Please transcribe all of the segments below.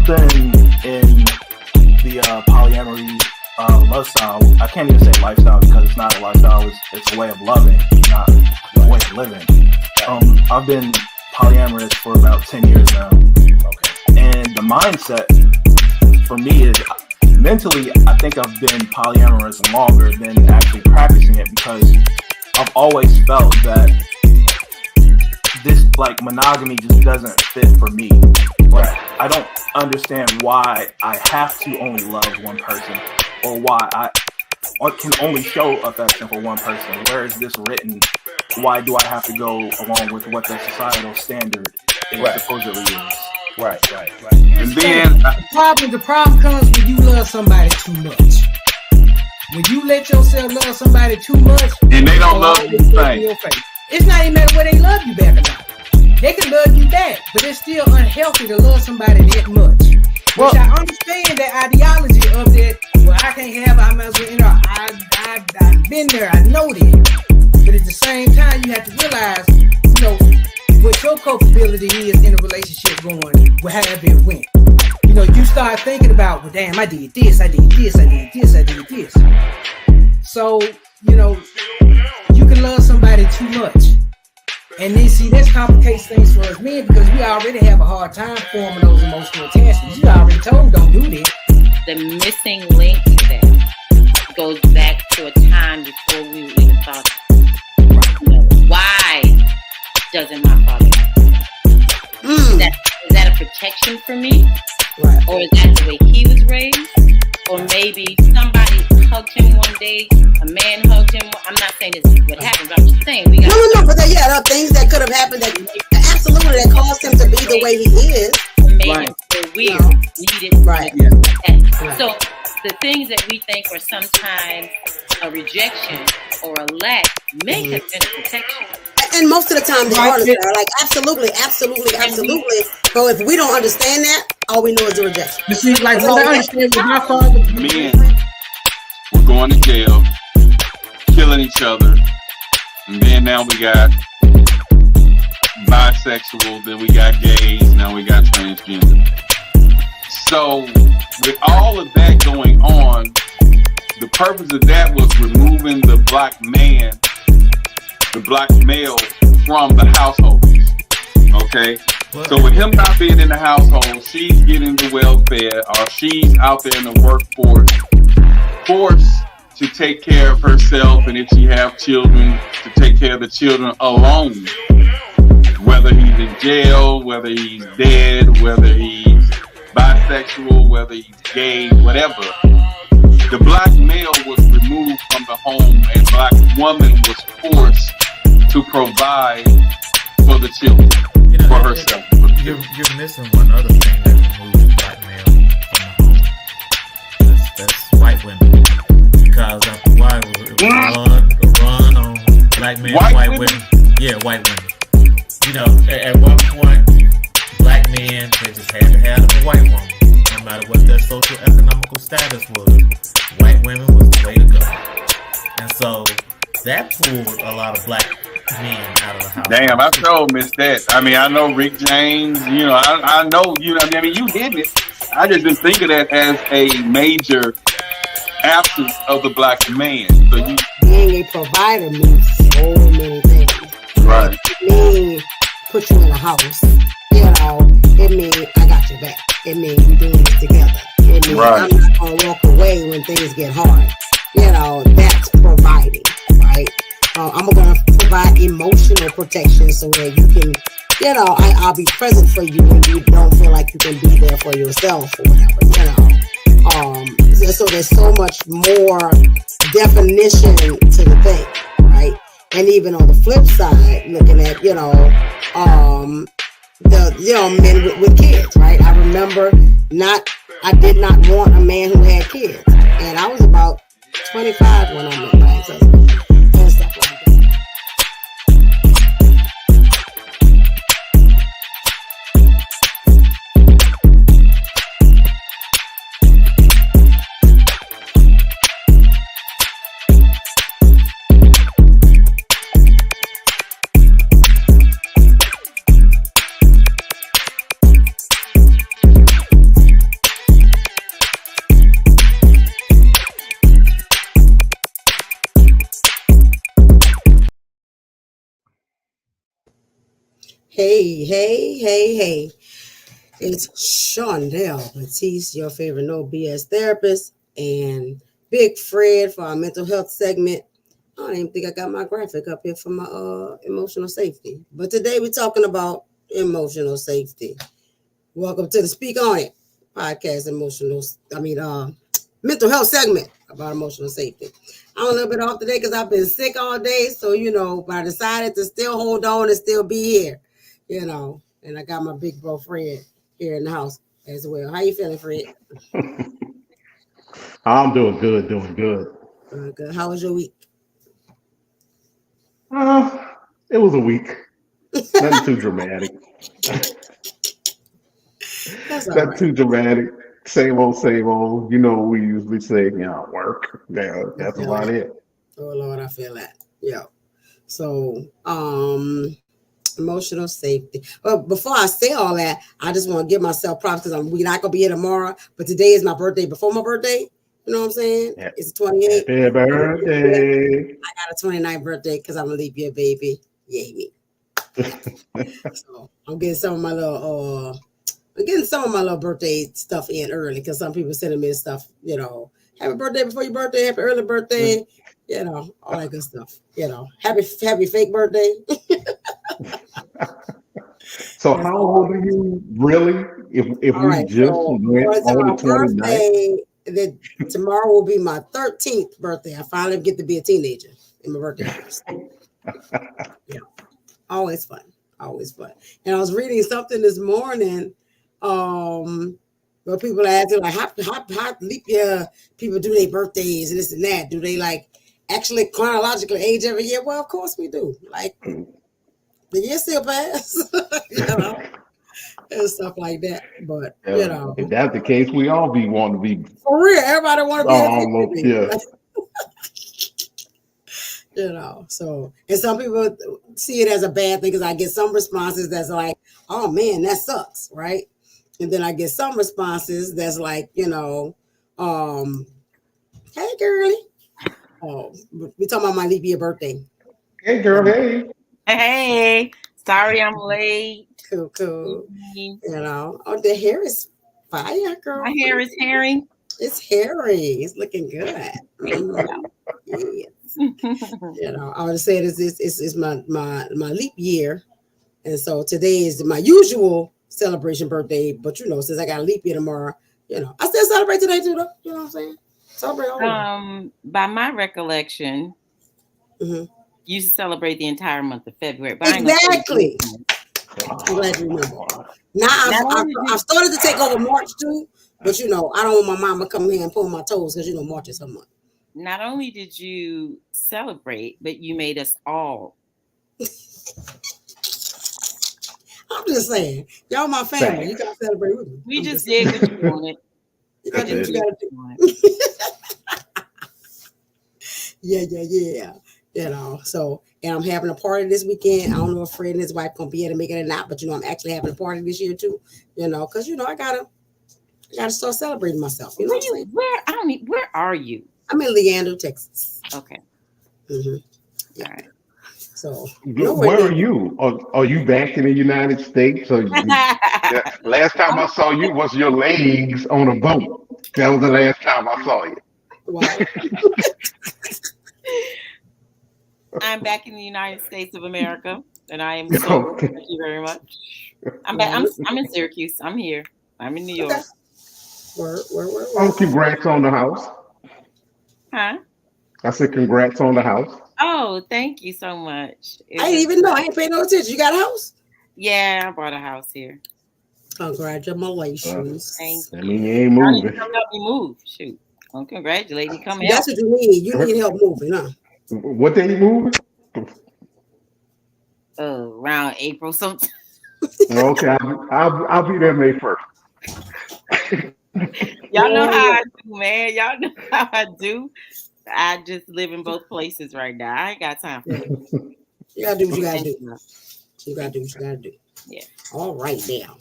been in the polyamory lifestyle. I can't even say lifestyle because it's not a lifestyle. It's a way of loving, not a way of living. I've been polyamorous for about 10 years now. Okay. And the mindset for me is mentally, I think I've been polyamorous longer than actually practicing it because I've always felt that this like monogamy just doesn't fit for me. Like, I don't understand why I have to only love one person or why I can only show affection for one person. Where is this written? Why do I have to go along with what the societal standard supposedly is? Right. And then the problem comes when you love somebody too much. When you let yourself love somebody too much, and they don't love you the same. It's not even matter whether they love you back or not. They can love you back, but it's still unhealthy to love somebody that much. Which I understand that ideology of that. Well, I can't have. I might as well. I've been there. I know that. But at the same time, you have to realize, what your culpability is in a relationship going, however it went. You start thinking about, well, damn, I did this. So, you can love somebody too much. And then, see, this complicates things for us men because we already have a hard time forming those emotional attachments. You already told them, don't do that. The missing link to that goes back to a time before we even thought, why doesn't my father like is that a protection for me? Right. Or is that the way he was raised? Or maybe somebody hugged him one day, a man hugged him. I'm not saying this is what happened, but I'm just saying we got but there are things that could have happened that absolutely that caused him to be the way he is. Made him feel weird, needed. Right. So the things that we think are sometimes a rejection or a lack may have been a protection. And most of the time they are like absolutely. So if we don't understand that, all we know is a rejection. You see, like what I understand with my father, men were going to jail, killing each other, and then now we got bisexual, then we got gays, now we got transgender. So with all of that going on, the purpose of that was removing the black man, the black male from the household. Okay? So with him not being in the household, she's getting the welfare, or she's out there in the workforce, forced to take care of herself, and if she have children, to take care of the children alone. Whether he's in jail, whether he's dead, whether he's bisexual, whether he's gay, whatever. The black male was removed from the home, and black woman was forced to provide for the children, for herself. You're missing one other thing that removes the black male from the home. That's white women. Because after a while, it was run on black men, white women. Yeah, white women. At one point, black men, they just had to have a white woman. No matter what their social economical status was, white women was the way to go. And so that pulled a lot of black men out of the house. Damn, I sure missed that. I mean, I know Rick James, I know, you hit it. I just didn't think of that as a major absence of the black man. So being a provider means so many things. Right. It means put you in a house. It means I got your back. It means we're doing this together. It means I'm not gonna walk away when things get hard. That's providing, right? I'm gonna provide emotional protection so that you can, I'll be present for you when you don't feel like you can be there for yourself or whatever, so there's so much more definition to the thing, right? And even on the flip side, looking at, men with kids, right? I remember I did not want a man who had kids. And I was about 25 when I met my ex-husband and stuff like that. Hey. It's Shondell Batiste, your favorite no BS therapist, and Big Fred for our mental health segment. I don't even think I got my graphic up here for my emotional safety. But today we're talking about emotional safety. Welcome to the Speak On It podcast, mental health segment about emotional safety. I'm a little bit off today because I've been sick all day. So, but I decided to still hold on and still be here, and I got my big bro Fred here in the house as well. How you feeling, Fred? I'm doing good. Good. How was your week? It was a week. Nothing too dramatic. Nothing too dramatic. Same old. We usually say, work. Yeah, that's about it. Oh Lord, I feel that. Yeah. So, emotional safety. But before I say all that, I just want to give myself props because we're not gonna be here tomorrow. But today is my birthday. Before my birthday, you know what I'm saying? Yeah. It's 28th. Happy birthday! I got a 29th birthday because I'm a leap year baby. Yay me! So I'm getting some of my little birthday stuff in early because some people sending me stuff. Happy birthday before your birthday. Happy early birthday. All that good stuff. Happy fake birthday. So how old are you really? If we right, just went on the 29th? Tomorrow will be my 13th birthday. I finally get to be a teenager in my birthday. Yeah, always fun. And I was reading something this morning, where people are asking like, how leap year people do their birthdays and this and that? Do they like actually chronologically age every year? Well, of course we do. Like the year still pass, and stuff like that. But if that's the case, we all want to be for real. Everybody want to be yeah. So, and some people see it as a bad thing because I get some responses that's like, oh man, that sucks, right? And then I get some responses that's like, hey girlie. Oh, we talking about my leap year birthday. Hey girl, hey. Hey, sorry I'm late. Cool. The hair is fire, girl. My hair is hairy. It's hairy. It's looking good. Yes. I would say it's my leap year, and so today is my usual celebration birthday. But since I got a leap year tomorrow, I still celebrate today too, though. You know what I'm saying? Celebrate all by my recollection, you used to celebrate the entire month of February. But exactly. I'm glad you remember. Now I've started to take over March too, but I don't want my mama come here and pull my toes because March is her month. Not only did you celebrate, but you made us all. I'm just saying, y'all my family. You gotta celebrate with me. We just did what you wanted. You gotta do what you gotta do. Yeah. So, and I'm having a party this weekend. I don't know if Fred and his wife gonna be able to make it or not, but I'm actually having a party this year too. Because I gotta start celebrating myself. You know what I'm saying? Where are you? I'm in Leander, Texas. Okay. Yeah. All right. So where are you? Are you back in the United States? Or last time I saw you was your legs on a boat. That was the last time I saw you. Wow. I'm back in the United States of America, and I am so thank you very much. I'm back. I'm in Syracuse. I'm here. I'm in New York. Okay. Word. Oh, congrats on the house. Huh? I said congrats on the house. Oh, thank you so much. I didn't even know. I ain't paying no attention. You got a house? Yeah, I bought a house here. Congratulations. Thank you. I mean, you ain't moving. Come help me move. Shoot. Don't congratulate me. Come help. That's what you need. You need help moving, huh? What day you moving? Around April sometime. Okay, I'll be there May 1st. Y'all know how I do, man. Y'all know how I do. I just live in both places right now. I ain't got time for it. You gotta do what you gotta do. You gotta do what you gotta do. Yeah. All right now.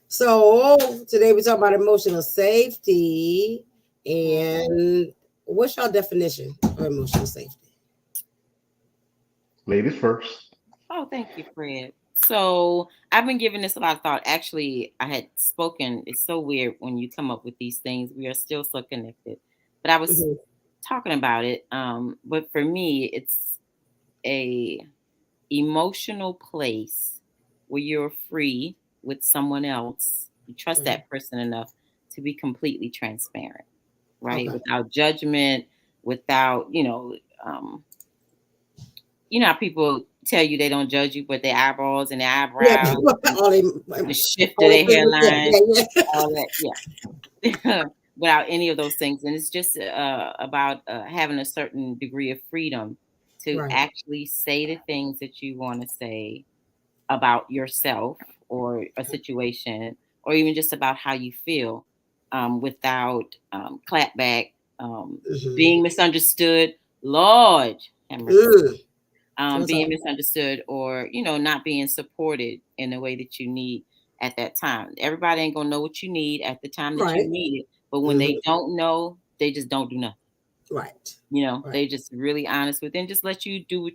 So today we're talking about emotional safety. And what's your definition of emotional safety? Ladies first. Oh, thank you, Fred. So I've been giving this a lot of thought. Actually, I had spoken. It's so weird when you come up with these things. We are still so connected. But I was talking about it. But for me, it's a emotional place where you're free with someone else. You trust that person enough to be completely transparent, right? Without judgment, without, how people tell you they don't judge you, but their eyeballs and their eyebrows, the shift of their hairline, all that, without any of those things. And it's just about having a certain degree of freedom to actually say the things that you want to say about yourself or a situation, or even just about how you feel, without clapback, being misunderstood. Lord, being misunderstood, or not being supported in the way that you need at that time. Everybody ain't gonna know what you need at the time that you need it, but when they don't know, they just don't do nothing. They just really honest with it and just let you do,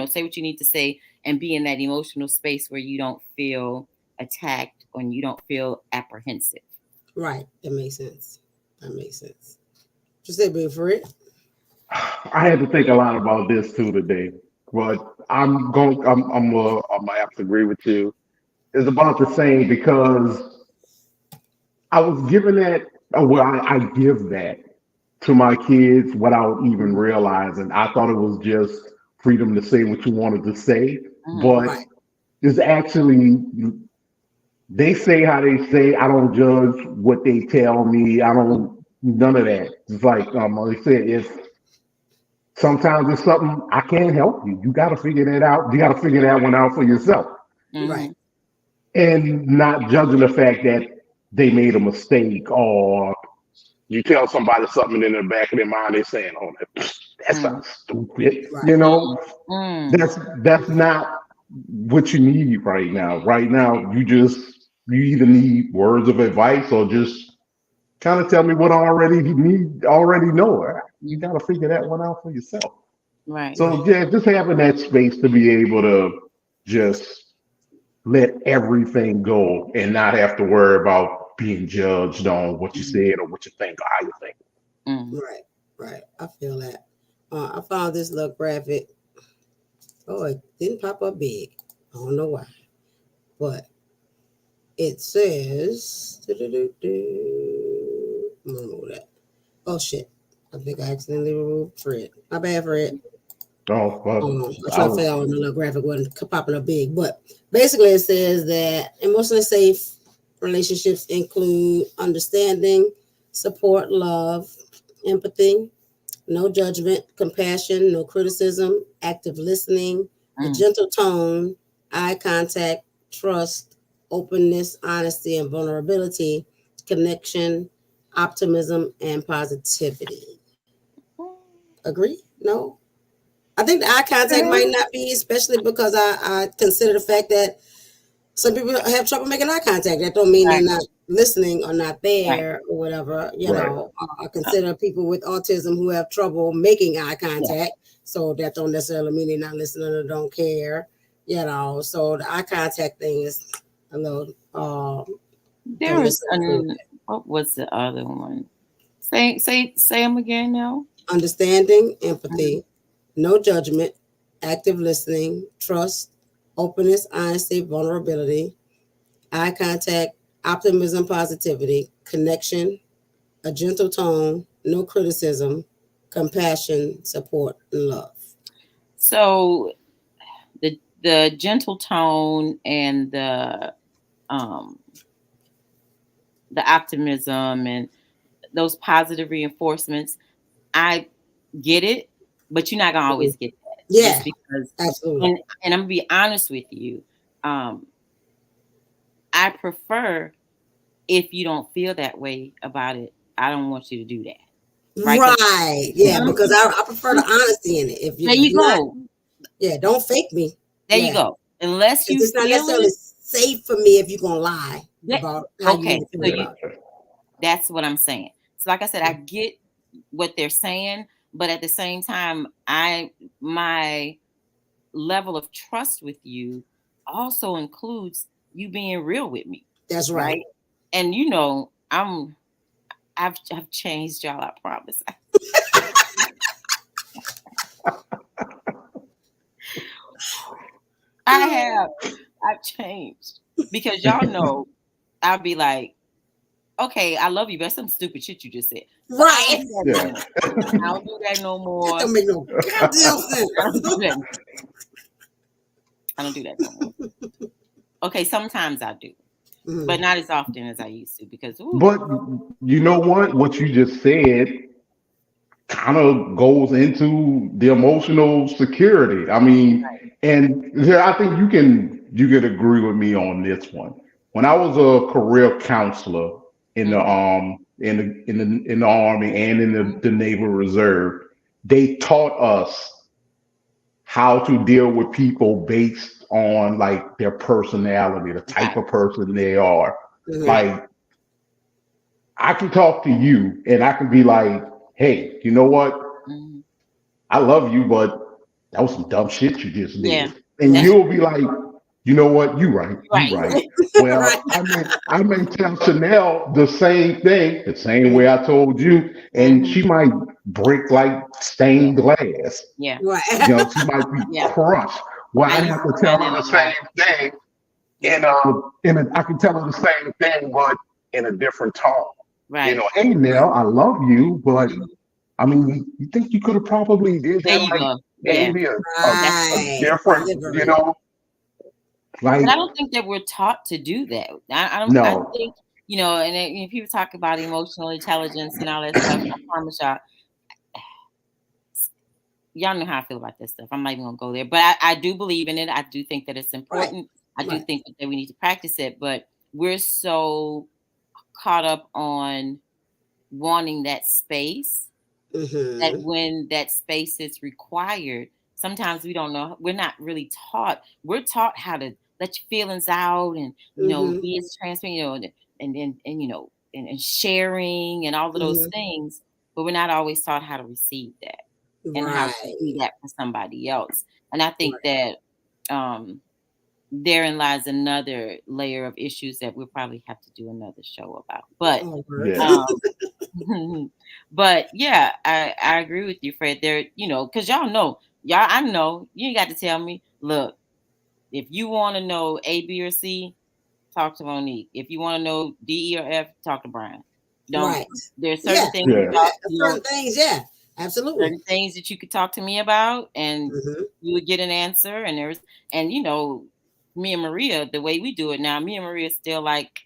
say what you need to say and be in that emotional space where you don't feel attacked and you don't feel apprehensive. Right. That makes sense. Just say, be for it. I had to think a lot about this too today, but I'm gonna have to agree with you. It's about the same because I was given that. I give that to my kids without even realizing. I thought it was just freedom to say what you wanted to say, but it's actually they say how they say. I don't judge what they tell me. I don't none of that. It's like I said, it's sometimes it's something I can't help you. You got to figure that out. You got to figure that one out for yourself, right? And not judging the fact that they made a mistake, or you tell somebody something in the back of their mind, they're saying, "Oh, that sounds stupid." Right. That's not what you need right now. Right now, you either need words of advice or just kind of tell me what I already know. You got to figure that one out for yourself. Right. So just having that space to be able to just let everything go and not have to worry about being judged on what you said or what you think or how you think. Right. I feel that. I found this little graphic. Oh, it didn't pop up big. I don't know why, but it says. I don't know that. Oh shit! I think I accidentally removed Fred. My bad, Fred. Oh, well, I tried to figure out the little graphic wasn't popping up big, but basically it says that emotionally safe relationships include understanding, support, love, empathy, no judgment, compassion, no criticism, active listening, a gentle tone, eye contact, trust, openness, honesty, and vulnerability, connection, optimism, and positivity. Agree? No? I think the eye contact might not be, especially because I consider the fact that some people have trouble making eye contact. That don't mean they're not listening or not there or whatever. You know, I consider people with autism who have trouble making eye contact. So that don't necessarily mean they're not listening or don't care. You know, so the eye contact thing is a little. There was what was the other one? Say them again now. Understanding, empathy, no judgment, active listening, trust, openness, honesty, vulnerability, eye contact, optimism, positivity, connection, a gentle tone, no criticism, compassion, support, and love. So the gentle tone and the optimism and those positive reinforcements, I get it, but you're not gonna always get that. Yeah, just because absolutely. And I'm gonna be honest with you. I prefer, if you don't feel that way about it, I don't want you to do that. Right. Yeah, because I prefer the honesty in it. If you, there you go. Don't fake me. There you go. Unless you it's not necessarily safe for me if you're gonna lie about how you feel about it. That's what I'm saying. So like I said, I get what they're saying, but at the same time, my level of trust with you also includes you being real with me. That's right. And I've changed, y'all, I promise. I've changed because y'all know I'll be like, okay, I love you, but that's some stupid shit you just said. Right. I don't do that no more. That don't make no goddamn sense. I don't do that no more. Okay, sometimes I do, but not as often as I used to because. But you know what you just said kind of goes into the emotional security. I mean, and I think you can agree with me on this one. When I was a career counselor in the Army and in the Naval Reserve, they taught us how to deal with people based on like their personality, the type of person they are. Like, I can talk to you and I can be like, hey, you know what? I love you, but that was some dumb shit you just did. Yeah. And you'll be like, you know what? You right. Well, I may tell Chanel the same thing, the same way I told you, and she might break like stained glass. Yeah. Right. You know, she might be crushed. Well, I have to tell her the same thing. And I can tell her the same thing, but in a different tone. Right. You know, hey Nell, I love you, but I mean, you think you could have probably did that like maybe a different, you know? Like, but I don't think that we're taught to do that. I think, you know, and people talk about emotional intelligence and all that stuff. I promise y'all know how I feel about this stuff. I'm not even gonna go there, but I do believe in it. I do think that it's important. I do think that we need to practice it, but we're so caught up on wanting that space that when that space is required, sometimes we don't know. We're not really taught. We're taught how to let your feelings out and you know be as transparent, you know, and you know and sharing and all of those things. But we're not always taught how to receive that and how to do that for somebody else. And I think that therein lies another layer of issues that we'll probably have to do another show about. But but yeah, I agree with you, Fred. There, you know, because I know you ain't got to tell me. Look, if you want to know A, B, or C, talk to Monique. If you want to know D, E, or F, talk to Brian. There's certain things. Certain things, absolutely. Certain things that you could talk to me about, and you would get an answer. And you know, me and Maria, the way we do it now, me and Maria still like,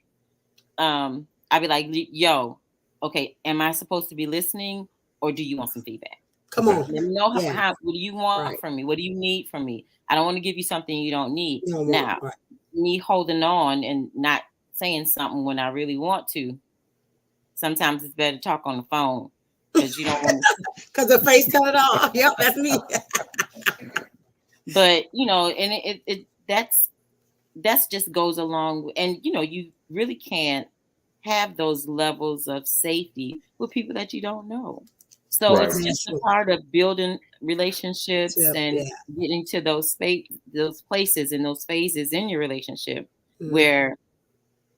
I'd be like, yo, okay, am I supposed to be listening or do you want some feedback? Come on. Let me know how what do you want from me? What do you need from me? I don't want to give you something you don't need. Me holding on and not saying something when I really want to. Sometimes it's better to talk on the phone because you don't want to. Because the face tell it all. Yep, that's me. But you know, and that's just goes along, and you know, you really can't have those levels of safety with people that you don't know. So it's just a part of building relationships and getting to those places and those phases in your relationship where,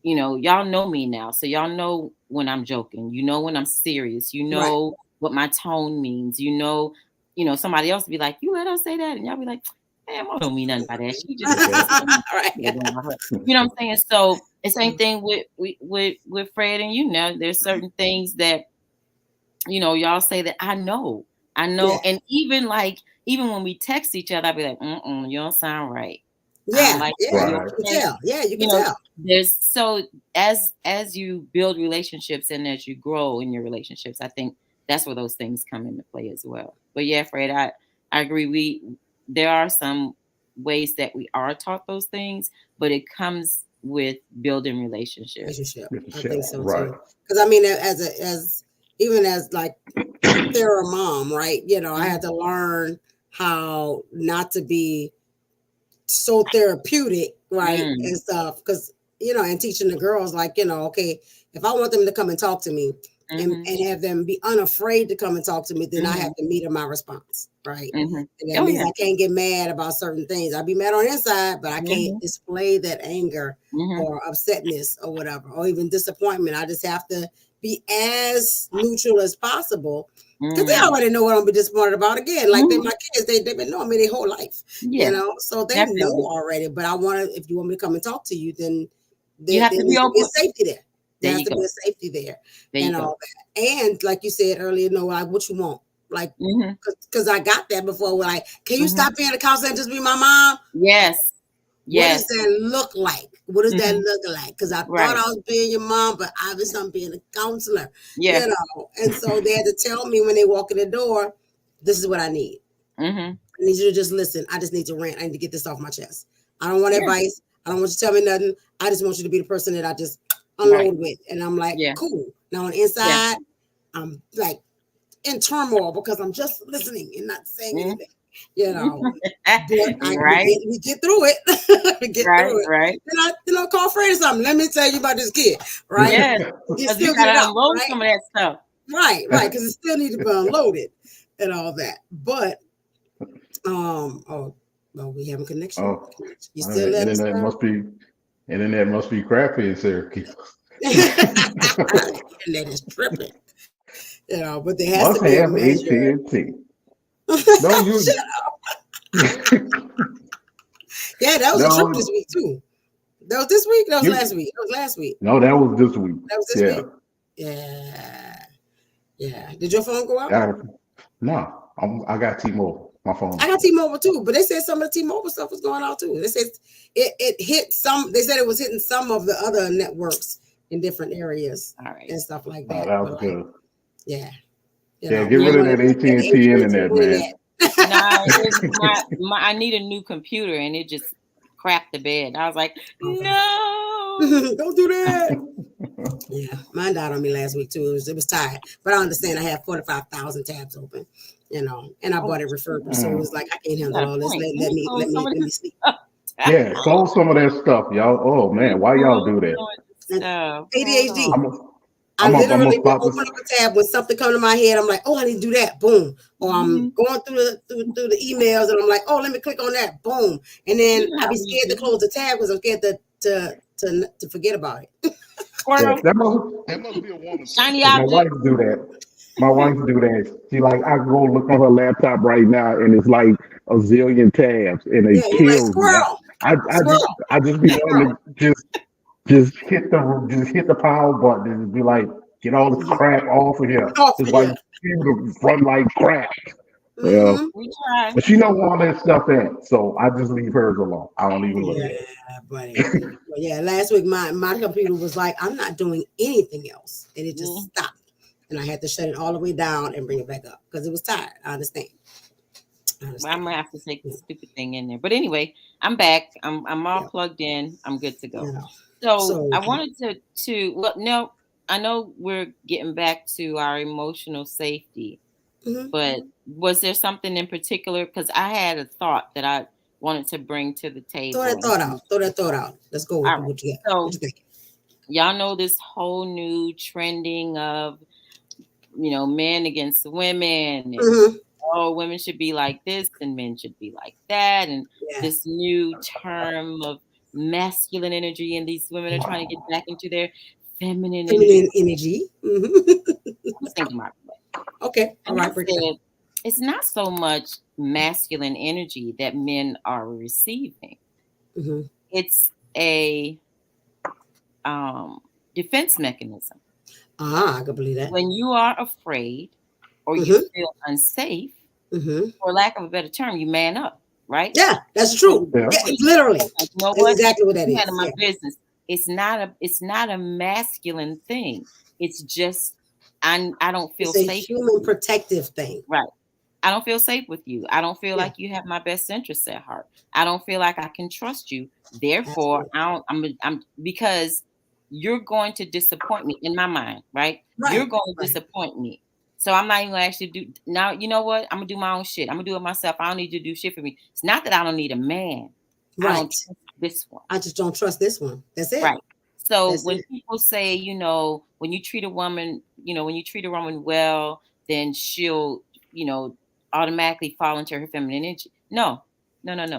you know, y'all know me now. So y'all know when I'm joking, you know, when I'm serious, you know what my tone means, you know, somebody else will be like, you let her say that. And y'all be like, I don't mean nothing by that. She just you know what I'm saying? So the same thing with Fred and you know, there's certain things that, you know, y'all say that I know. And even when we text each other, I'll be like, you don't sound right. You can tell. There's so as you build relationships and as you grow in your relationships, I think that's where those things come into play as well. But yeah, Fred, I agree. There are some ways that we are taught those things, but it comes with building relationships. I think so too. Because I mean, as like they're a mom, right? You know, I had to learn how not to be so therapeutic, right? And stuff. Because, you know, and teaching the girls, like, you know, okay, if I want them to come and talk to me, and have them be unafraid to come and talk to me, then I have to meet my response, right? And that means I can't get mad about certain things. I'll be mad on the inside, but I can't display that anger or upsetness or whatever, or even disappointment. I just have to be as neutral as possible, because they already know what I'm gonna be disappointed about. Again, like they're my kids, they've been knowing me their whole life, you know, so they know already. But I want to, if you want me to come and talk to you, then you have to be open. Safety there. There has to be a safety there, and all that. And like you said earlier, like what you want, like because I got that before. Where like, can you stop being a counselor and just be my mom? Yes. What does that look like? What does that look like? Because I thought I was being your mom, but obviously I'm being a counselor. You know, and so they had to tell me when they walk in the door, this is what I need. I need you to just listen. I just need to rant. I need to get this off my chest. I don't want advice. I don't want you to tell me nothing. I just want you to be the person that I just unload with. And I'm like, cool. Now on the inside, I'm like in turmoil because I'm just listening and not saying anything. You know, but we get through it. We get through it. Then I call Fred or something. Let me tell you about this kid, right? Yeah, you still got to unload some of that stuff. Right, because it still needs to be unloaded and all that. But we have a connection. You still internet must be crappy in Syracuse. Internet is tripping. You know, but there has to be have AT&T. No, you. Yeah, that was a trip this week too. That was this week. That was last week. That was last week. No, that was this week. That was this week. Yeah. Did your phone go out? No, I got T-Mobile. My phone. I got T-Mobile too, but they said some of the T-Mobile stuff was going out too. They said it hit some. They said it was hitting some of the other networks in different areas and stuff like that. That was good. Yeah. Get rid of that AT&T internet, man. I need a new computer, and it just crapped the bed. I was like, no, don't do that. Yeah, mine died on me last week too. It was tired, but I understand. I had 45,000 tabs open, you know, and I bought it refurbished, so it was like I can't handle all this. Let me sleep. Yeah, sold some of that stuff, y'all. Oh man, why y'all do that? ADHD. I literally open up a tab when something comes to my head. I'm like, oh, I need to do that. Boom. Or I'm going through the emails and I'm like, oh, let me click on that. Boom. And then I'd be scared to close the tab because I'm scared to forget about it. That must be a woman. Shiny object. My wife do that. She like, I go look on her laptop right now and it's like a zillion tabs and it kills me. I just be wanting to just hit the power button and be like, get all this crap off of here. It's like you run like crap. Yeah. But she know all that stuff in, so I just leave hers alone. I don't even look at it. Buddy. Last week my computer was like, I'm not doing anything else. And it just stopped. And I had to shut it all the way down and bring it back up because it was tired. I understand. Well, I'm gonna have to take the stupid thing in there. But anyway, I'm back. I'm all plugged in. I'm good to go. Yeah. So I wanted to I know we're getting back to our emotional safety, but was there something in particular? Because I had a thought that I wanted to bring to the table. Throw that thought out. Let's go with what you got. What you think? Y'all know this whole new trending of, men against women. And, women should be like this and men should be like that. And this new term of masculine energy, and these women are trying to get back into their feminine energy. I'm thinking about it. Okay. All right. It's not so much masculine energy that men are receiving. It's a defense mechanism. I can believe that. When you are afraid or you feel unsafe, for lack of a better term, you man up. Right? Yeah, that's true. Yeah, literally. That's exactly what that is. My business. It's not a masculine thing. It's just I don't feel safe. It's a human protective thing. Right. I don't feel safe with you. I don't feel like you have my best interests at heart. I don't feel like I can trust you. Therefore, I'm because you're going to disappoint me in my mind, right? You're going to disappoint me. So I'm not even gonna actually do now. You know what? I'm gonna do my own shit. I'm gonna do it myself. I don't need you to do shit for me. It's not that I don't need a man. Right. I don't trust this one. I just don't trust this one. That's it. Right. So when people say, when you treat a woman, well, then she'll, automatically fall into her feminine energy. No.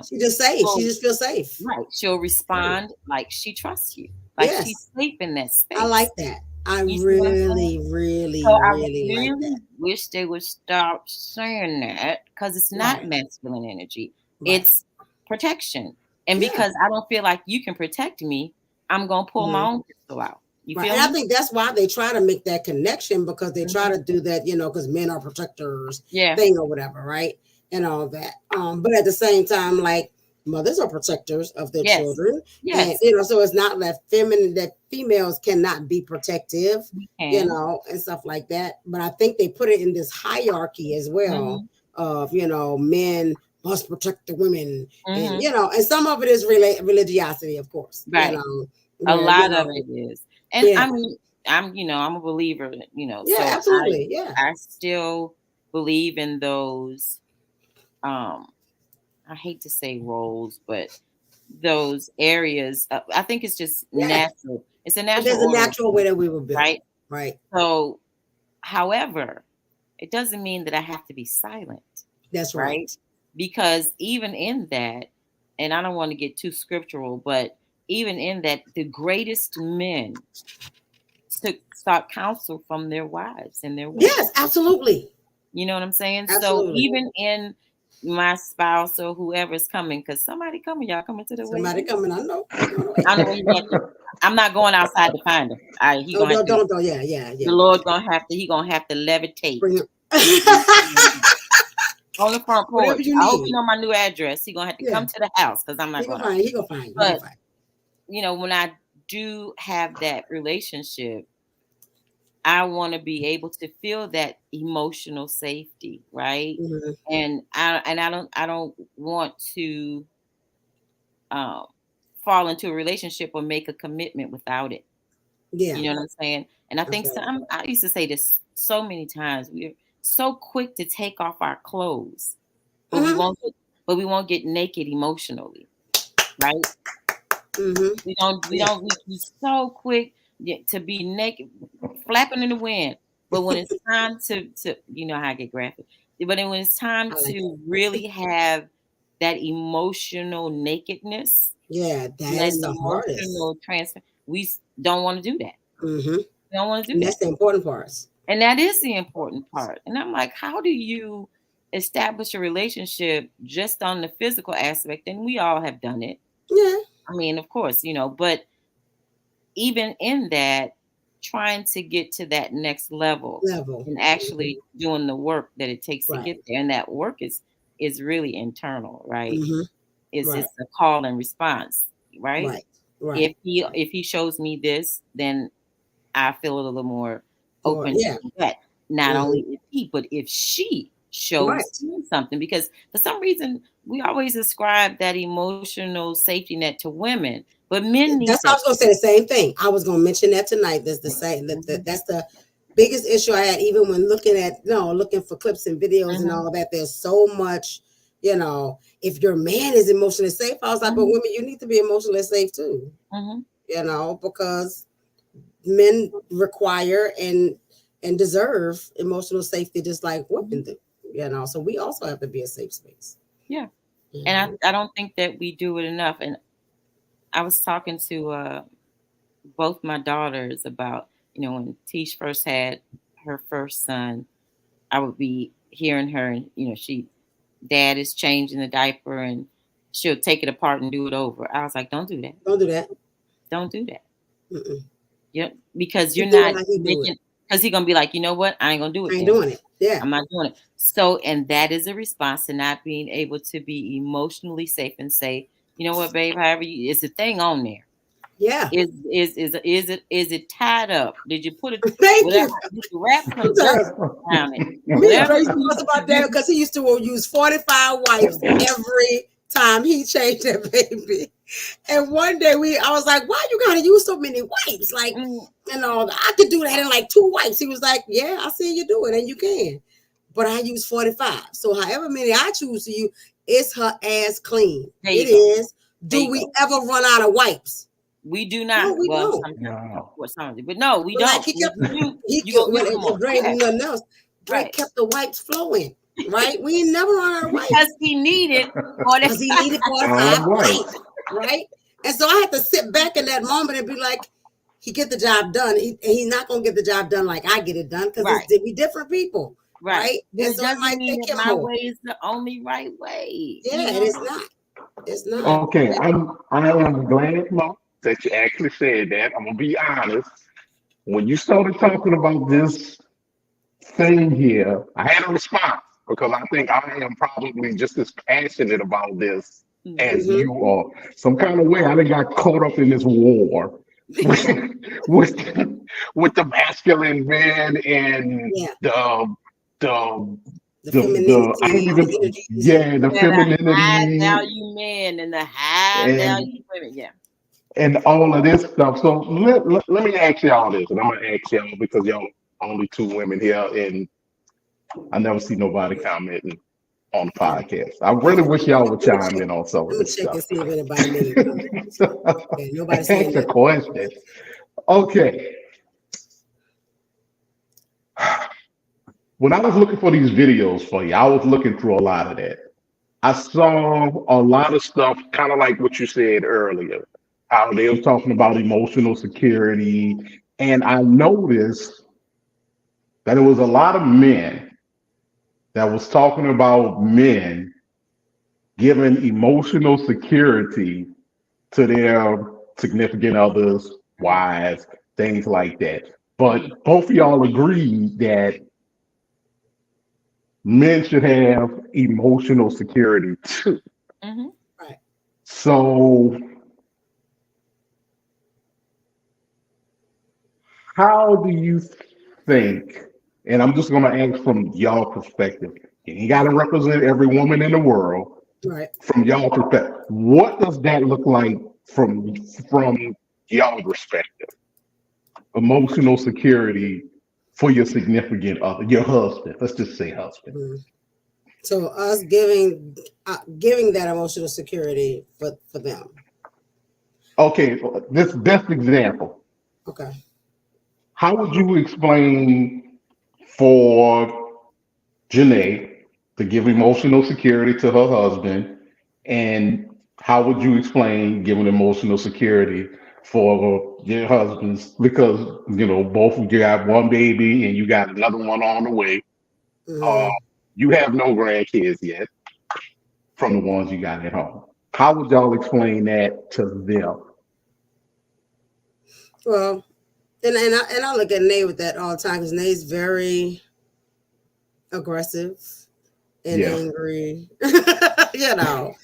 She just safe. She just feels safe. Right. She'll respond like she trusts you. Like she's safe in that space. I like that. I really like that. Wish they would stop saying that, because it's not masculine energy. It's protection. And because I don't feel like you can protect me, I'm going to pull my own pistol out. You feel me? I think that's why they try to make that connection, because they try to do that, because men are protectors thing or whatever, right? And all that. But at the same time, like, mothers are protectors of their children. And, so it's not that females cannot be protective, and stuff like that. But I think they put it in this hierarchy as well of, men must protect the women, and, and some of it is religiosity, of course. Right. A lot of it is. And I mean, I'm a believer, so absolutely. I still believe in those, I hate to say roles, but those areas, I think it's just natural. It's a natural. There's a natural way that we were built. Right. Right. So, however, it doesn't mean that I have to be silent. That's right. Because even in that, and I don't want to get too scriptural, but even in that, the greatest men sought counsel from their wives and their women. Yes, absolutely. You know what I'm saying? Absolutely. So even in my spouse or whoever's coming, because somebody coming, y'all coming to the wedding. Somebody coming, I know. I'm not going outside to find him. The Lord he gonna have to levitate on the front porch. I hope you know my new address. He gonna have to come to the house, because I'm not going. He gonna find. But when I do have that relationship, I want to be able to feel that emotional safety, right? Mm-hmm. And I don't want to fall into a relationship or make a commitment without it. Yeah, you know what I'm saying. And I think I used to say this so many times. We're so quick to take off our clothes, but we won't get naked emotionally, right? Mm-hmm. We so quick to be naked, flapping in the wind. But when it's time to how I get graphic. But when it's time to really have that emotional nakedness, that is the hardest. Transfer. We don't want to do that. Mm-hmm. We don't want to do that. That's the important part. And that is the important part. And I'm like, how do you establish a relationship just on the physical aspect? And we all have done it. Yeah. I mean, of course, but even in that, trying to get to that next level and actually doing the work that it takes to get there. And that work is really internal, right? Mm-hmm. It's a call and response, right? Right. If he shows me this, then I feel a little more open to that. Not only if he, but if she shows me something, because for some reason we always ascribe that emotional safety net to women, but men need. That's I was going to say the same thing. I was going to mention that tonight. That's the same. That's the biggest issue I had, even when looking for clips and videos and all that. There's so much, if your man is emotionally safe, I was like, but women, you need to be emotionally safe too. Because men require and deserve emotional safety just like women do. So we also have to be a safe space. Yeah. And I don't think that we do it enough. And I was talking to both my daughters about, when Tish first had her first son, I would be hearing her and, dad is changing the diaper and she'll take it apart and do it over. I was like, don't do that. Don't do that. Don't do that. Mm-mm. Yeah, because you're not making, because he's going to be like, you know what? I ain't going to do it. I ain't doing it. Yeah. I'm not doing it. So, and that is a response to not being able to be emotionally safe and say, you know what, babe, however it's a thing on there. Yeah. Is it tied up? Did you put it? Thank you. Did you wrap some dirt around it? Tracy was about that because he used to use 45 wipes every time he changed that baby. And one day I was like, why you gotta use so many wipes? Like, I could do that in like 2 wipes. He was like, yeah, I see you do it and you can. But I use 45. So however many I choose to use, it's her ass clean. It is. Do we ever run out of wipes? We do not. No, we don't. But no, we don't. Like he kept, when Dre knew nothing else, Dre kept the wipes flowing. Right? We ain't never run out of wipes. Because he needed 45 wipes. Right? And so I had to sit back in that moment and be like, he get the job done. He's not going to get the job done like I get it done because we different people. Right? And so doesn't mean that my way is the only right way. Yeah, and it's not. It's not. Okay, I am glad, Mo, that you actually said that. I'm going to be honest. When you started talking about this thing here, I had a response because I think I am probably just as passionate about this as you are. Some kind of way I done got caught up in this war with the masculine men and the femininity. The femininity. High value men and the high value women. Yeah. And all of this stuff. So let me ask y'all this, and I'm gonna ask y'all because y'all only two women here, and I never see nobody commenting on the podcast. I really wish y'all would chime in on some of this stuff. See if anybody nobody's saying a question. Okay. When I was looking for these videos for you, I was looking through a lot of that. I saw a lot of stuff, kind of like what you said earlier, how they were talking about emotional security. And I noticed that there was a lot of men that was talking about men giving emotional security to their significant others, wives, things like that. But both of y'all agreed that men should have emotional security too. Mm-hmm. Right. So how do you think, and I'm just going to ask from y'all perspective, and you got to represent every woman in the world, right? From y'all perspective, what does that look like from y'all perspective? Emotional security for your significant other, your husband. Let's just say husband. Mm-hmm. So us giving that emotional security for them. Okay, this best example. Okay. How would you explain for Janae to give emotional security to her husband, and how would you explain giving emotional security for your husbands? Because both of you have one baby and you got another one on the way. Mm-hmm. You have no grandkids yet from the ones you got at home. How would y'all explain that to them? Well, and I look at Nate with that all the time because Nate's very aggressive and angry. Not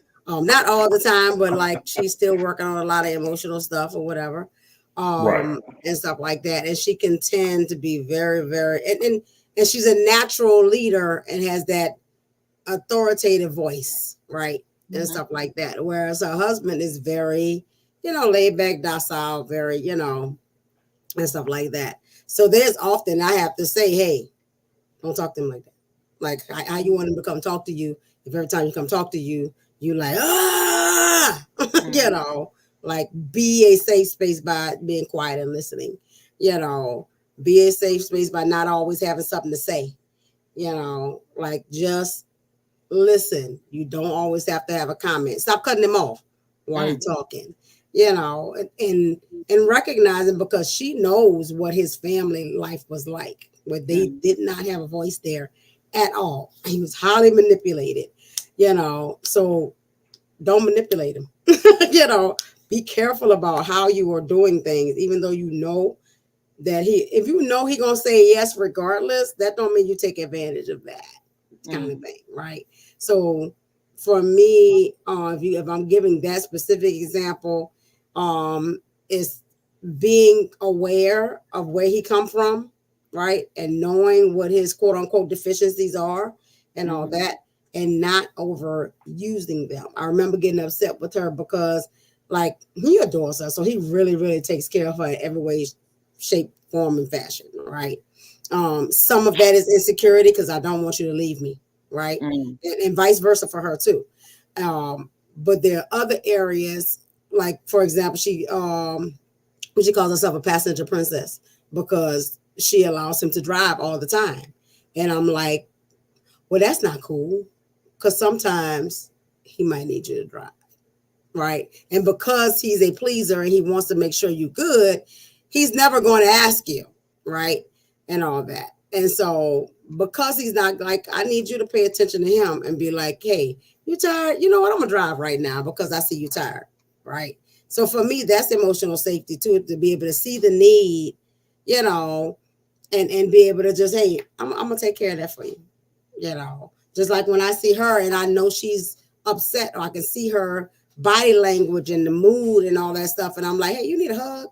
all the time, but like she's still working on a lot of emotional stuff or whatever, and stuff like that. And she can tend to be very, very, and she's a natural leader and has that authoritative voice, right? And stuff like that. Whereas her husband is very, laid back, docile, very, and stuff like that. So there's often I have to say, hey, don't talk to him like that. Like how you want him to come talk to you. If every time you come talk to you, you like, like be a safe space by being quiet and listening, be a safe space by not always having something to say, like just listen. You don't always have to have a comment. Stop cutting him off while he's talking, and recognizing, because she knows what his family life was like, where they did not have a voice there at all. He was highly manipulated, so don't manipulate him. Be careful about how you are doing things, even though that if he gonna say yes regardless, that don't mean you take advantage of that kind of thing, right? So for me, if I'm giving that specific example, is being aware of where he come from, right? And knowing what his quote unquote deficiencies are and all that, and not overusing them. I remember getting upset with her because like he adores her. So he really, really takes care of her in every way, shape, form, and fashion, right? Some of that is insecurity because I don't want you to leave me, right? And vice versa for her too. But there are other areas like for example, she calls herself a passenger princess because she allows him to drive all the time. And I'm like, well, that's not cool, because sometimes he might need you to drive, right? And because he's a pleaser and he wants to make sure you're good, he's never going to ask you, right? And all that. And so because he's not like, I need you to pay attention to him and be like, hey, you tired? You know what? I'm going to drive right now because I see you tired, right? So for me, that's emotional safety too, to be able to see the need, you know, and be able to just, hey, I'm going to take care of that for you, you know. Just like when I see her and I know she's upset, or I can see her body language and the mood and all that stuff. And I'm like, hey, you need a hug?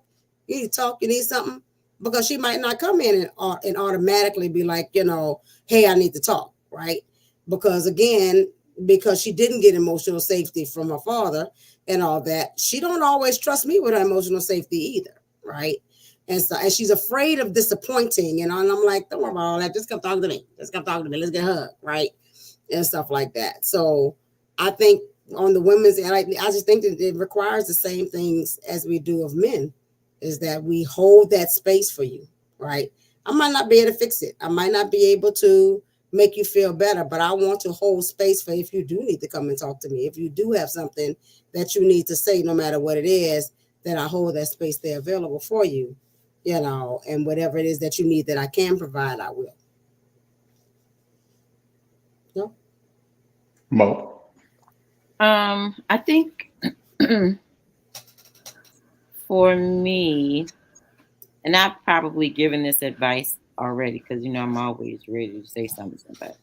You need to talk? You need something? Because she might not come in and automatically be like, you know, hey, I need to talk, right? Because again, because she didn't get emotional safety from her father and all that, she don't always trust me with her emotional safety either, right? And so, and she's afraid of disappointing, you know, and I'm like, don't worry about all that. Just come talk to me. Just come talk to me. Let's get a hug, right? And stuff like that. So I think on the women's, and I just think that it requires the same things as we do of men, is that we hold that space for you, right? I might not be able to fix it. I might not be able to make you feel better, but I want to hold space for if you do need to come and talk to me. If you do have something that you need to say, no matter what it is, then I hold that space there available for you, you know, and whatever it is that you need that I can provide, I will. No? Mo? I think for me, and I've probably given this advice already because, you know, I'm always ready to say something, but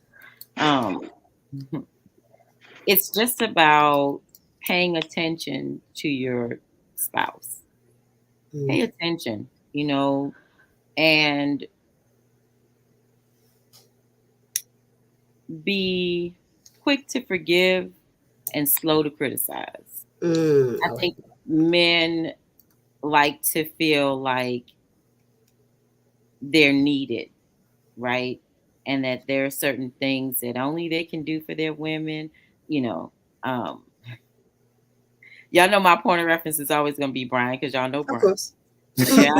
it's just about paying attention to your spouse. Pay attention, you know, and be quick to forgive and slow to criticize. I think men like to feel like they're needed, right? And that there are certain things that only they can do for their women, you know. Y'all know my point of reference is always going to be Brian, because y'all know Brian. Of course. Yeah.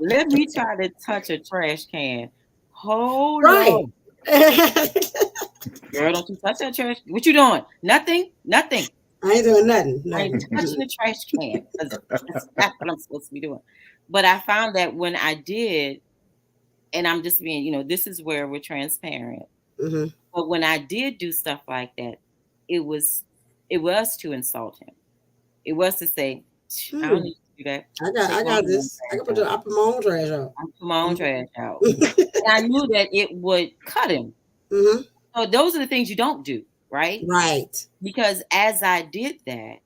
Let me try to touch a trash can. Hold on. Girl, don't you touch that trash. What you doing? Nothing? Nothing. I ain't doing nothing. I ain't touching the trash can. That's what I'm supposed to be doing. But I found that when I did, and I'm just being, you know, this is where we're transparent. Mm-hmm. But when I did do stuff like that, it was to insult him. It was to say, I don't need to do that. I got this. I put my own trash out. I put my own trash out. And I knew that it would cut him. Mm-hmm. So those are the things you don't do, right? Right. Because as I did that,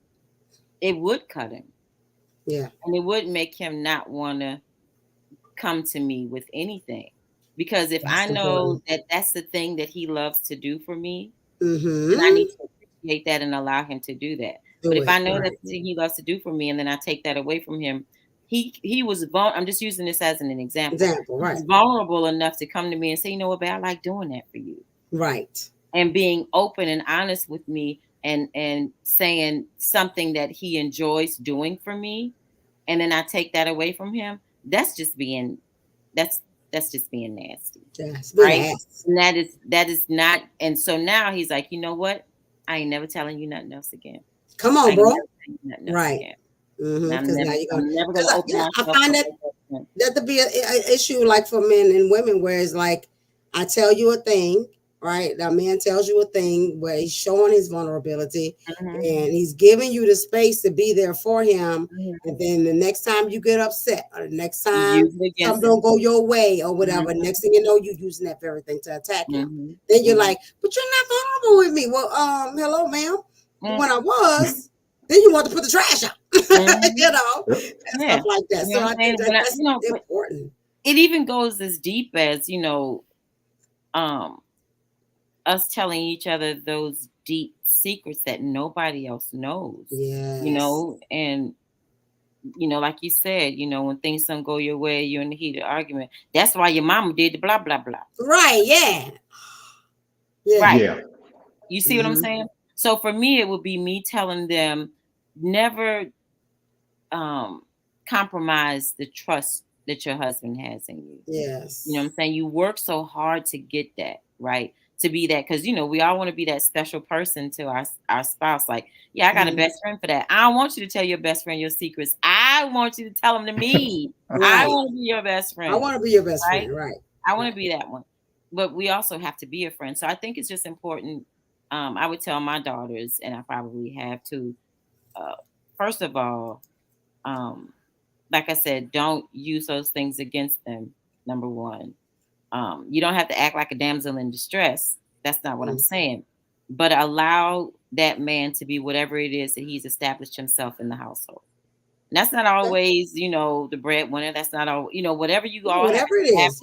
it would cut him. Yeah. And it would make him not want to come to me with anything. Because if I know that that's the thing that he loves to do for me, then I need to appreciate that and allow him to do that. But if I know that's the thing he loves to do for me, and then I take that away from him, he was I'm just using this as an example. Right. He was vulnerable enough to come to me and say, you know what, babe, I like doing that for you. Right. And being open and honest with me and saying something that he enjoys doing for me, and then I take that away from him, that's just being nasty. Yes, right? And that is not. And so now he's like, you know what? I ain't never telling you nothing else again. Come on, bro. Right. Mm-hmm. I'm never gonna open myself. I find that to be an issue, like for men and women, where it's like, I tell you a thing, right? That man tells you a thing where he's showing his vulnerability, and he's giving you the space to be there for him. And then the next time you get upset, or the next time something don't go your way or whatever, next thing you know, you're using that very thing to attack him. Then you're like, but you're not vulnerable with me. Well, hello, ma'am. When I was, then you want to put the trash out, you know, and stuff like that. So I think that's important. It even goes as deep as, you know, us telling each other those deep secrets that nobody else knows. Yes. You know, and you know, like you said, you know, when things don't go your way, you're in the heat of argument. That's why your mama did the blah blah blah. Right? Yeah. Right. Yeah. You see what I'm saying? So for me, it would be me telling them never compromise the trust that your husband has in you. Yes. You know what I'm saying? You work so hard to get that, right? To be that, because we all want to be that special person to our spouse. Like, yeah, I got a best friend for that. I don't want you to tell your best friend your secrets. I want you to tell them to me. Right. I want to be your best friend. I want to be your best friend, right? I want to be that one. But we also have to be a friend. So I think it's just important. I would tell my daughters, and I probably have to, first of all, like I said, don't use those things against them, number one. You don't have to act like a damsel in distress. That's not what I'm saying. But allow that man to be whatever it is that he's established himself in the household. And that's not always, the breadwinner. That's not all, whatever you all whatever it is.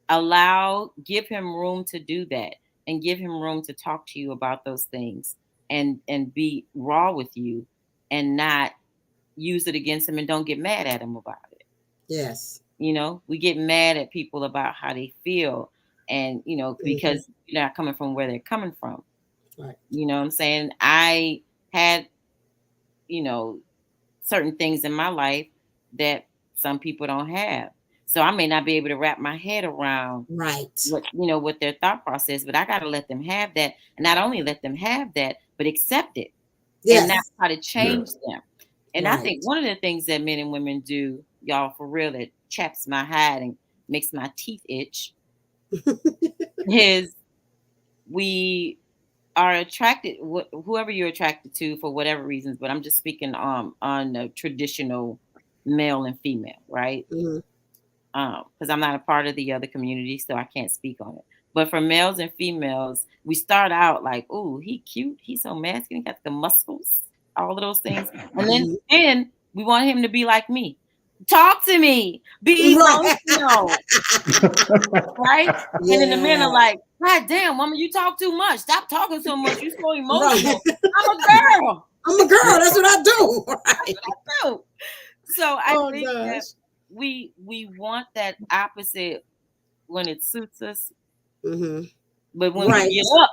Yeah. Give him room to do that, and give him room to talk to you about those things, and be raw with you, and not use it against him, and don't get mad at him about it. Yes. We get mad at people about how they feel, and because you're not coming from where they're coming from. Right. You know what I'm saying? I had certain things in my life that some people don't have, so I may not be able to wrap my head around what their thought process, but I got to let them have that, and not only let them have that, but accept it. And not try to change them. And I think one of the things that men and women do, y'all, for real, that chaps my hide and makes my teeth itch, is we are attracted, whoever you're attracted to for whatever reasons, but I'm just speaking on the traditional male and female, right? Because I'm not a part of the other community, so I can't speak on it. But for males and females, we start out like, oh, he cute, he's so masculine, got the muscles, all of those things. And then we want him to be like me. Talk to me. Be emotional. Right? Yeah. And then the men are like, God damn, woman, you talk too much. Stop talking so much. You're so emotional. I'm a girl. I'm a girl. That's what I do. Right. That's what I do. So I think that we want that opposite when it suits us. But when we get up,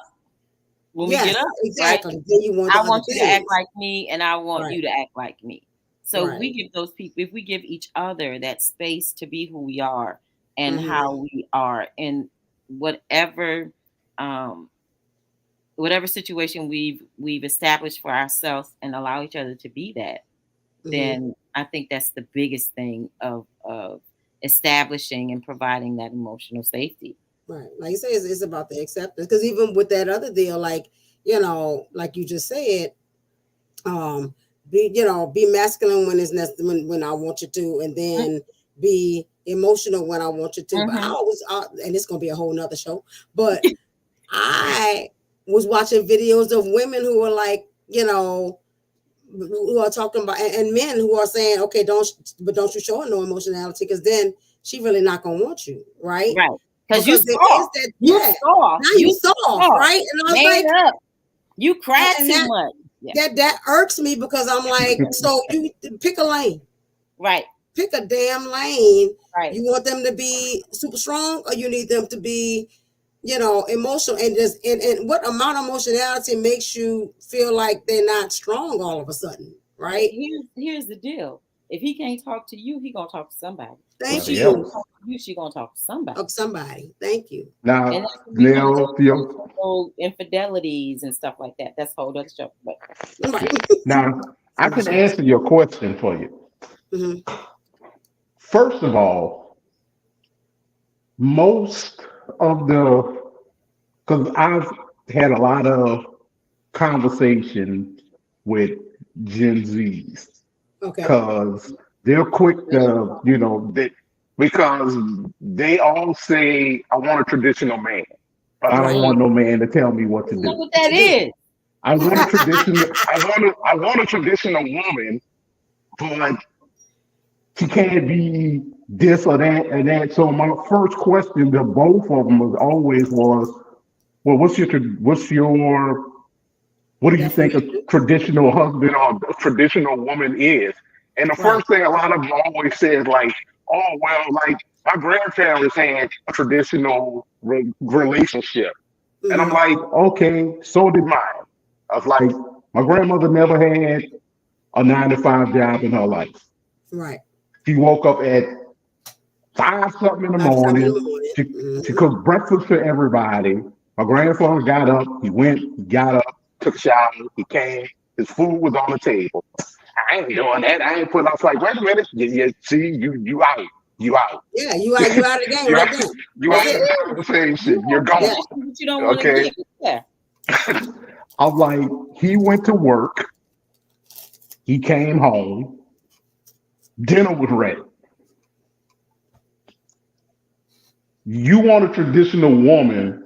exactly. Right? Then you want I want you to act like me, and I want you to act like me. So we give those people, if we give each other that space to be who we are and how we are, and whatever situation we've established for ourselves, and allow each other to be that, then I think that's the biggest thing of establishing and providing that emotional safety. Right. Like you say, it's about the acceptance. Because even with that other deal, like, like you just said, be masculine when it's necessary, when I want you to, and then be emotional when I want you to. But I always, and it's going to be a whole nother show, but I was watching videos of women who are like, who are talking about, and men who are saying, okay, don't you show her no emotionality, because then she really not going to want you. Right. Right. Because you soft. You soft. Now you soft, right? And I was like, you cry too much. Yeah. That irks me, because I'm like, so you pick a lane. Right. Pick a damn lane. Right. You want them to be super strong, or you need them to be, emotional, and what amount of emotionality makes you feel like they're not strong all of a sudden, right? Here's the deal. If he can't talk to you, he gonna talk to somebody. Thank you. She gonna talk to somebody. Thank you. Now, infidelities and stuff like that. That's a whole other stuff. But now I can answer your question for you. First of all, most of because I've had a lot of conversation with Gen Zs. Okay. Because they're quick to, because they all say, I want a traditional man, but I don't want no man to tell me what to do. Look what that is. I want a traditional, I want a traditional woman, but she can't be this or that and that. So my first question to both of them was, well, what do you think a traditional husband or a traditional woman is? And the first thing a lot of them always say is like, oh, well, like my grandparents had a traditional relationship. And I'm like, okay, so did mine. I was like, my grandmother never had a 9-to-5 job in her life. Right. She woke up at 5 something in the morning. She cooked breakfast for everybody. My grandfather got up. He got up, took a shower. He came. His food was on the table. I ain't doing that. I ain't putting. I was like, wait a minute. See, you out. You out. Yeah, you out of the game right now. You out of the conversation. You're gone. Yeah. You don't want to get. Yeah. I was like, he went to work. He came home. Dinner was ready. You want a traditional woman,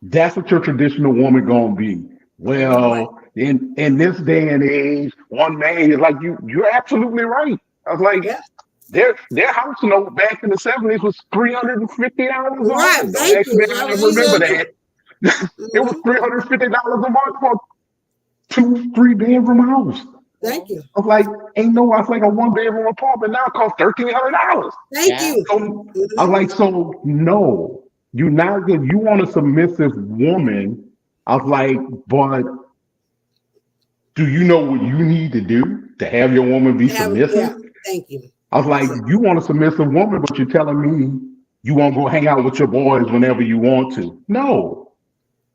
that's what your traditional woman gonna be. Well, in this day and age, one man is like you're absolutely right. I was like, their house note back in the 70s was $350 a month. Thank you. I remember that. It was $350 a month for a 2-3 bedroom house. Thank you. I was like, I was like a 1-bedroom apartment now costs $1,300. Thank you. So, I was like, so no, you want a submissive woman. I was like, but do you know what you need to do to have your woman be submissive? Yeah. Thank you. I was like, you want a submissive woman, but you're telling me you won't go hang out with your boys whenever you want to. No,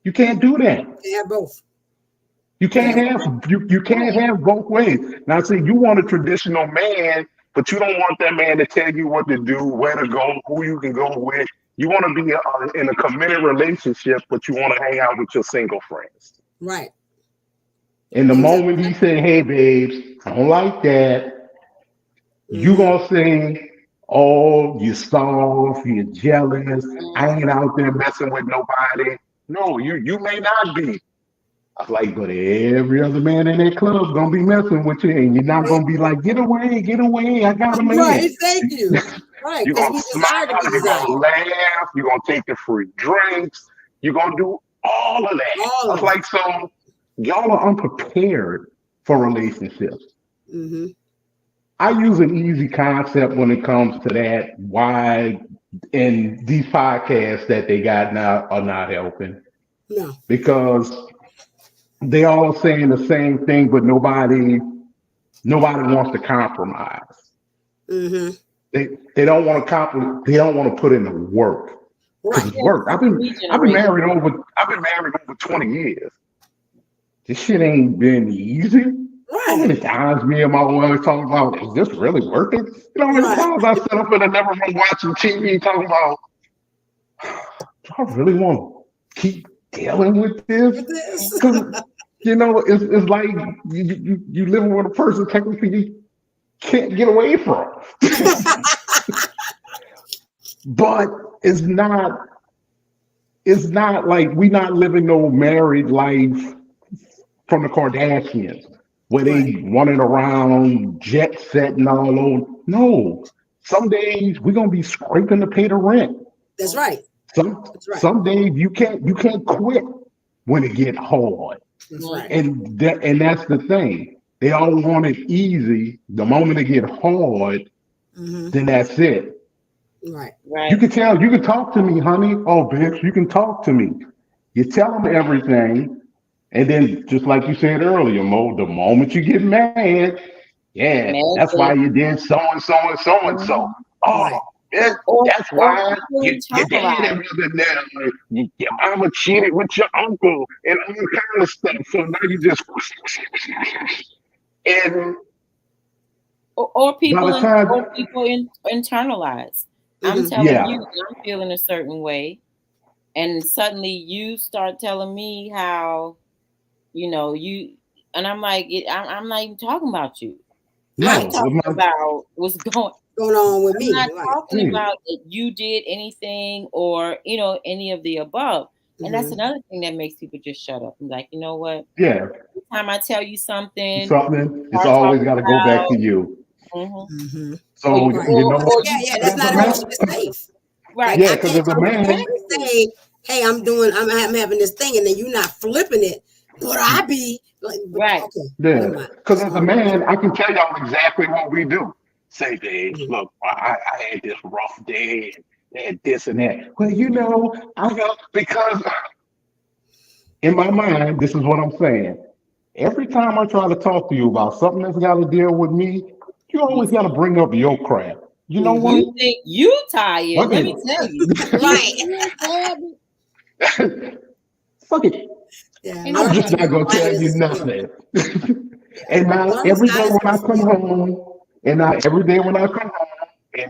you can't do that. They have both. You can't have both ways. Now, see, you want a traditional man, but you don't want that man to tell you what to do, where to go, who you can go with. You want to be in a committed relationship, but you want to hang out with your single friends. Right. And the moment he said, "Hey, babes, I don't like that," you gonna say, "Oh, you're soft, you're jealous. I ain't out there messing with nobody." No, you may not be. I was like, but every other man in that club gonna be messing with you, and you're not gonna be like, get away, I got a man. Right, thank you. Right, you're gonna smile, you're gonna laugh, you're gonna take the free drinks, you're gonna do all of that. I was like, so y'all are unprepared for relationships. Mm-hmm. I use an easy concept when it comes to that. Why in these podcasts that they got now are not helping? No, because they all saying the same thing, but nobody wants to compromise. Mm-hmm. They don't want to compromise. They don't want to put in the work. Right. It's work. I've been married over 20 years. This shit ain't been easy. Right. How many times me and my wife talking about, is this really worth it? You know, how many times I sit up in the living room watching TV talking about, do I really want to keep dealing with this? You know, it's like you living with a person technically you can't get away from. But it's not like we not living no married life from the Kardashians where they running around jet setting all over. No, some days we're gonna be scraping to pay the rent. That's right. Some days you can't quit when it get hard. Right. And that's the thing. They all want it easy. The moment it get hard, then that's it. Right. You can talk to me, honey. Oh, bitch, you can talk to me. You tell them everything. And then just like you said earlier, Mo, the moment you get mad, that's why you did so and so and so and so. Oh, that's why your dad your mama cheated with your uncle and all kind of stuff. So now you just and or people internalize. I'm telling you, I'm feeling a certain way, and suddenly you start telling me how, you know, you, and I'm like, I'm not even talking about you. I'm talking about what's going on with me. I'm not talking about that you did anything or, you know, any of the above. And that's another thing that makes people just shut up and like, you know what? Yeah. Every time I tell you something, it's always got to go back to you. So you know, that's not always safe. Right. Yeah, because if a man say, "Hey, I'm having this thing," and then you're not flipping it, but I be like, right. Okay, yeah. Because as a man, I can tell y'all exactly what we do. Say, babe, look, I had this rough day and this and that. Well, you know, because in my mind, this is what I'm saying. every time I try to talk to you about something that's got to deal with me, you always got to bring up your crap. You know what? You think you tired? Let me tell you. Right. Fuck it. Yeah, I'm just not gonna tell you nothing. And now every day when I come home, and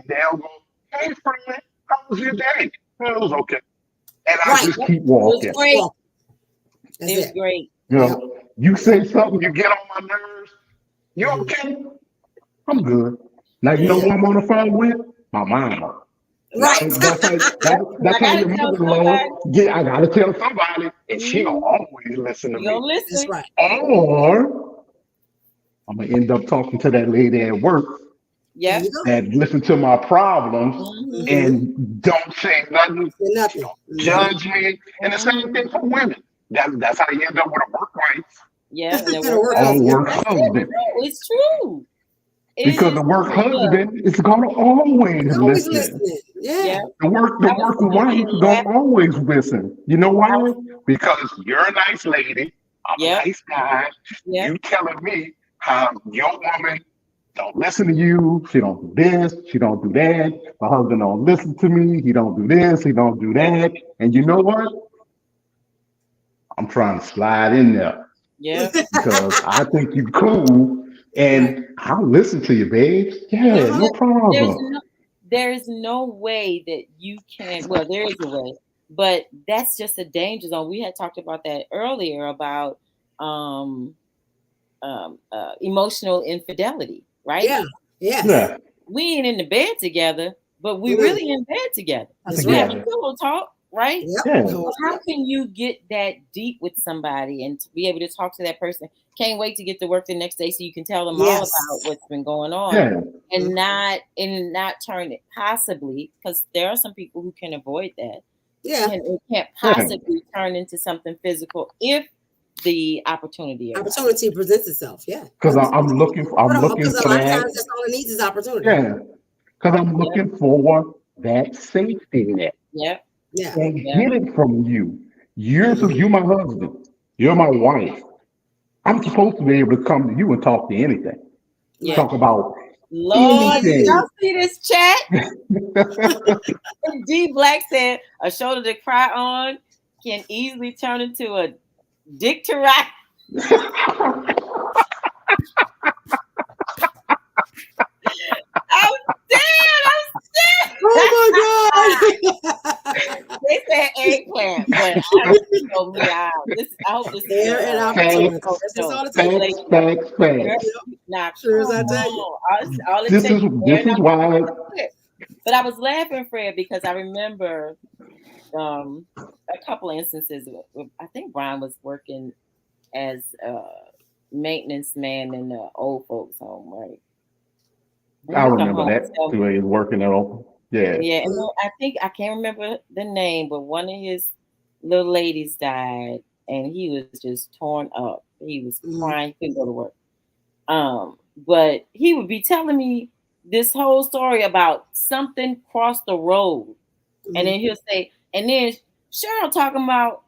they'll go, "Hey, friend, how was your day?" Well, it was okay, and I just keep walking. It was great. It was great. You know, you say something, you get on my nerves. You okay? I'm good. Now you know who I'm on the phone with? My mama. Right. That's how your mother-in-law. Yeah, I gotta tell somebody, and she don't always listen to me. Listen. That's right. Or I'm gonna end up talking to that lady at work. Yeah. That listen to my problems and don't say nothing. Judge me. And the same thing for women. That's how you end up with a work wife. Yeah. Or a work husband. It's true. Because the work husband is gonna always listen. Yeah. The work wife don't always listen. You know why? Because you're a nice lady. I'm a nice guy. You telling me how your woman don't listen to you. She don't do this. She don't do that. My husband don't listen to me. He don't do this. He don't do that. And you know what? I'm trying to slide in there. Yeah. Because I think you're cool. And I'll listen to you, babes. Yeah, no problem. There's no way that you can. Well, there is a way, but that's just a danger zone. We had talked about that earlier about emotional infidelity, right? Yeah. We ain't in the bed together, but we really in bed together. We have a pillow talk, right? Yeah. How can you get that deep with somebody and to be able to talk to that person? Can't wait to get to work the next day so you can tell them all about what's been going on and not turn it possibly, because there are some people who can avoid that. Yeah. And it can't possibly turn into something physical if the opportunity presents itself. Yeah. Because I'm looking for because that. A lot of times that's all it needs is opportunity. Yeah. Because I'm looking for that safety net. Yeah. And get it from you. You're my husband. You're my wife. I'm supposed to be able to come to you and talk to anything. Yeah. Talk about Lord, anything. did y'all see this chat? D Black said a shoulder to cry on can easily turn into a dick to ride. Oh my God! They said eggplant, but I hope this there and opportunity. Thanks. Not sure as I tell you. This is why. But I was laughing, Fred, because I remember a couple of instances. I think Brian was working as a maintenance man in the old folks' home, right? I remember that. The way he was working at open. Yeah. Yeah. And I think I can't remember the name, but one of his little ladies died and he was just torn up. He was crying, he couldn't go to work. But he would be telling me this whole story about something crossed the road. And then he'll say, and then Cheryl talking about,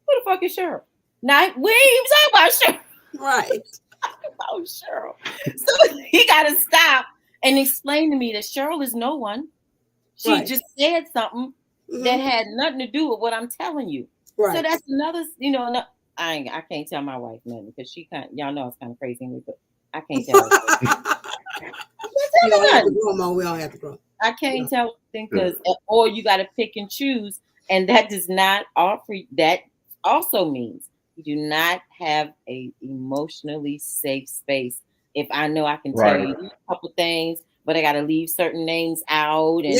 who the fuck is Cheryl? Now, we ain't even talking about Cheryl. Right. About Cheryl. So he got to stop and explain to me that Cheryl is no one. She just said something that had nothing to do with what I'm telling you. Right. So that's another, I can't tell my wife nothing because she y'all know it's kind of crazy, but I can't tell her. We all have to grow, Mom. We all have to grow. I can't tell because, or you got to pick and choose, and that does not offer. That also means you do not have a emotionally safe space. If I know I can tell you a couple things, but I got to leave certain names out, and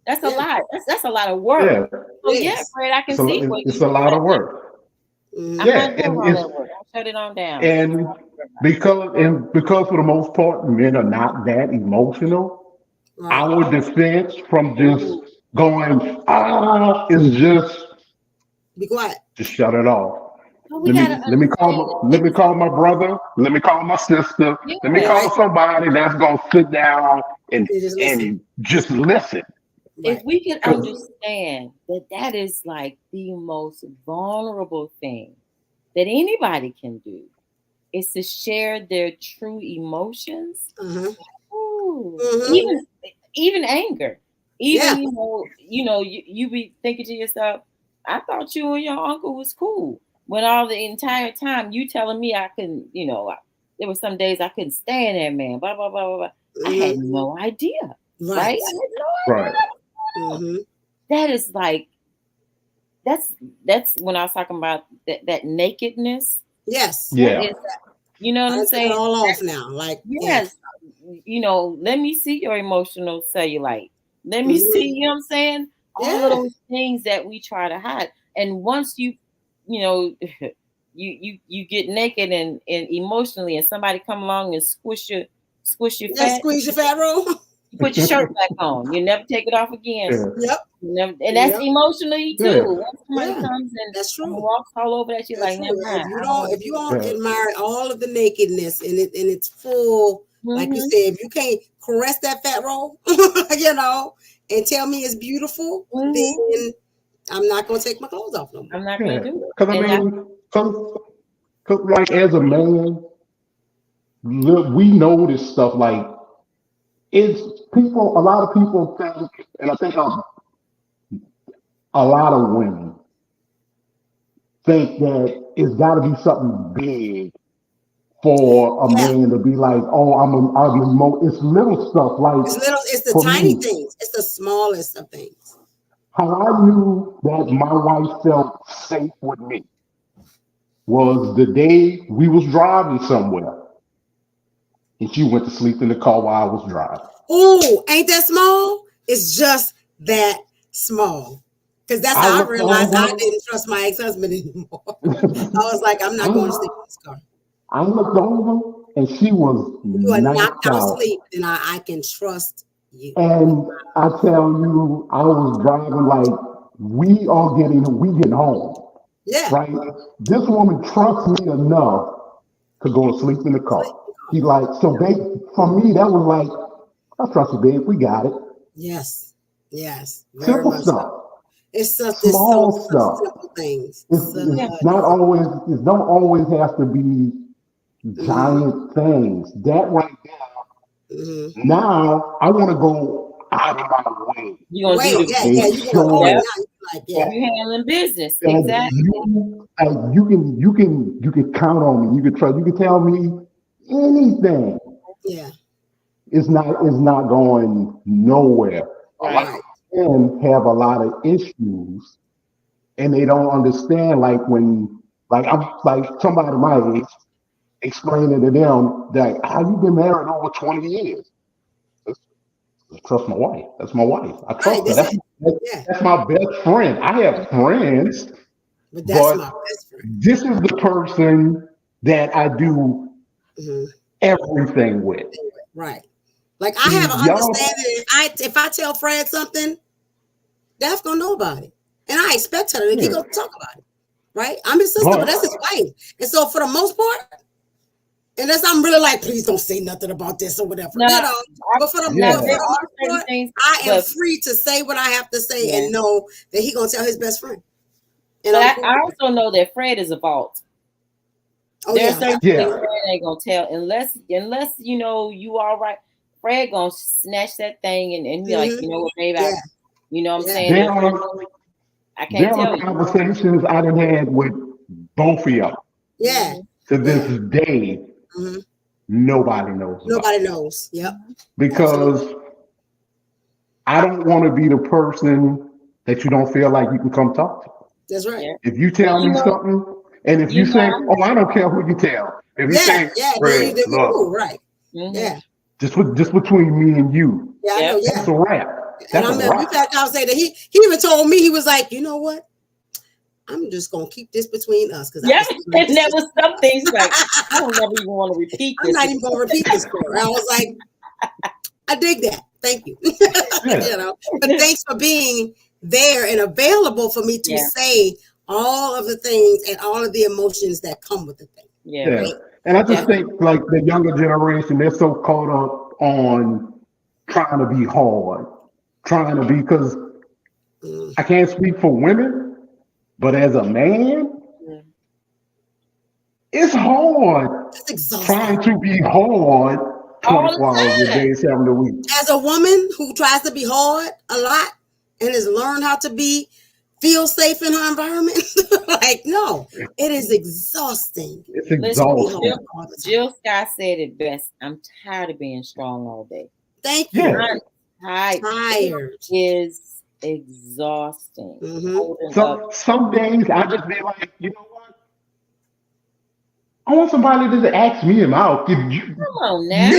that's a lot. That's a lot of work. Yeah. So Fred, I can see it's a lot of work. Yeah, I'll shut it on down. And because for the most part, men are not that emotional. Our defense from just going, is just be quiet. Just shut it off. Let me call my brother. Let me call my sister. Let me call somebody that's gonna sit down and just listen. If we can understand that is like the most vulnerable thing that anybody can do is to share their true emotions. Ooh, even anger. Even you be thinking to yourself, I thought you and your uncle was cool. When all the entire time you telling me I couldn't, there were some days I couldn't stand that man. Blah blah blah blah blah. I had no idea. Right? I had no idea. That is like that's when I was talking about that nakedness. Yes. Yeah. You know what I'm saying? All off now. Like yes. Let me see your emotional cellulite. Let me see, you know what I'm saying? All of those things that we try to hide. And once you get naked and emotionally and somebody come along and squish your fat. Squeeze your fat roll. You put your shirt back on. You never take it off again. Yep. And that's emotionally too. Once somebody comes and walks all over that, you're like, never mind. If you don't admire all of the nakedness and it's full, like you said, if you can't caress that fat roll, and tell me it's beautiful, then I'm not gonna take my clothes off no more. I'm not gonna do it. Because I mean, cause like as a man, look, we know this stuff. Like it's people. A lot of people think, and I think a lot of women think that it's got to be something big for a man to be like, oh, it's little stuff like it's the tiny things. It's the smallest of things. How I knew that my wife felt safe with me was the day we was driving somewhere and she went to sleep in the car while I was driving. Oh, ain't that small? It's just that small. Because that's how I realized I didn't trust my ex-husband anymore. I was like, I'm not going to sleep in this car. I looked over and she was knocked out asleep, and I can trust you. And I tell you, I was driving like we getting home. Yeah. Right? This woman trusts me enough to go to sleep in the car. He like, so babe, for me, that was like, I trust you, babe. We got it. Yes. Yes. Simple stuff. It's such small stuff. Simple things. It's not always. It don't always have to be giant things. That right now. Now I want to go out of my way. You gonna do it? You're handling business. Exactly. You can count on me. You can trust. You can tell me anything. Yeah. It's not going nowhere. Right. And have a lot of issues, and they don't understand. Like when, I'm like somebody my age explaining to them that how you been married over 20 years. I trust my wife. That's my wife. I trust her. That's my best friend. I have friends, but that's my best friend. This is the person that I do everything with. Right. Like I have an understanding. If I tell Fred something, Daph's gonna know about it, and I expect her to go talk about it. Right? I'm his sister, but that's his wife, and so for the most part, unless I'm really like, please don't say nothing about this or whatever. No, but for the most part, I am free to say what I have to say and know that he's gonna tell his best friend. And I also know that Fred is a vault. There's certain things Fred ain't gonna tell unless you all right. Fred gonna snatch that thing and be like, you know what, babe, you know what I'm saying? I can't tell you. There are conversations I done had with both of y'all. Yeah. To this day, nobody knows. Nobody knows. Yep. Because I don't want to be the person that you don't feel like you can come talk to. That's right. If you tell me something, and if you say, "Oh, I don't care who you tell," if you say, "Fred, look, right, yeah." Just between me and you. Yeah, I know, that's a wrap. And we've had a conversation that he even told me, he was like, you know what? I'm just gonna keep this between us. And that was some things like I don't never even want to repeat this. I'm not even gonna repeat this story. I was like, I dig that. Thank you. But thanks for being there and available for me to say all of the things and all of the emotions that come with the thing. Yeah. Right? And I just think like the younger generation, they're so caught up on trying to be hard, because I can't speak for women, but as a man, It's hard. It's exhausting. Trying to be hard 24 hours a day, 7 a week. As a woman who tries to be hard a lot and has learned how to feel safe in her environment, like, no, it is exhausting. It's exhausting. Jill Scott said it best. I'm tired of being strong all day. Thank you. Yeah. I'm tired. It is exhausting. Mm-hmm. Some days I just be like, you know what? I want somebody to ask me out. Come on now.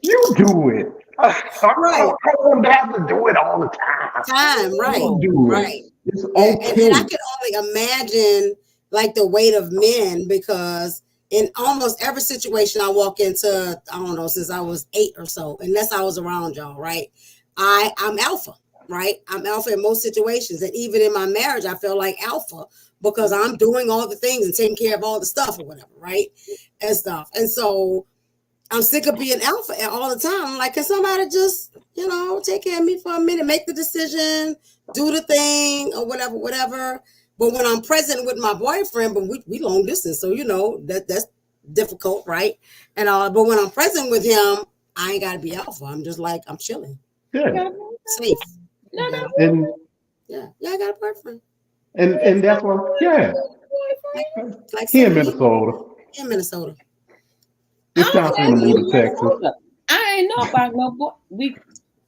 You do it. Right. I don't have to do it all the time. Right. Do right. It. It's okay. And I can only imagine like the weight of men, because in almost every situation I walk into, I don't know, since I was 8 or so, unless I was around y'all, right? I'm alpha, right? I'm alpha in most situations. And even in my marriage, I feel like alpha because I'm doing all the things and taking care of all the stuff or whatever, right? And stuff. And so I'm sick of being alpha all the time. I'm like, can somebody just, take care of me for a minute, make the decision, do the thing or whatever. But when I'm present with my boyfriend, but we long distance, so that's difficult, right? And but when I'm present with him, I ain't gotta be alpha. I'm just like, I'm chilling. Yeah. Safe. And I got a boyfriend. And that's what, yeah. Like He in Minnesota. It's time for him to move to Texas. I ain't know about no boy.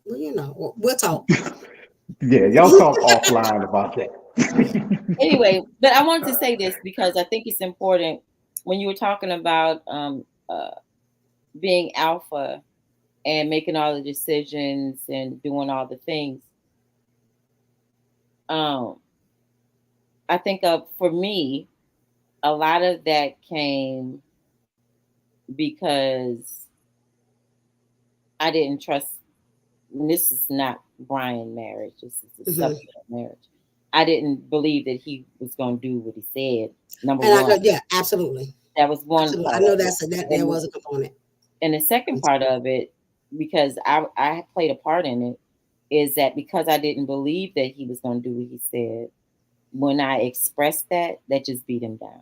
We'll talk. Yeah, y'all talk offline about that. Anyway, but I wanted to say this because I think it's important when you were talking about being alpha and making all the decisions and doing all the things. I think for me, a lot of that came because I didn't trust. And this is not Brian marriage. This is a subsequent marriage. I didn't believe that he was going to do what he said. Number one. Absolutely. That was one. I know that was a component. And the second part of it, because I played a part in it, is that because I didn't believe that he was going to do what he said, when I expressed that just beat him down.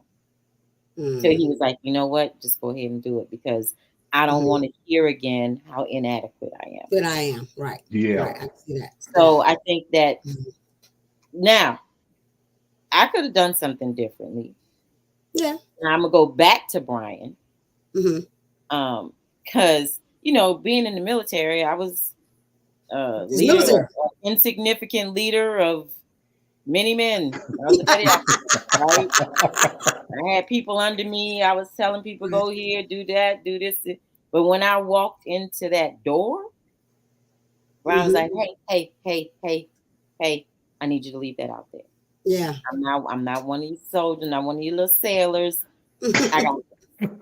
So he was like, you know what? Just go ahead and do it because I don't want to hear again how inadequate I am. But I am, right. Yeah. Right, I see that. So I think that now I could have done something differently. Yeah. And I'm going to go back to Brian. Because, being in the military, I was insignificant leader of many men. Right? I had people under me. I was telling people, go here, do that, do this. But when I walked into that door, Brian was like, hey, I need you to leave that out there. Yeah. I'm not one of you soldiers, not one of you little sailors. I got it. And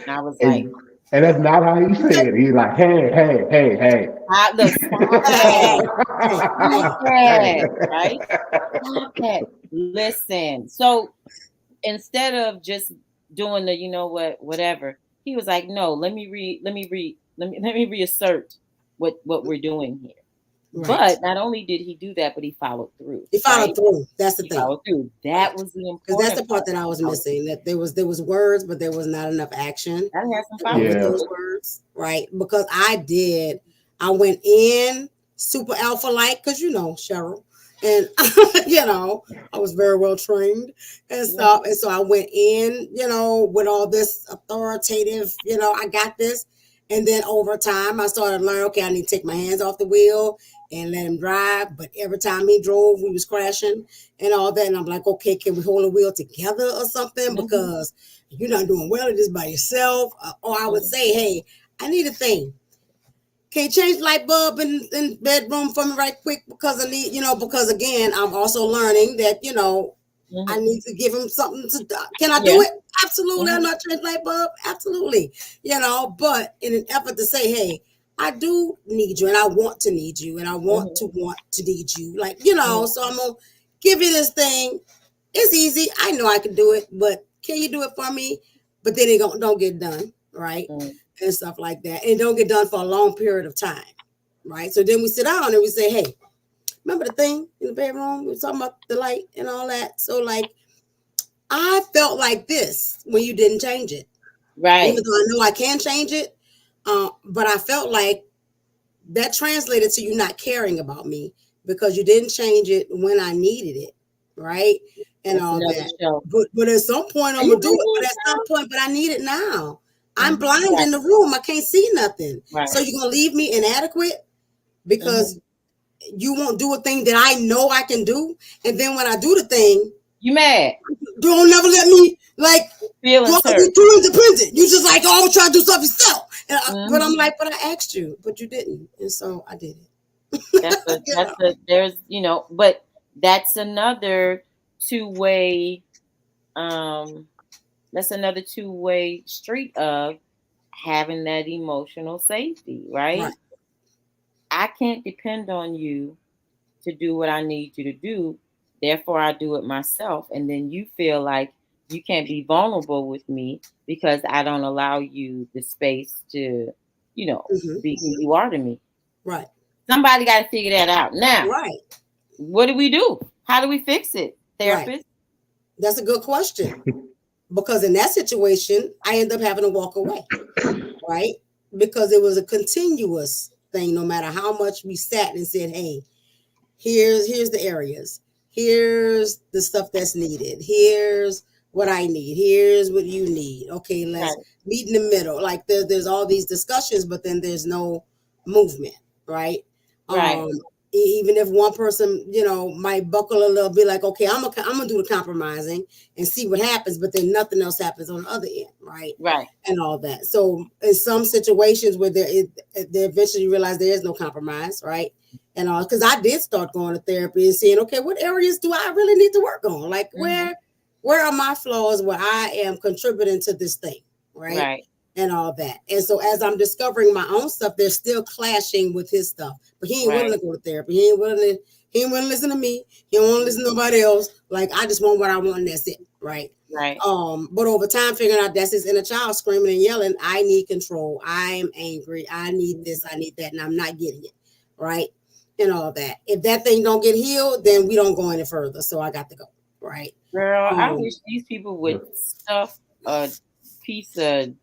I was like, and that's not how he said it. He's like, hey. Right? Okay. Listen. So instead of just doing the, whatever, he was like, no, let me reassert what we're doing here. Right. But not only did he do that, but he followed through. Through. That's the thing. Followed through. That was the important. Because that's the part that I was missing. That there was words, but there was not enough action. I had some fun with those words, right? Because I went in super alpha like, because Cheryl, and I was very well trained and stuff, and so I went in, with all this authoritative, I got this. And then over time, I started to learn, okay, I need to take my hands off the wheel and let him drive. But every time he drove, we was crashing and all that. And I'm like, okay, can we hold the wheel together or something? Because you're not doing well at this by yourself. Or I would say, hey, I need a thing. Can you change the light bulb in bedroom for me right quick? Because I need, because again, I'm also learning that, I need to give him something to do. Can I do it? Absolutely. I'm not changing light bulb. Absolutely. But in an effort to say, hey, I do need you and I want to need you and I want to need you. Like, so I'm going to give you this thing. It's easy. I know I can do it, but can you do it for me? But then it don't get done. Right. And stuff like that. And don't get done for a long period of time. Right. So then we sit down and we say, hey, remember the thing in the bedroom? We were talking about the light and all that. So like, I felt like this when you didn't change it. Right. Even though I know I can change it, but I felt like that translated to you not caring about me because you didn't change it when I needed it, right? And That's all that. show. But at some point I'm gonna do it. But at some point, but I need it now. I'm blind in the room. I can't see nothing. Right. So you're gonna leave me inadequate because you won't do a thing that I know I can do, and then when I do the thing, you mad. Don't never let me like feel too independent. You just like, oh, I'm trying to do something yourself. And but I'm like, but I asked you, but you didn't, and so I did it. There's but that's another two-way. That's another two-way street of having that emotional safety, right? I can't depend on you to do what I need you to do. Therefore, I do it myself. And then you feel like you can't be vulnerable with me because I don't allow you the space to, be who you are to me. Right. Somebody got to figure that out. Now, what do we do? How do we fix it, therapist? Right. That's a good question. Because in that situation, I end up having to walk away, right? Because it was a continuous thing. No matter how much we sat and said, hey, here's the areas. Here's the stuff that's needed. Here's what I need. Here's what you need. Okay, let's meet in the middle. Like there's all these discussions, but then there's no movement, right? Right. Even if one person, might buckle a little, be like, okay, I'm gonna do the compromising and see what happens, but then nothing else happens on the other end, right? Right. And all that. So in some situations where they eventually realize there is no compromise, right? And all, because I did start going to therapy and seeing, okay, what areas do I really need to work on? Like where are my flaws where I am contributing to this thing, right? Right. And all that. And so as I'm discovering my own stuff, they're still clashing with his stuff. But he ain't willing to go to therapy. He ain't willing to listen to me. He don't want to listen to nobody else. Like I just want what I want and that's it. Right. Right. But over time figuring out that's his inner child screaming and yelling, I need control. I am angry. I need this, I need that, and I'm not getting it. Right. And all that. If that thing don't get healed, then we don't go any further. So I got to go. Right. Girl, I wish these people would stuff a piece of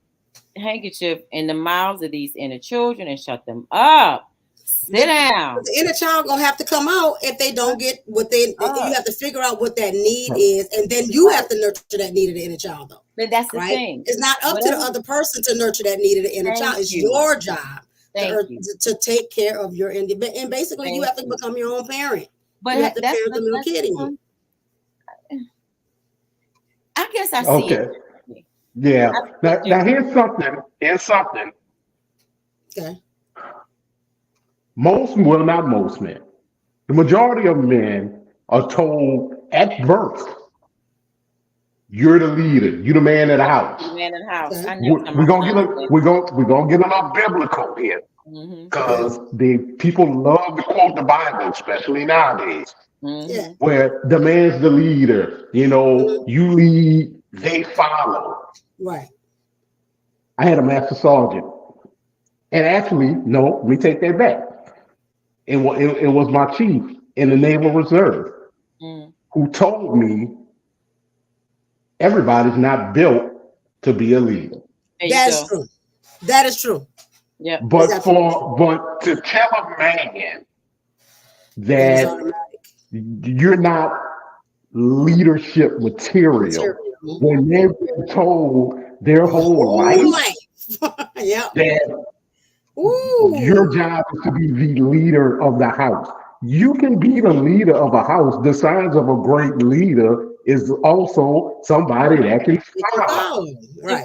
handkerchief in the mouths of these inner children and shut them up. Sit down. The inner child gonna have to come out if they don't get what they. You have to figure out what that need is, and then you have to nurture that need of the inner child, though. But that's the thing. It's not up to the other person to nurture that need of the inner child. It's your job to take care of your and basically you have to become your own parent. But you have to parent the little kid in you. I guess I see it. Yeah. Now here's something. Okay. Not most men. The majority of men are told at birth, you're the leader. You're the man of the house. The man of the house. Okay. We're gonna get a little biblical here. Because the people love to quote the Bible, especially nowadays. Where the man's the leader, you lead, they follow. Right. I had a master sergeant, and actually, no, let me take that back. It was my chief in the Naval Reserve who told me everybody's not built to be a leader. That's true. That is true. Yeah. But to tell a man that you're not leadership material when they've been told their whole life that your job is to be the leader of the house. You can be the leader of a house. The signs of a great leader is also somebody that can follow.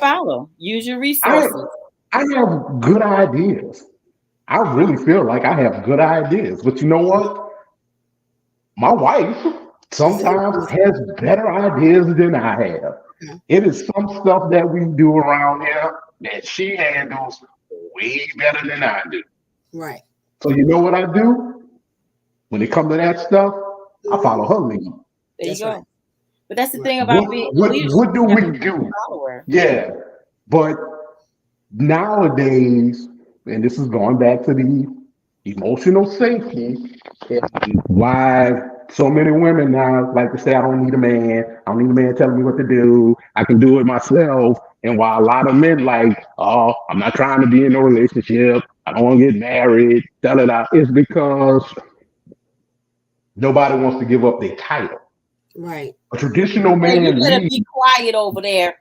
Follow. Use your resources. I have good ideas. I really feel like I have good ideas. But you know what? My wife sometimes has better ideas than I have. It is some stuff that we do around here that she handles way better than I do. Right. So you know what I do? When it comes to that stuff, I follow her lead. There you go. Right. But that's the thing about being what do we do? Yeah. But nowadays, and this is going back to the emotional safety, and why So many women now like to say, I don't need a man. I don't need a man telling me what to do. I can do it myself. And while a lot of men like, oh, I'm not trying to be in a relationship. I don't want to get married. It's because nobody wants to give up their title. Right. A traditional man. You better be quiet over there.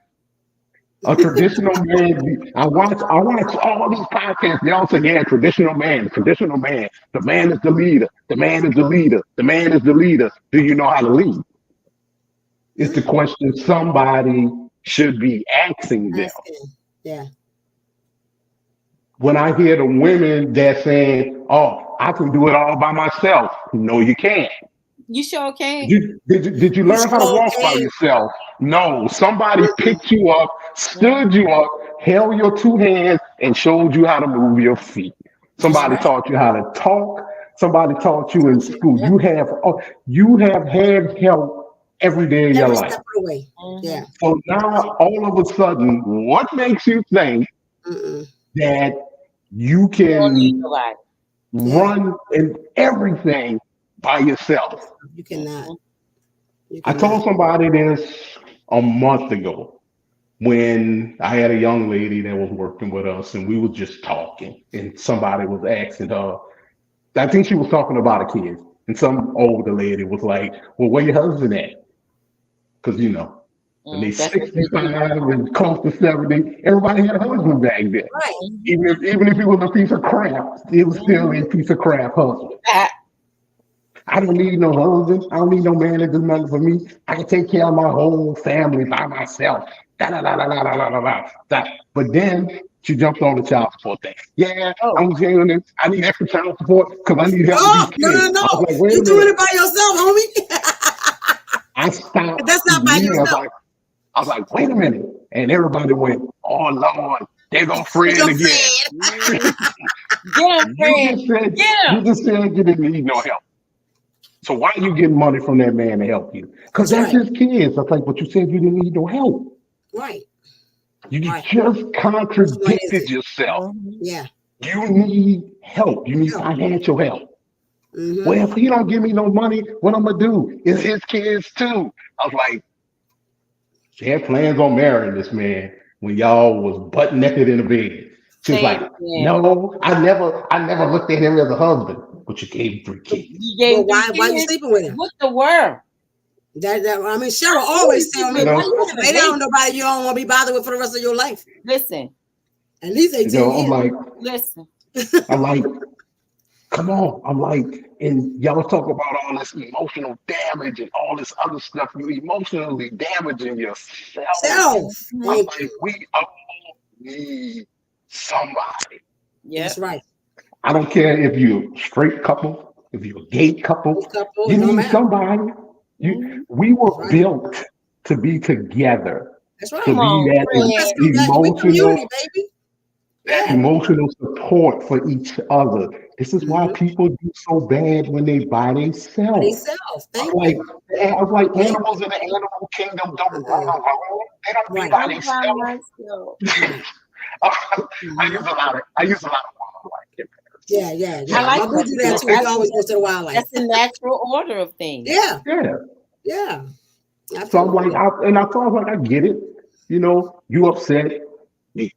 A traditional man. I watch all these podcasts. They all say, yeah, traditional man. The man is the leader. The man is the leader. The man is the leader. Do you know how to lead? It's the question somebody should be asking them. Yeah. When I hear the women that saying, oh, I can do it all by myself. No, you can't. You sure can. Did you learn how to walk by yourself? No, somebody picked you up, stood you up, held your two hands, and showed you how to move your feet. Somebody taught you how to talk. Somebody taught you in school. You have had help every day of your life. Step away. Yeah. So now, all of a sudden, what makes you think that you can run in everything by yourself? You cannot. I told somebody this a month ago when I had a young lady that was working with us and we were just talking and somebody was asking her, I think she was talking about a kid, and some older lady was like, well, where your husband at? Because, when they 65 and close to 70, everybody had a husband back then. Right. Even if he was a piece of crap, it was still a piece of crap husband. I don't need no husband. I don't need no man to do nothing for me. I can take care of my whole family by myself. But then she jumped on the child support thing. Yeah, I'm saying this. I need extra child support because I need help with these kids. No. Like, You're doing it by yourself, homie. I stopped. That's not by yourself. I was like, wait a minute. And everybody went, oh, Lord, they're going to friend again. Get him, friend. You just said you didn't need no help. So why are you getting money from that man to help you? Because that's his kids. I was like, but you said you didn't need no help. Right. You just contradicted yourself. Yeah. You need help. You need financial help. Well, if he don't give me no money, what I'm going to do? It's his kids too. I was like, she had plans on marrying this man when y'all was butt naked in the bed. She was like, no, I never looked at him as a husband. But you gave him 3 kids. Well, why you sleeping with him? What the world? Cheryl always tell me, they don't know nobody you don't want to be bothered with for the rest of your life. Listen. At least 18 years. I'm like, listen. I'm like, come on. I'm like, and y'all talk about all this emotional damage and all this other stuff. You emotionally damaging yourself. I'm like, we all need somebody. That's right. I don't care if you're a straight couple, if you're a gay couple, you need somebody. We were built to be together. That's right. To be that emotional support for each other. This is why people do so bad when they by themselves. I was like animals in the animal kingdom don't run alone. They don't be by themselves. I use a lot of wildlife. Yeah. I like do that too. We always go to the wildlife. That's the natural order of things. Yeah. So I'm like, I thought I get it. You upset. You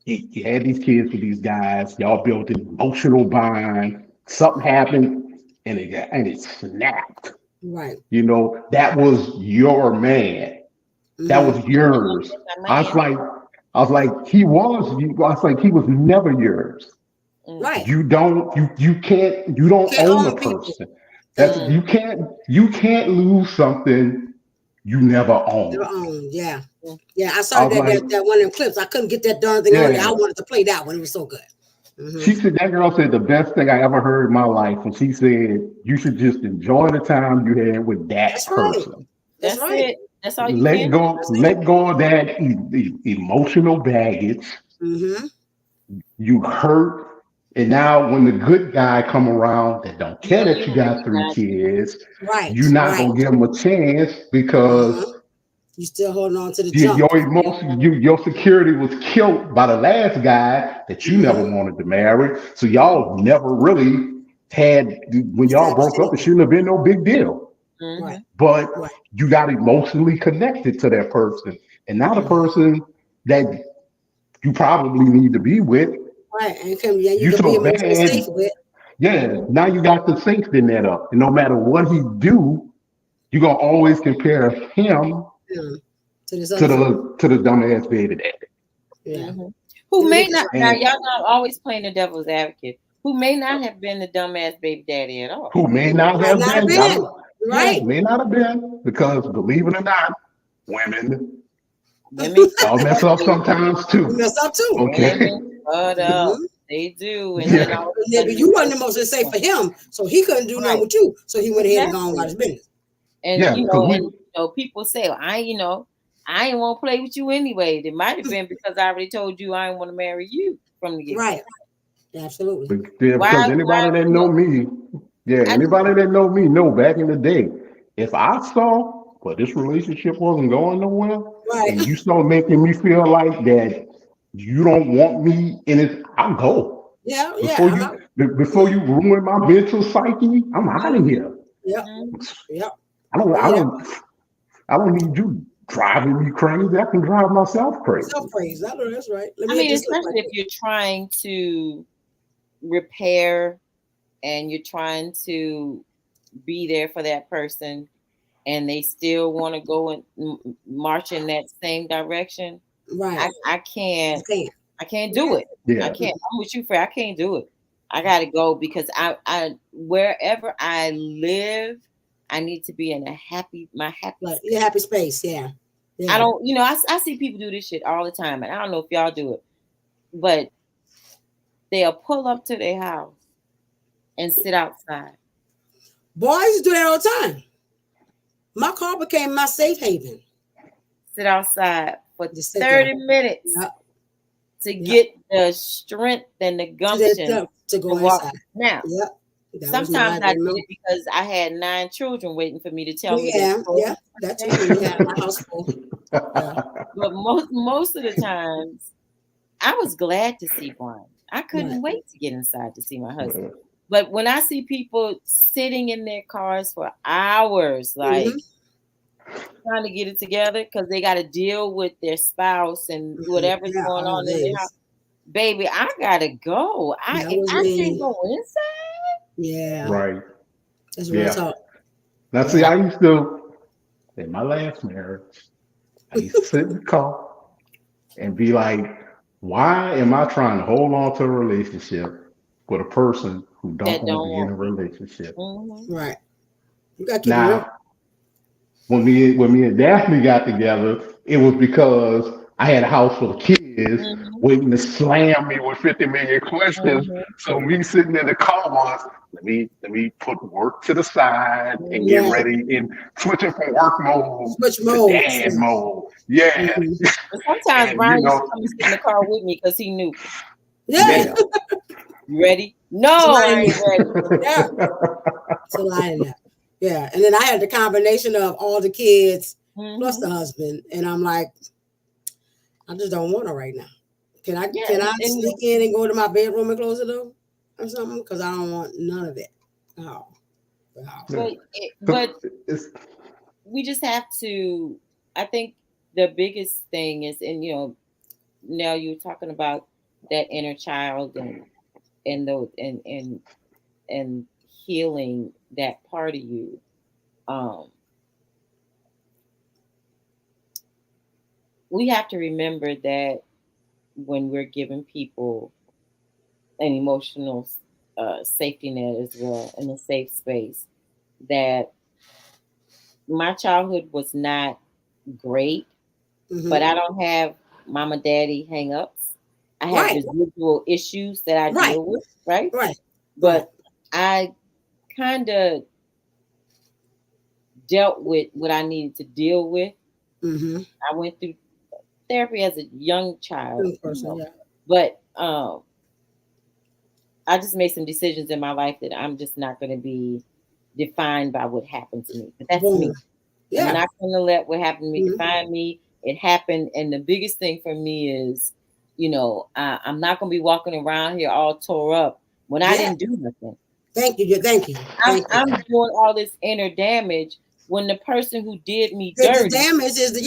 had these kids with these guys. Y'all built an emotional bond. Something happened, and it snapped. Right. That was your man. That was yours. I was like, he was never yours. Right. You don't own a person. You can't lose something you never owned. Yeah. I saw that one in clips. I couldn't get that darn thing on there. I wanted to play that one. It was so good. She said that girl said the best thing I ever heard in my life, and she said you should just enjoy the time you had with that person. That's right. That's all you let go of that emotional baggage. You hurt. And now when the good guy come around that don't care that you got 3 kids, you're not going to give him a chance because you still holding on to the jump. Your security was killed by the last guy that you never wanted to marry. So y'all never really had, when y'all broke up, it shouldn't have been no big deal. Right. But you got emotionally connected to that person. And now the person that you probably need to be with, right, and you can so be emotionally safe with. Yeah, now you got the safety net up. And no matter what he do, you're gonna always compare him to the dumbass baby daddy. Yeah. Who may not, now y'all not always playing the devil's advocate, who may not have been the dumbass baby daddy at all. Who may not have been. Right. May not have been, because believe it or not, women all mess up sometimes too. Mess up too. Okay. They do. And then you wasn't emotionally safe for him, so he couldn't do nothing with you. So he went ahead and gone about his business. And people say, well, I ain't want to play with you anyway. It might have been because I already told you I didn't want to marry you from the get-go. Right. Absolutely. Because anybody that know me, anybody that know me know back in the day, if I saw this relationship wasn't going nowhere, and you start making me feel like that you don't want me in it, I'll go. Before you ruin my mental psyche, I'm out of here. I don't need you driving me crazy. I can drive myself crazy. That's right. Especially if you're trying to repair and you're trying to be there for that person, and they still want to go and march in that same direction. Right. I can't do it. I can't. I'm with you, Fred. I can't do it. I gotta go because I wherever I live, I need to be in happy space. Yeah. I don't, I see people do this shit all the time, and I don't know if y'all do it, but they'll pull up to their house and sit outside. Boys do that all the time. My car became my safe haven. Sit outside for 30 minutes to get the strength and the gumption to go walk. inside. Now, sometimes I did it because I had 9 children waiting for me to tell me. That's my house full. But most of the times, I was glad to see Brian. I couldn't wait to get inside to see my husband. But when I see people sitting in their cars for hours, like trying to get it together because they got to deal with their spouse and whatever's going on in their house, baby, I gotta go. I can't go inside. Yeah. Right. That's real talk. Now, see, I used to, in my last marriage, I used to sit in the car and be like, why am I trying to hold on to a relationship with a person who don't want to be in a relationship? Right. You got to keep it real. When me and Daphne got together, it was because I had a house full of kids waiting to slam me with 50 million questions. So me sitting in the car was, let me put work to the side and get ready and switching from work mode to dad mode. Yeah. Sometimes Brian used to come and sit in the car with me because he knew. Yeah. You ready? No, I ain't ready. Yeah. And then I had the combination of all the kids plus the husband. And I'm like, I just don't want her right now. Can I sneak in and go to my bedroom and close the door or something? Because I don't want none of it. No. But we just have to, I think the biggest thing is, and now you're talking about that inner child and healing that part of you. We have to remember that when we're giving people an emotional safety net as well, in a safe space, that my childhood was not great, but I don't have mama, daddy hang-ups. I have residual issues that I deal with, right? But I kind of dealt with what I needed to deal with. I went through therapy as a young child, but I just made some decisions in my life that I'm just not going to be defined by what happened to me. But that's me. I'm not going to let what happened to me define me. It happened, and the biggest thing for me is, I'm not going to be walking around here all tore up when I didn't do nothing. Thank you. I'm doing all this inner damage when the person who did me dirty, the damage is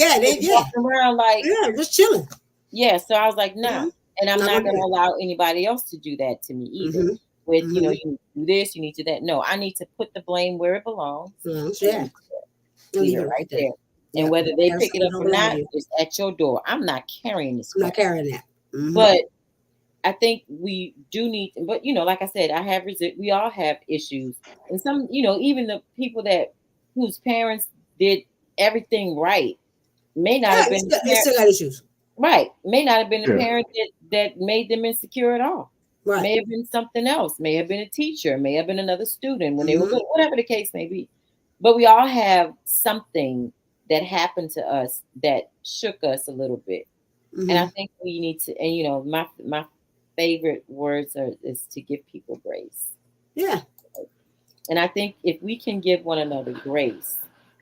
walking around like just chilling. Yeah, so I was like, no, and I'm not going to allow anybody else to do that to me either. With you know, you do this, you need to that. No, I need to put the blame where it belongs. Leave it right there. And whether they pick it up or not, it's at your door. I'm not carrying this. I'm not carrying that. But I think we do need, but you know, like I said, we all have issues. And some, you know, even the people whose parents did everything right may not have been they still got issues. Right. May not have been the parent that made them insecure at all. Right. May have been something else, may have been a teacher, may have been another student when they were good, whatever the case may be. But we all have something that happened to us that shook us a little bit. And I think we need to, and you know, my favorite words is to give people grace. Yeah. And I think if we can give one another grace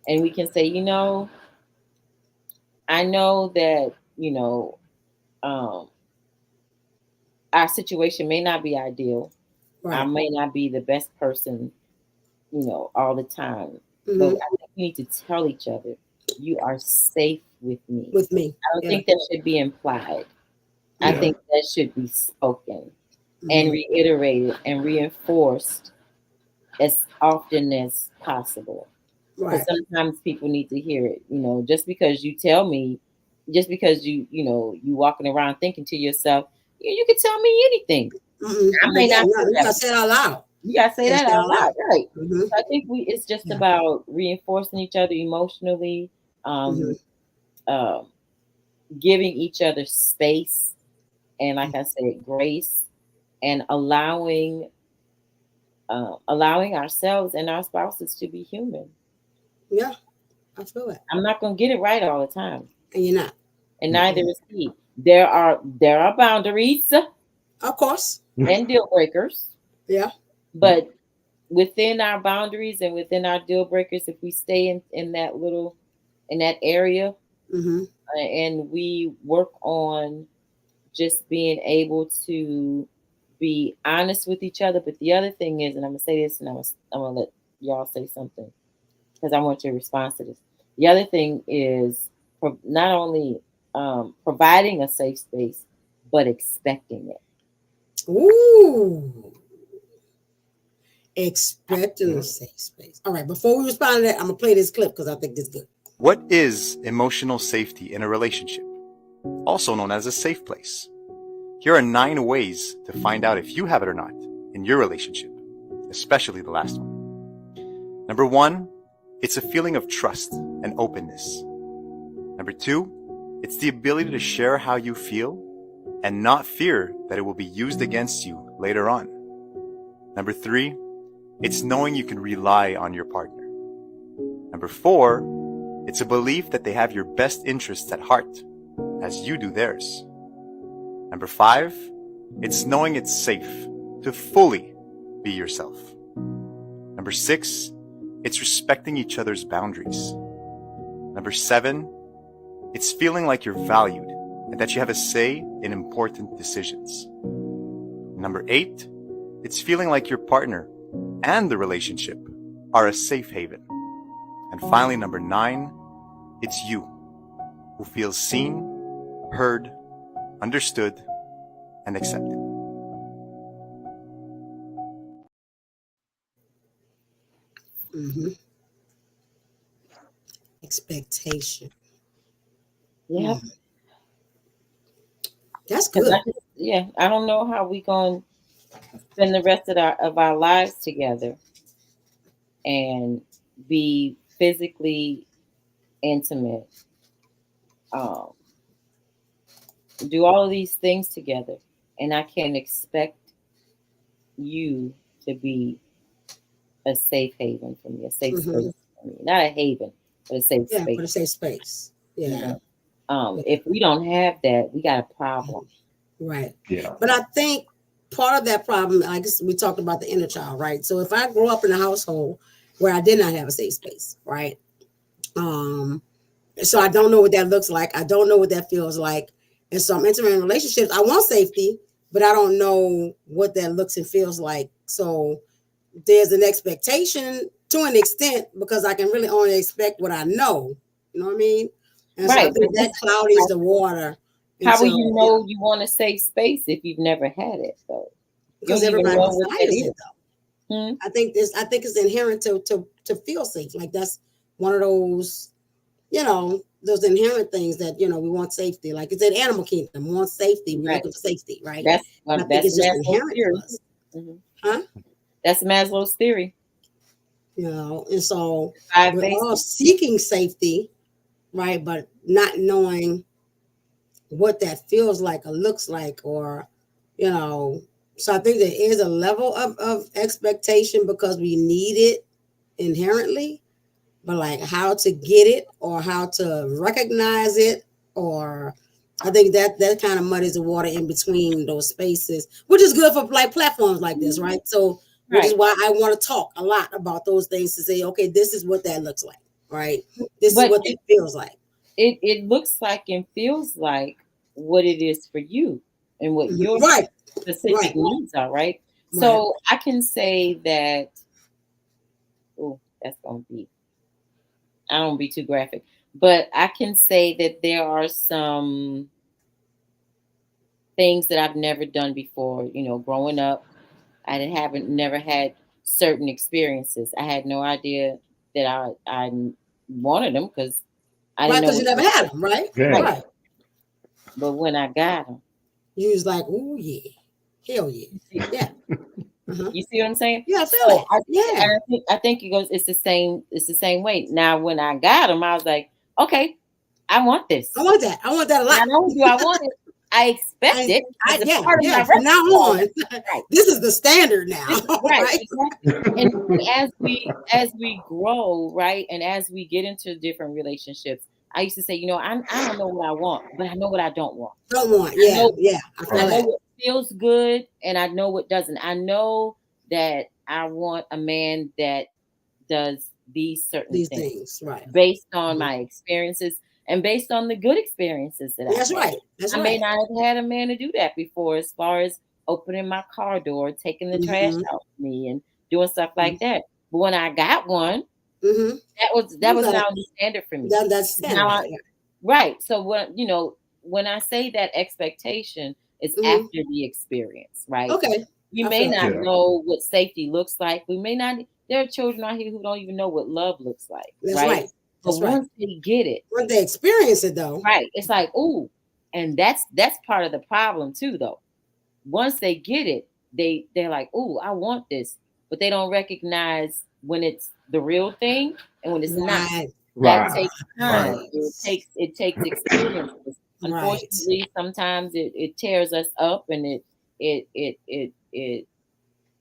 and we can say, you know, I know that, you know, our situation may not be ideal. Right. I may not be the best person, you know, all the time. But I think we need to tell each other, you are safe with me. With me. I don't think that should be implied. I think that should be spoken and reiterated and reinforced as often as possible. Right. Because sometimes people need to hear it. You know, just because you tell me, just because you walking around thinking to yourself, you can tell me anything. I may not. You gotta say it out loud. You gotta say that out loud, right? So I think it's just about reinforcing each other emotionally, giving each other space, and like I said, grace, and allowing ourselves and our spouses to be human. Yeah, I feel it. I'm not gonna get it right all the time, and you're not, and neither is he. There are boundaries, of course, and deal breakers. Yeah. But within our boundaries and within our deal breakers, if we stay in that area, and we work on just being able to be honest with each other. But the other thing is, and I'm gonna say this, and I'm gonna let y'all say something because I want your response to this. The other thing is not only providing a safe space, but expecting it. Ooh. Expecting a safe space. All right, before we respond to that, I'm gonna play this clip because I think this is good. What is emotional safety in a relationship? Also known as a safe place. Here are 9 ways to find out if you have it or not in your relationship, especially the last one. Number 1, it's a feeling of trust and openness. Number 2, it's the ability to share how you feel and not fear that it will be used against you later on. Number 3, it's knowing you can rely on your partner. Number 4, it's a belief that they have your best interests at heart, as you do theirs. Number 5, it's knowing it's safe to fully be yourself. Number 6, it's respecting each other's boundaries. Number 7, it's feeling like you're valued and that you have a say in important decisions. Number 8, it's feeling like your partner and the relationship are a safe haven. And finally, number 9, it's you who feels seen, heard, understood, and accepted. Expectation. Yeah. That's good. I don't know how we gonna spend the rest of our lives together and be physically intimate, do all of these things together, and I can expect you to be a safe haven for me, a safe space for me. Not a haven, but a safe space. But a safe space. Yeah. You know? If we don't have that, we got a problem. Right. Yeah. But I think part of that problem, I guess we talked about the inner child, right? So if I grew up in a household where I did not have a safe space, right? So I don't know what that looks like. I don't know what that feels like. And so I'm entering in relationships. I want safety, but I don't know what that looks and feels like. So there's an expectation to an extent, because I can really only expect what I know. You know what I mean? And Right. so I think that clouds the water. How will you know you want a safe space if you've never had it, though? Because everybody desires it, though. I think it's inherent to feel safe. Like that's one of those, those inherent things that we want safety. Like it's an animal kingdom. We want safety. We're looking for safety, right? That's it's just inherent to us. Huh? That's Maslow's theory. And so we're all seeking safety, right? But not knowing what that feels like or looks like, or so I think there is a level of expectation because we need it inherently, but like how to get it or how to recognize it, or I think that kind of muddies the water in between those spaces, which is good for like platforms like this, right? So which is why I want to talk a lot about those things, to say, okay, this is what that looks like, right? This is what it feels like. It looks like and feels like what it is for you and what your specific needs are, right? So I can say that, that's going to be, I don't be too graphic, but I can say that there are some things that I've never done before, growing up. I never had certain experiences. I had no idea that I wanted them because I didn't know. Because you never had them, right? Yeah. Right. But when I got them, you was like, "Oh yeah, hell yeah, yeah." You see what I'm saying? Yeah, I feel it. I think it goes. It's the same way. Now, when I got them, I was like, "Okay, I want this. I want that. I want that a lot. Not only do I want it, I expect it. From now on, this is the standard now, right? Exactly. And as we grow, right, and as we get into different relationships, I used to say, I don't know what I want, but I know what I don't want. I know what feels good, and I know what doesn't. I know that I want a man that does these things, right? Based on my experiences. And based on the good experiences that That's right. I may not have had a man to do that before, as far as opening my car door, taking the trash out with me, and doing stuff like that. But when I got one, that was now the standard for me. That's standard. Right. So when I say that expectation, it's after the experience, right? Okay. We may not know what safety looks like. We may not. There are children out here who don't even know what love looks like. That's right. But once they get it, once they experience it, though, right? It's like, ooh, and that's part of the problem too, though. Once they get it, they're like, ooh, I want this, but they don't recognize when it's the real thing and when it's not. That takes time. It takes experiences. Unfortunately, sometimes it tears us up, and it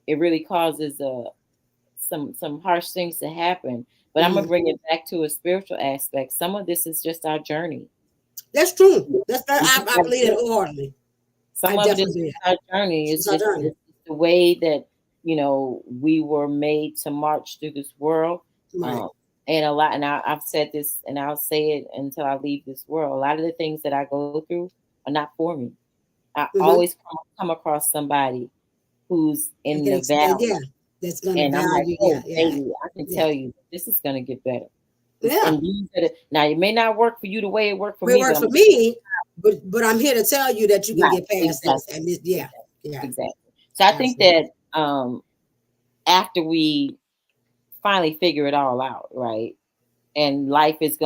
really causes some harsh things to happen. But I'm gonna bring it back to a spiritual aspect. Some of this is just our journey. That's true. I believe it wholeheartedly. Some of it is our journey. It's just the way that we were made to march through this world. Right. And I've said this, and I'll say it until I leave this world. A lot of the things that I go through are not for me. I always come across somebody who's in the valley. Yeah. That's gonna and I'm like, baby, I can tell you this is gonna get better. Yeah. Now it may not work for you the way it worked for me. It works for me, but I'm here to tell you that you can get past this. And this, exactly. So I think that after we finally figure it all out, right? And life is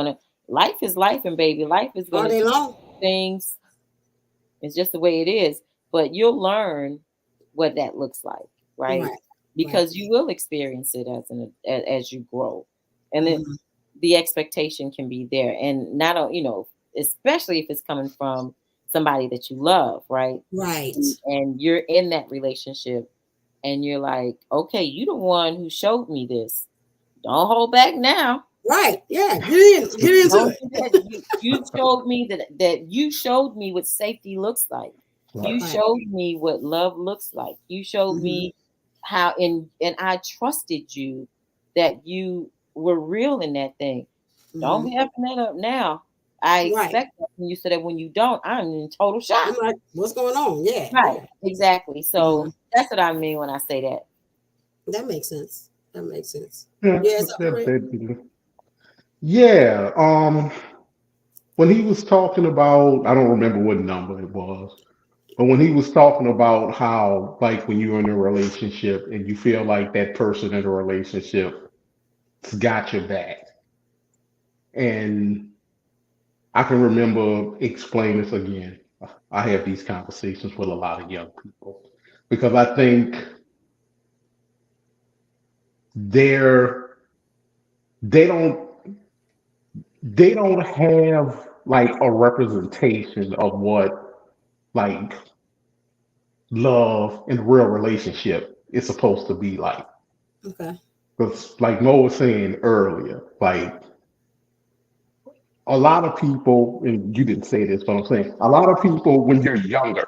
life, and baby, life is gonna all day long. Things. It's just the way it is. But you'll learn what that looks like, right? Because you will experience it as you grow, and then the expectation can be there, and not especially if it's coming from somebody that you love, right? Right. And you're in that relationship, and you're like, okay, you're the one who showed me this. Don't hold back now. Right. Yeah. Get into it. You showed me that you showed me what safety looks like. Right. You showed me what love looks like. You showed me how and I trusted you that you were real in that thing. Don't be effing that up now. I expect that from you, so that when you don't, I'm in total shock. I'm like, what's going on? Yeah. Right. Exactly. So that's what I mean when I say that. That makes sense. That makes sense. Yeah. When he was talking about, I don't remember what number it was, but when he was talking about how, like, when you're in a relationship and you feel like that person in a relationship got your back, and I can remember explain this again. I have these conversations with a lot of young people because I think they don't have like a representation of what like love in a real relationship is supposed to be like. Okay. Because like Mo was saying earlier, like a lot of people, and you didn't say this, but I'm saying a lot of people when you're younger,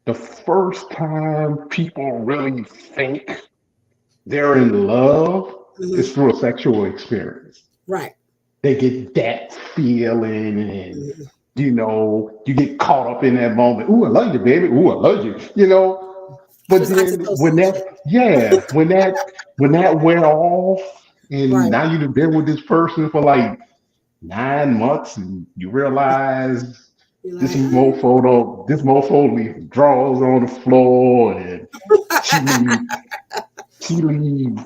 the first time people really think they're in love is through a sexual experience. Right. They get that feeling and you know, you get caught up in that moment. Ooh, I love you, baby. Ooh, I love you. You know, but then when that wear off and now you've been with this person for like 9 months and you realize this mofo leaves drawers on the floor and she leaves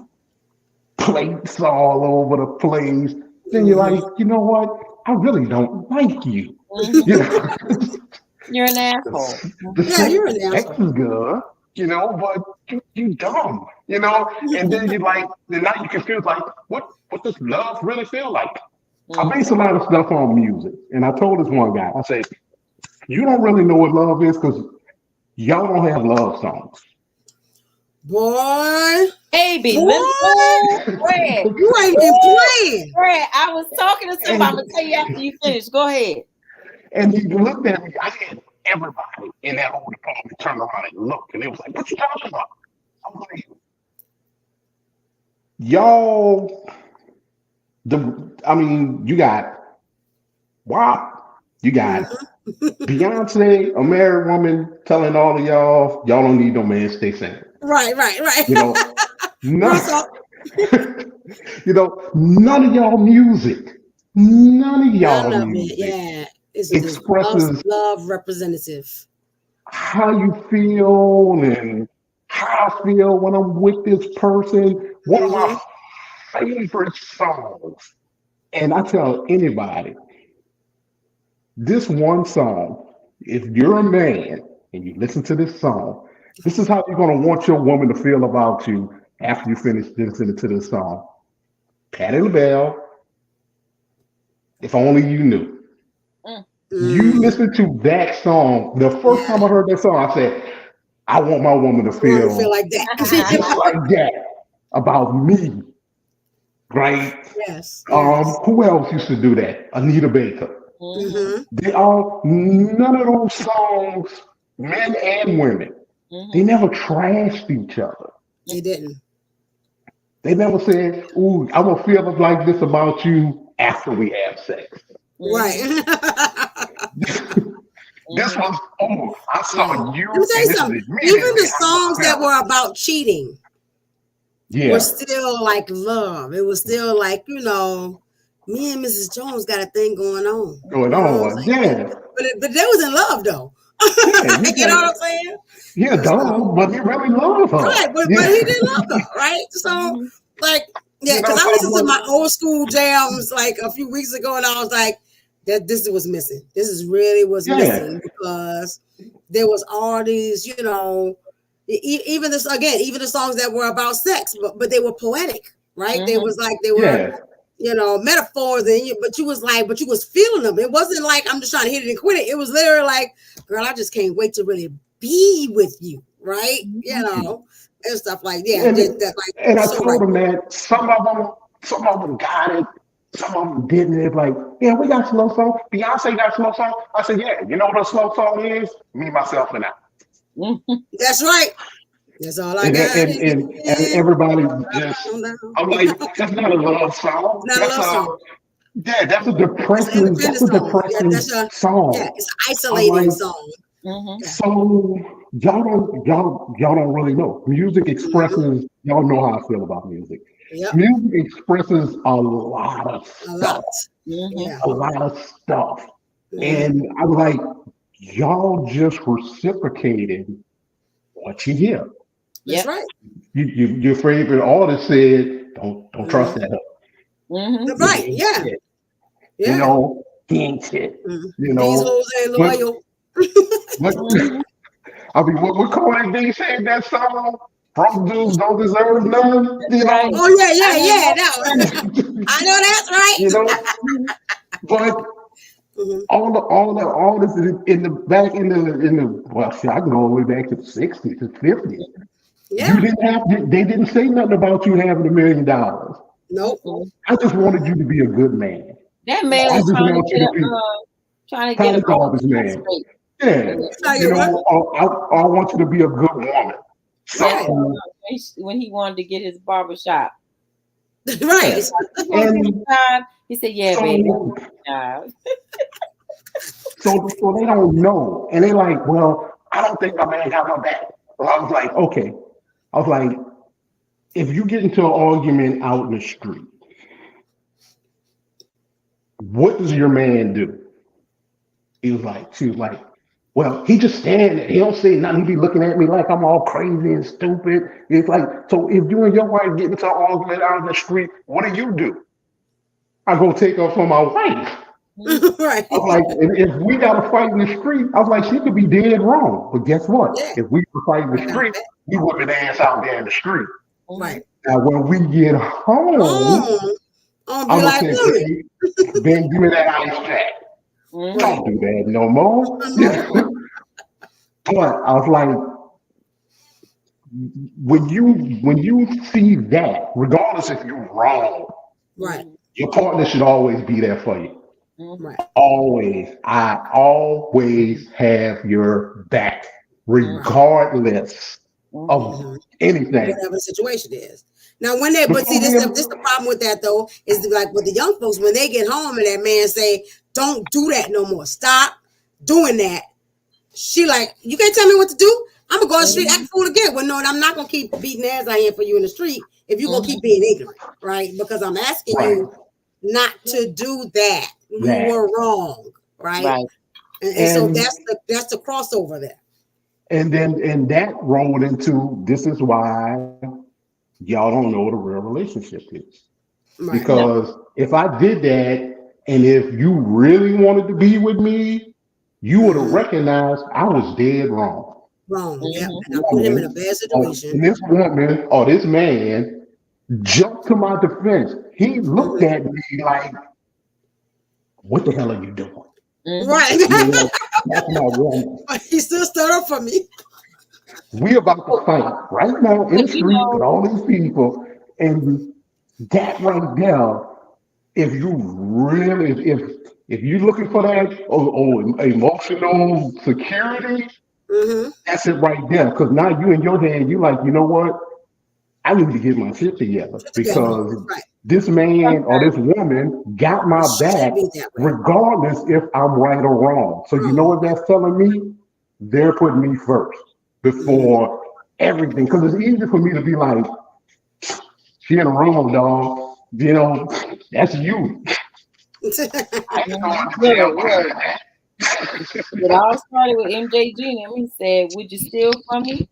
plates all over the place. Then you're like, you know what? I really don't like you. You know? You're an asshole. You're an asshole. Is good, you know, but you dumb, you know. And then you like, then now you confused, like, what does love really feel like? I base a lot of stuff on music, and I told this one guy, I said, you don't really know what love is because y'all don't have love songs. Boy, baby, boy, Fred, you ain't been playing. Fred, I was talking to somebody. I'm gonna tell you after you finish. Go ahead. And he looked at me. I had everybody in that whole department turn around and look, and it was like, "What you talking about?" I'm like, "Y'all, you got WAP, you got Beyonce, a married woman, telling all of y'all don't need no man, stay single." Right. You know, none of y'all music, expresses love representative. How you feel and how I feel when I'm with this person. One of my favorite songs, and I tell anybody, this one song, if you're a man and you listen to this song, this is how you're going to want your woman to feel about you after you finish listening to this song. Patti LaBelle, If Only You Knew. You listen to that song, the first time I heard that song, I said, I want my woman to feel like that. Just like that about me. Right? Yes. Who else used to do that? Anita Baker. None of those songs, men and women, they never trashed each other. They didn't. They never said, ooh, I'm going to feel like this about you after we have sex. Right. This was, I saw you. Let me tell you something. Even the songs that were about cheating were still like love. It was still like, you know, me and Mrs. Jones got a thing going on. But they was in love though. You know what I'm saying? Yeah, but he really loved her. Right, but he didn't love her, right? So, like, yeah, because I listened to my old school jams like a few weeks ago, and I was like, this was missing. This is really was missing because there was all these, you know, even the songs that were about sex, but they were poetic, right? They were you know, metaphors, but you was feeling them. It wasn't like I'm just trying to hit it and quit it. It was literally like, girl, I just can't wait to really be with you, right? You know, and stuff like that. And I told them that some of them got it, some of them didn't. They're like, yeah, we got slow song. Beyonce got slow song. I said, yeah, you know what a slow song is? Me, myself, and I. That's right. That's all I got. And everybody just, I'm like, that's not a love song. That's a depressing song. Yeah, it's an isolating song. Mm-hmm. So y'all don't really know. Music expresses. Y'all know how I feel about music. Yep. Music expresses a lot of stuff. Mm-hmm. A lot of stuff. And I was like, y'all just reciprocated what you hear. That's right. Your favorite artist said, don't trust that. Mm-hmm. Right. Yeah. You know, he ain't shit. You know, these hoes ain't loyal. I mean, what Kodak D said that song? Broke dudes don't deserve none. You know? Oh yeah. No. I know that's right. You know, but all this is in the back in the well, shit, I can go all the way back to the 60s and 50s. Yeah. They didn't say nothing about you having $1 million. Nope. I just wanted you to be a good man. That man was trying to get a garbage man. Yeah. You know, I want you to be a good woman. So, when he wanted to get his barbershop. Right. He said, yeah, baby. So they don't know. And they like, well, I don't think my man got my back. So I was like, okay. I was like, if you get into an argument out in the street, what does your man do? She was like, well, he just stand there. He don't say nothing. He be looking at me like I'm all crazy and stupid. It's like, so if you and your wife get into an argument out in the street, what do? I go take her for my wife. Right. I was like, if we got a fight in the street, I was like, she could be dead wrong. But guess what? Yeah. If we fight in the street, we whooping ass out there in the street. Right. Now, when we get home, I'm gonna like, say, Ben, give me that ice jack. Don't do that no more. But I was like, when you see that, regardless if you're wrong, right, your partner should always be there for you. Right. Always. I always have your back, regardless of anything. Whatever the situation is. Now, when they, but see, this the problem with that though, is like with the young folks, when they get home and that man say, don't do that no more. Stop doing that. She like, you can't tell me what to do. I'm gonna go on the street, act fool again. Well, no, I'm not gonna keep beating ass out here for you in the street if you're gonna keep being ignorant, right? Because I'm asking you not to do that. You were wrong, right? And so that's the crossover there. And that rolled into, this is why y'all don't know what a real relationship is. Right. Because if I did that, and if you really wanted to be with me, you would have recognized I was dead wrong. Yeah. And I put him in a bad situation. And this woman or this man jumped to my defense. He looked at me like, what the hell are you doing? Right. That's my woman. He still stood up for me. We about to fight right now in the street with all these people. And that right there, if you really, if you're looking for that emotional security, that's it right there. Because now you in your hand, you like, you know what? I need to get my shit together because this man or this woman got my back, regardless if I'm right or wrong. So you know what that's telling me? They're putting me first before everything. Because it's easy for me to be like, she in the wrong, dog. You know, that's you. It all started with MJG, and he said, would you steal from me?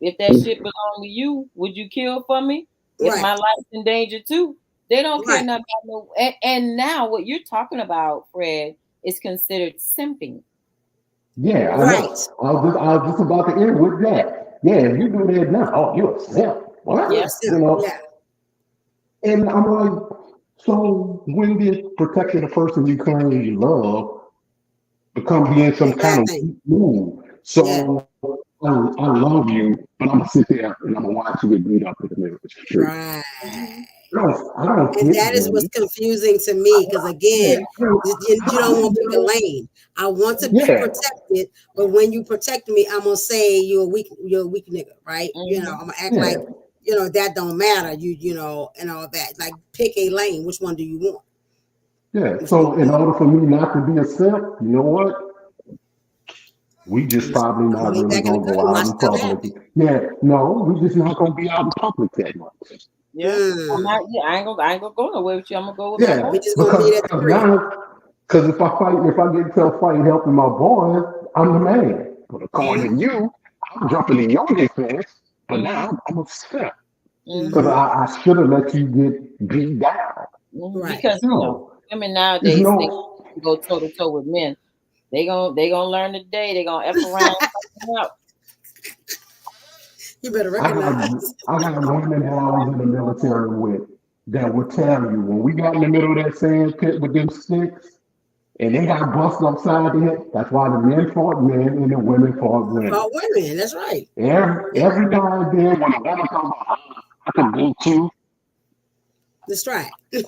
If that shit belonged to you, would you kill for me? If my life's in danger too? They don't care nothing about no. And now what you're talking about, Fred, is considered simping. Yeah, I was just about to end with that. Yeah, if you do that now, oh, you're a simp. What? Yes, you know? And I'm like, so when did protecting the person you claim you love become being some kind of move? So I love you, but I'm gonna sit there and I'm gonna watch you get beat up in the middle of the street. Right. And that is what's confusing to me, because again, you don't want to pick a lane. I want to be protected, but when you protect me, I'm gonna say you're a weak nigga, right? You know, I'm gonna act like, you know, that don't matter, you know, and all that. Like, pick a lane. Which one do you want? Yeah. So in order for me not to be a simp, you know what? We just probably not really gonna go out in public. Yeah, no, we just not gonna be out in public that much. Yeah, I ain't gonna go nowhere with you. I'm gonna go with my boys. Because if I get into a fight helping my boys, I'm the man. But according to you, I'm jumping in your defense, but now I'm upset. Because I should have let you get beat down. Right. Because women nowadays they go toe to toe with men. They gonna learn today. They gonna F around. You better recognize. I got women that I was in the military with that would tell you when we got in the middle of that sand pit with them sticks and they got busted upside the head. That's why the men fought men and the women fought women. Fought women, that's right. Every now and then when a woman comes out, I can beat you. That's right. Check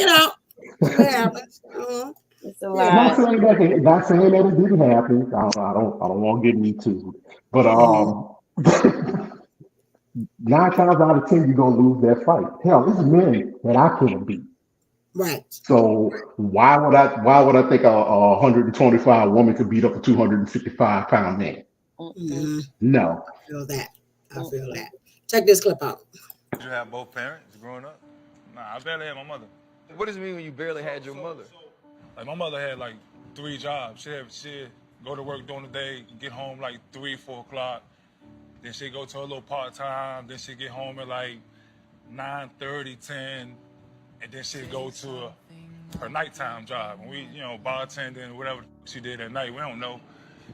it out. What happens? It's a lot. Not saying that it didn't happen. I don't want to get me too. But 9 times out of 10, you're gonna lose that fight. Hell, it's men that I can't beat. Right. So why would I think a 125 woman could beat up a 255-pound man? Mm-hmm. No. I feel that. Check this clip out. Did you have both parents growing up? Nah, I barely had my mother. What does it mean when you barely had your mother? Like my mother had like 3 jobs. She'd go to work during the day, get home like 3, 4 o'clock. Then she'd go to her little part-time. Then she'd get home at like 9:30, 10. And then she'd go to her nighttime job. And we, bartending, whatever she did at night, we don't know.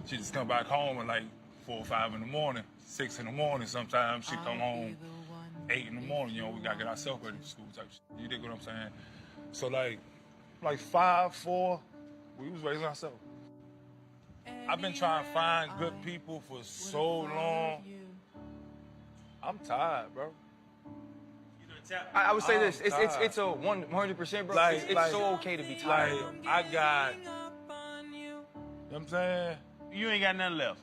She'd just come back home at like 4 or 5 in the morning, 6 in the morning sometimes. She'd come home 8 in the morning. We gotta get ourselves ready for school type shit. You dig what I'm saying? So like 5, 4, we was raising ourselves. I've been trying to find good people for so long. I'm tired, bro. I would say this. It's a 100%, bro. It's so okay to be tired. I got, you know what I'm saying? You ain't got nothing left.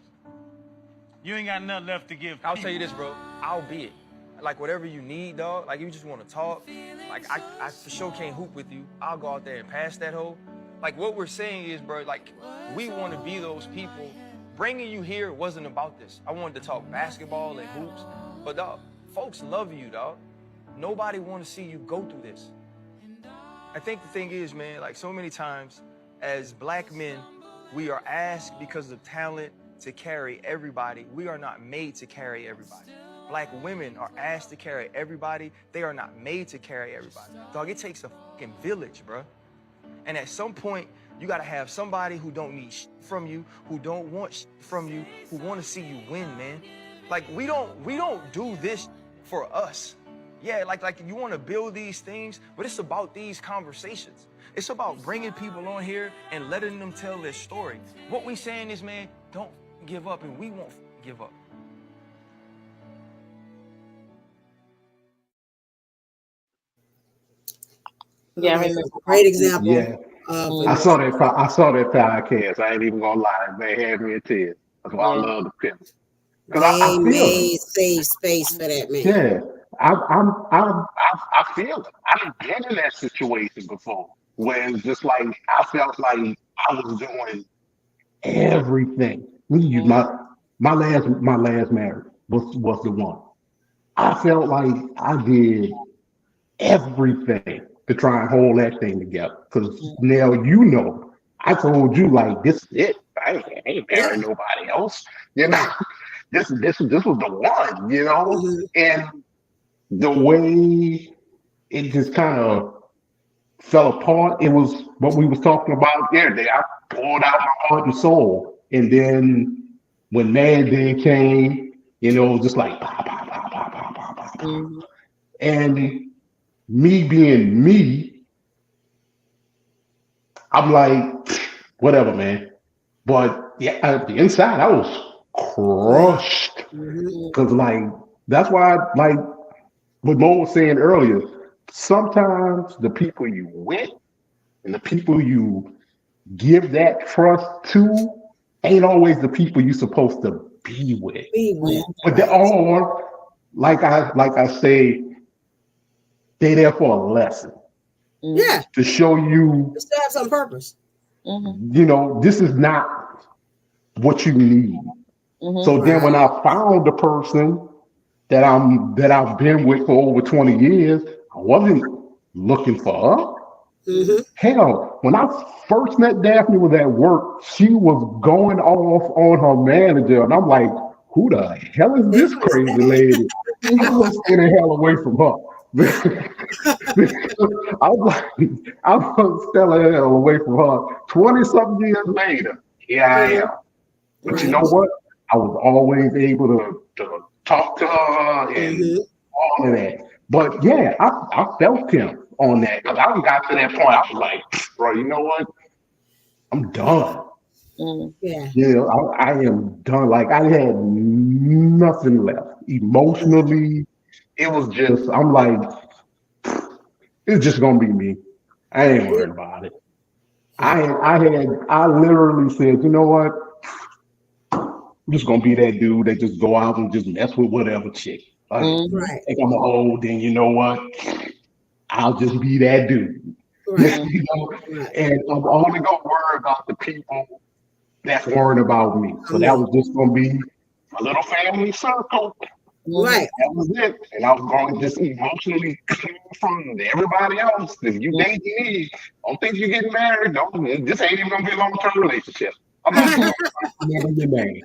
You ain't got nothing left to give. I'll tell you this, bro. I'll be it. Like whatever you need, dog. Like you just want to talk. Like I for sure can't hoop with you. I'll go out there and pass that hoe. Like what we're saying is, bro, like we want to be those people. Bringing you here wasn't about this. I wanted to talk basketball and hoops, but dog, folks love you, dog. Nobody want to see you go through this. I think the thing is, man, like so many times as black men, we are asked because of talent to carry everybody. We are not made to carry everybody. Black women are asked to carry everybody. They are not made to carry everybody. Dog, it takes a fucking village, bro. And at some point, you gotta have somebody who don't need shit from you, who don't want shit from you, who want to see you win, man. Like we don't do this for us. Yeah, like you want to build these things, but it's about these conversations. It's about bringing people on here and letting them tell their story. What we saying is, man, don't give up, and we won't give up. Yeah, I remember. Great example. Yeah. I saw that podcast. I ain't even gonna lie. They had me in tears. That's why I love the film. They made safe space for that man. Yeah. I feel it. I've been in that situation before where it's just like I felt like I was doing everything. My last marriage was the one. I felt like I did everything to try and hold that thing together. Because now I told you like this is it. I ain't marrying nobody else. This was the one. And the way it just kind of fell apart, it was what we was talking about the other day. I poured out my heart and soul. And then when Mad Day came, just like bah, bah, bah, bah, bah, bah, bah, bah. And me being me, I'm like, whatever, man. But yeah, at the inside, I was crushed. Because that's why what Mo was saying earlier, sometimes the people you with and the people you give that trust to ain't always the people you're supposed to be with. But they're all, like I say, they're there for a lesson. Yeah. To show you. Just to have some purpose. This is not what you need. So then when I found the person that I've been with for over 20 years, I wasn't looking for her. Hell, when I first met Daphne was at work, she was going off on her manager, and I'm like, who the hell is this crazy lady? I was stay the hell away from her. I was staying the hell away from her. 20-something years later, here I am. But you know what? I was always able to talk to her and all of that. But yeah, I felt him on that because I got to that point. I was like, bro, you know what? I'm done. I am done. Like I had nothing left emotionally. It was just, I'm like, it's just gonna be me. I ain't worried about it. I literally said, you know what? I'm just gonna be that dude that just go out and just mess with whatever chick. Like, think I'm old, then you know what? I'll just be that dude. You know? And I'm only gonna worry about the people that's worried about me. So that was just gonna be my little family circle. That was it. And I was going to just emotionally clear from everybody else. If you date me, don't think you're getting married. This ain't even gonna be a long-term relationship. I'm not never get married.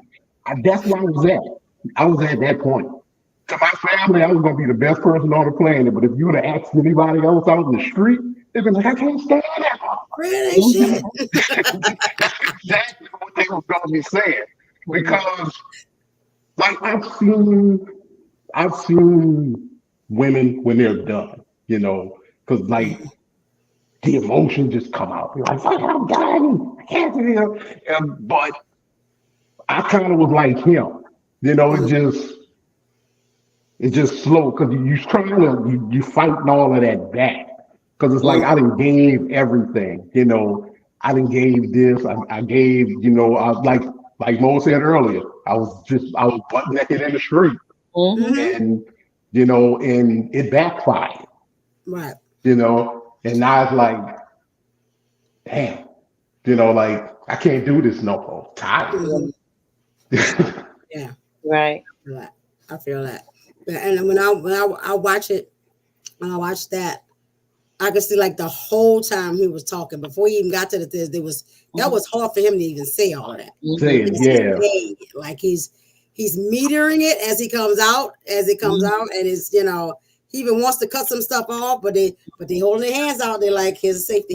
That's where I was at. I was at that point. To my family, I was gonna be the best person on the planet. But if you would have asked anybody else out in the street, they'd be like, I can't stand that. Really? That's exactly what they were gonna be saying. Because like I've seen women when they're done, you know, because like the emotion just come out. You're like, I'm done. I can't do it. But I kind of was like him, you know. It's just slow because you fighting all of that back because it's like I done gave everything, you know. I done gave this. I gave, you know. Like Mo said earlier, I was butt naked in the street. And you know, and it backfired. Right. You know, and now it's like, damn, you know, like I can't do this no more. Tired. Yeah. Right. I feel that. And when I watch it, when I watch that, I could see like the whole time he was talking before he even got to this, that was hard for him to even say all of that. Like he's metering it as it comes out, and it's, you know, he even wants to cut some stuff off, but they holding their hands out. They're like, his safety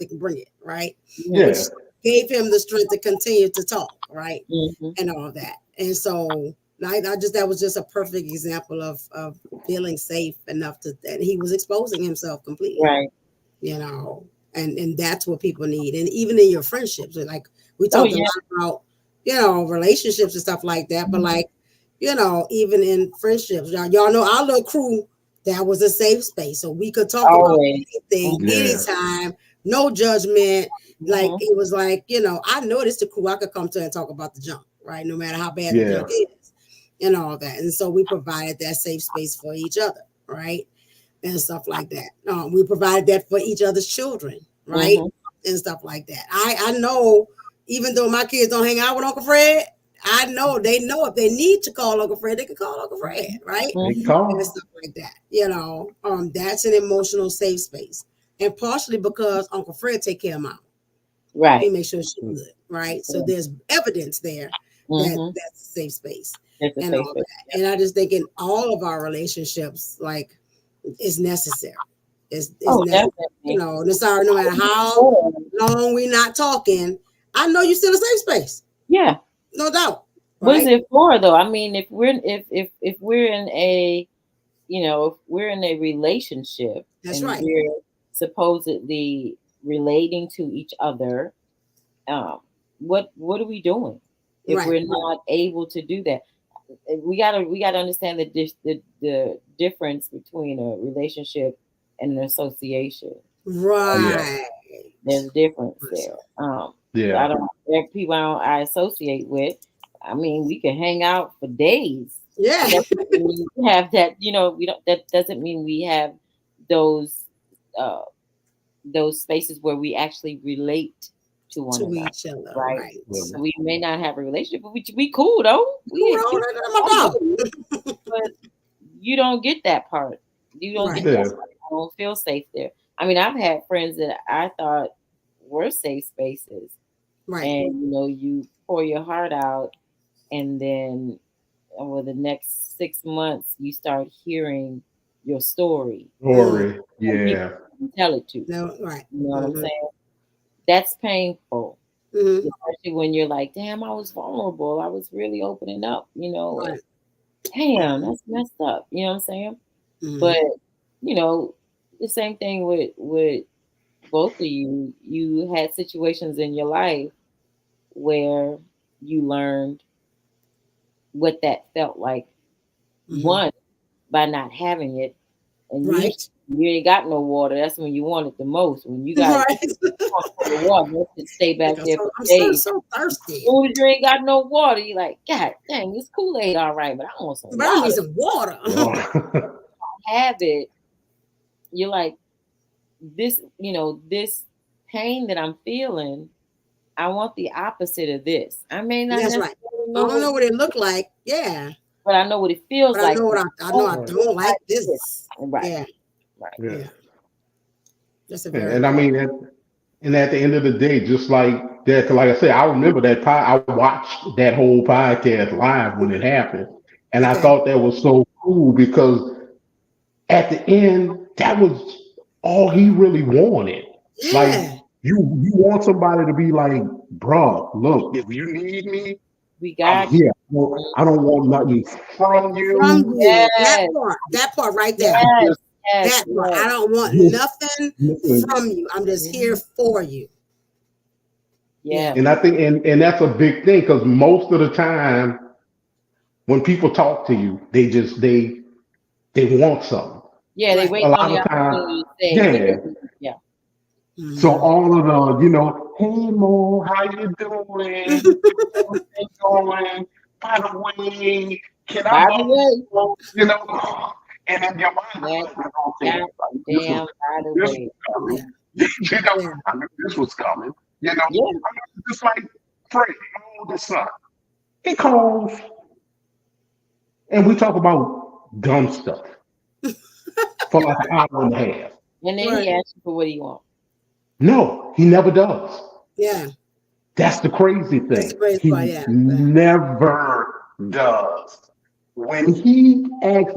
can bring it, right? Yeah. Which gave him the strength to continue to talk, right? And all that. And so that was just a perfect example of feeling safe enough that he was exposing himself completely. Right. You know, and that's what people need. And even in your friendships, like we talked a lot about, you know, relationships and stuff like that. But like, you know, even in friendships, y'all know our little crew, that was a safe space. So we could talk about anything, anytime, no judgment. Like it was like, you know, I know this the crew I could come to and talk about the junk, right? No matter how bad the junk is and all that. And so we provided that safe space for each other, right? And stuff like that. We provided that for each other's children, right? And stuff like that. I know, even though my kids don't hang out with Uncle Fred, I know they know if they need to call Uncle Fred, they can call Uncle Fred, right? And stuff like that. You know, that's an emotional safe space. And partially because Uncle Fred take care of Mom. Right. He makes sure she's good, right? So there's evidence there that that's a safe space. And all that. And I just think in all of our relationships, like, it's necessary. It's necessary. You know, no matter how long we're not talking, I know you're still a safe space. Yeah. No doubt. What is it for though? I mean, if we're in a, you know, if we're in a relationship and we're supposedly relating to each other, what are we doing if we're not able to do that? We gotta understand the difference between a relationship and an association. Right. There's a difference there. People I associate with, I mean, we can hang out for days. Yeah. We have that, you know, that doesn't mean we have those spaces where we actually relate to one another, each other, right? right. So we may not have a relationship, but we cool though. But you don't get that part. You don't get that part. I don't feel safe there. I mean, I've had friends that I thought were safe spaces, right? And you pour your heart out, and then over the next 6 months, you start hearing your story. Yeah. Tell it to. No, right. You know what I'm saying? That's painful. Especially when you're like, damn, I was vulnerable. I was really opening up, Right. Damn, that's messed up. You know what I'm saying? But, the same thing with both of you. You had situations in your life where you learned what that felt like. One, by not having it. And you ain't got no water. That's when you want it the most. When you got the water, let's just stay back there for days. I'm so thirsty. As soon as you ain't got no water, you're like, God dang, this Kool-Aid all right, but I want some water. I need some water. Have it. You're like, this, this pain that I'm feeling, I want the opposite of this. I may not That's right. I don't know what it looked like. Yeah. But I know what it feels like. I know I don't like this. Right. Yeah. Right. Yeah. That's a very and I mean, and at the end of the day, just like that, like I said, I remember that I watched that whole podcast live when it happened, and I thought that was so cool because at the end, that was all he really wanted. Yeah. Like you want somebody to be like, bro, look, if you need me, I'm here. I don't want nothing from you. Yes. That part right there. Yes. That part. I don't want nothing from you. I'm just here for you. Yeah. And I think, and that's a big thing because most of the time when people talk to you, they want something. Yeah, they wait on the opportunity to say, yeah. So all of the, hey Mo, how you doing? Going? By the way, can I? And in your mind, this was coming. Just like Fred, my oldest son, he calls, and we talk about dumb stuff for like an hour and a half. And then he asks you for what he wants. No, he never does. Yeah. That's the crazy thing. That's the crazy he part, never does. When he asks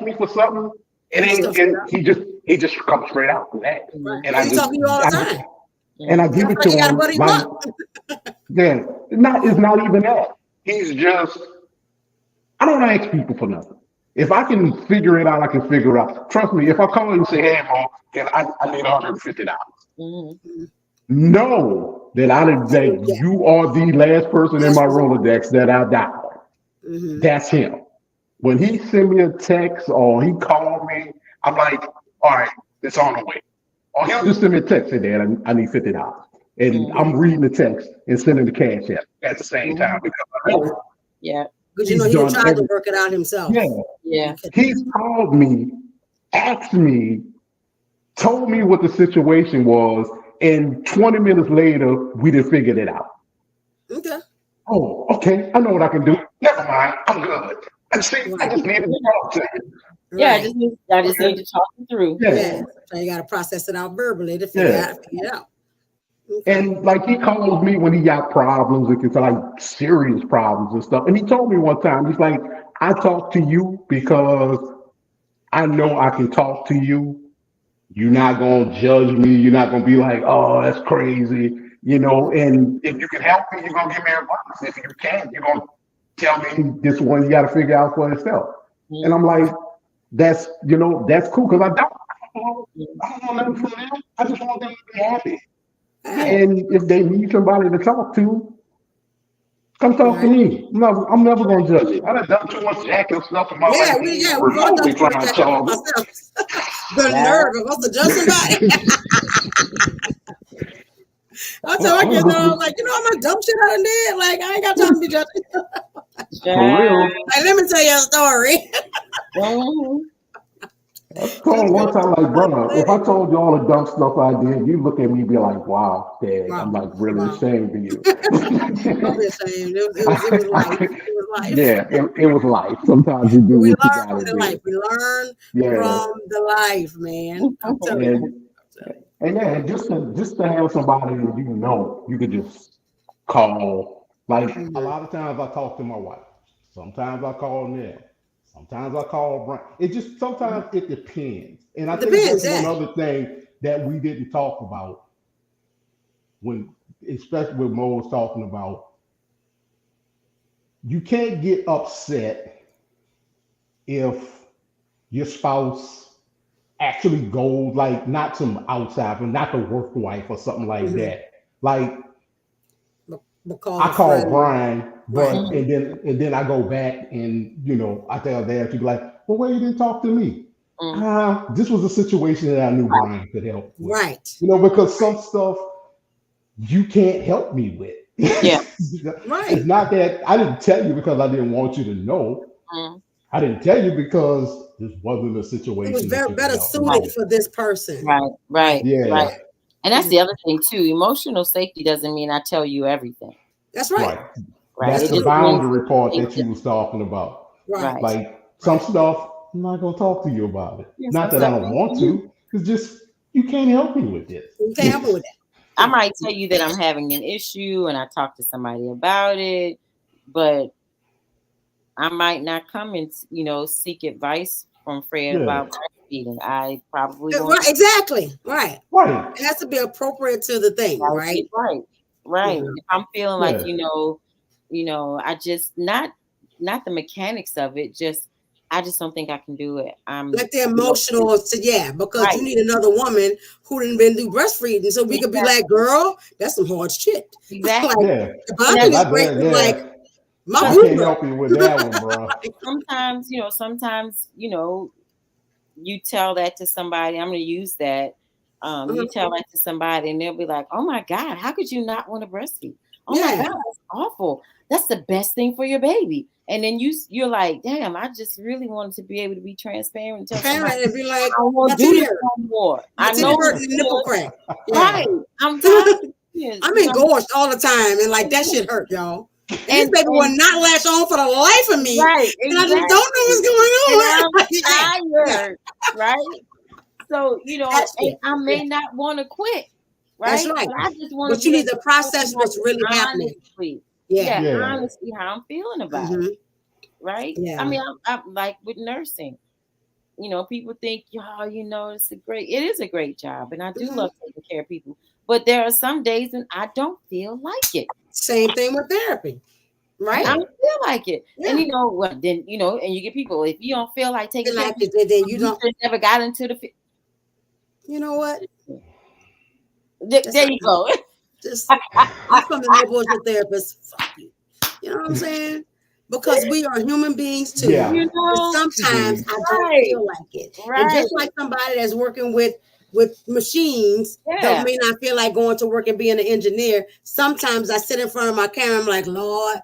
me for something, he just comes straight out with that. Right. And He's talking to you all the time. And I give it to him. It's not even that. He's just, I don't ask people for nothing. If I can figure it out, I can figure it out. Trust me, if I call you and say, hey, Mom, I need $150. Know that you are the last person in my Rolodex that I dialed. That's him. When he sent me a text or he called me, I'm like, all right, it's on the way. Or he'll just send me a text, say, Dad, I need $50. And I'm reading the text and sending the cash at the same time because Because he tried to work it out himself. Yeah. He's called me, asked me, told me what the situation was, and 20 minutes later, we done figured it out. Okay. Oh, okay. I know what I can do. Never mind. I'm good. And see, I just needed to talk to you. Yeah, I just need to talk you through. Yeah. So you got to process it out verbally to figure it out. Okay. And like he calls me when he got problems, it's like serious problems and stuff. And he told me one time, he's like, I talk to you because I know I can talk to you. You're not going to judge me. You're not going to be like, oh, that's crazy. And if you can help me, you're going to give me advice. If you can't, you're going to tell me this one you got to figure out for yourself. And I'm like, that's cool because I don't want nothing from them. I just want them to be happy. And if they need somebody to talk to, come talk to me. I'm never going to judge you. I done too much jacking stuff in my life. We both done too much jacking ourselves. The nerve of us to judge somebody. I tell my kids, I'm like, how much dumb shit I done did? Like, I ain't got time to be judging. For real. Like, let me tell you a story. I told one time, like, brother, if I told you all the dumb stuff I did, you look at me and be like, wow, Dad, I'm like really ashamed of you. Don't be ashamed. It was life. It was life. Yeah, it was life. Sometimes you do We what you learn gotta from the do. life. We learn from the life, man. I'm telling you. And yeah, just to have somebody that you could just call. Like A lot of times I talk to my wife. Sometimes I call Nell. Sometimes I call Brian. It just sometimes it depends. And I think that's one other thing that we didn't talk about when, especially when Mo was talking about, you can't get upset if your spouse actually goes, like, not some outside, but not the work wife or something like that. Like, I call Brian, but and then I go back and I tell Dad to be like, well, why you didn't talk to me? This was a situation that I knew Brian could help with. Right. Because some stuff you can't help me with. Yeah. Right. It's not that I didn't tell you because I didn't want you to know. I didn't tell you because this wasn't a situation. It was better suited for this person. Right. Yeah. Right. And that's the other thing too. Emotional safety doesn't mean I tell you everything. That's right. That's the boundary part that you was talking about. Right. Like some stuff, I'm not gonna talk to you about it. Not that I don't want to. It's just you can't help me with this. You can't help me with that. I might tell you that I'm having an issue and I talk to somebody about it, but I might not come and seek advice from Fred about breastfeeding. I probably won't. Right, exactly. Right. It has to be appropriate to the thing, right? Right. Yeah. If I'm feeling like I just not the mechanics of it, I just don't think I can do it. Like the emotional, because you need another woman who didn't been through breastfeeding, so we could be like, girl, that's some hard shit. Exactly. The bonding is great, but like, I can't help you with that one, bro. Sometimes, you tell that to somebody. I'm going to use that. You tell that to somebody, and they'll be like, "Oh my God, how could you not want to breastfeed? Oh my God, that's awful. That's the best thing for your baby." And then you're like, "Damn, I just really wanted to be able to be transparent and tell somebody, and be like, I won't do this no more. I know the nipple crack. Right? I'm tired. I'm engorged all the time, and like that shit hurt, y'all. And this baby will not latch on for the life of me. Right. And I just don't know what's going on. And I'm tired. Right. So, I may not want to quit. Right. That's right. But I just want But you need to process what's really happening. Honestly, how I'm feeling about it. Right. Yeah. I mean, I'm like with nursing. People think, it is a great job. And I do love taking care of people. But there are some days when I don't feel like it. Same thing with therapy, right? I don't feel like it. And then and you get people, if you don't feel like taking care of it, then you don't never got into the you know what? There you go. Just I'm from the no bullshit therapist. Fuck you. You know what I'm saying? Because we are human beings too. Yeah. Sometimes I don't feel like it. Right. And just like somebody that's working with machines that may not feel like going to work and being an engineer. Sometimes I sit in front of my camera, I'm like, Lord,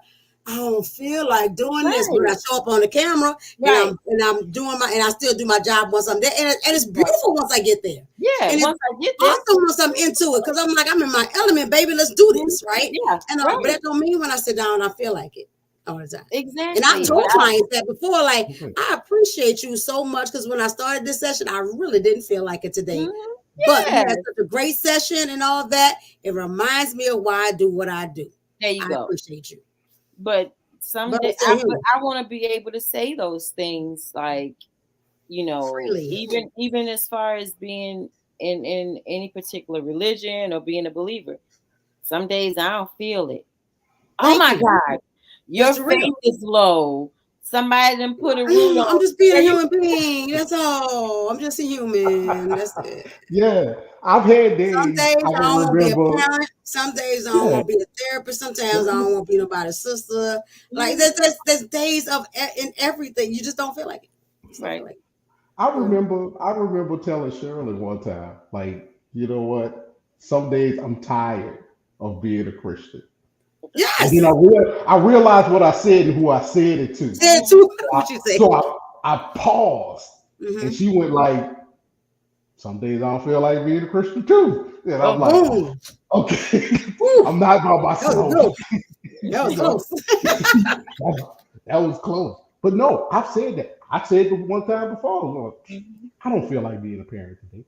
I don't feel like doing this, but I show up on the camera and I'm doing and I still do my job once I'm there. And it's beautiful once I get there. Yeah. And once I get there. there. Also once I'm into it, because I'm like, I'm in my element, baby. Let's do this, right? Yeah. And but that don't mean when I sit down, I feel like it. All the time. Exactly. And I told clients that before, like, I appreciate you so much because when I started this session, I really didn't feel like it today. But you had such a great session and all that. It reminds me of why I do what I do. There you go. I appreciate you. But someday I want to be able to say those things, like, freely. even as far as being in any particular religion or being a believer. Some days I don't feel it. Oh my God. Your faith is low. Somebody done put a rule on. I'm just being a human being. That's all. I'm just a human. That's it. Yeah. I've had days. Some days I don't want to be a parent. Some days I don't want to be a therapist. Sometimes I don't want to be nobody's sister. Like there's days of in everything. You just don't feel like it. Right. I remember telling Shirley one time, like, you know what? Some days I'm tired of being a Christian. Yes. And then I realized what I said and who I said it to. What you say? So I paused And she went like, some days I don't feel like being a Christian too. And I'm like, okay, I'm not by myself. That was close. That was close. But no, I've said that. I said it one time before. Lord, I don't feel like being a parent today.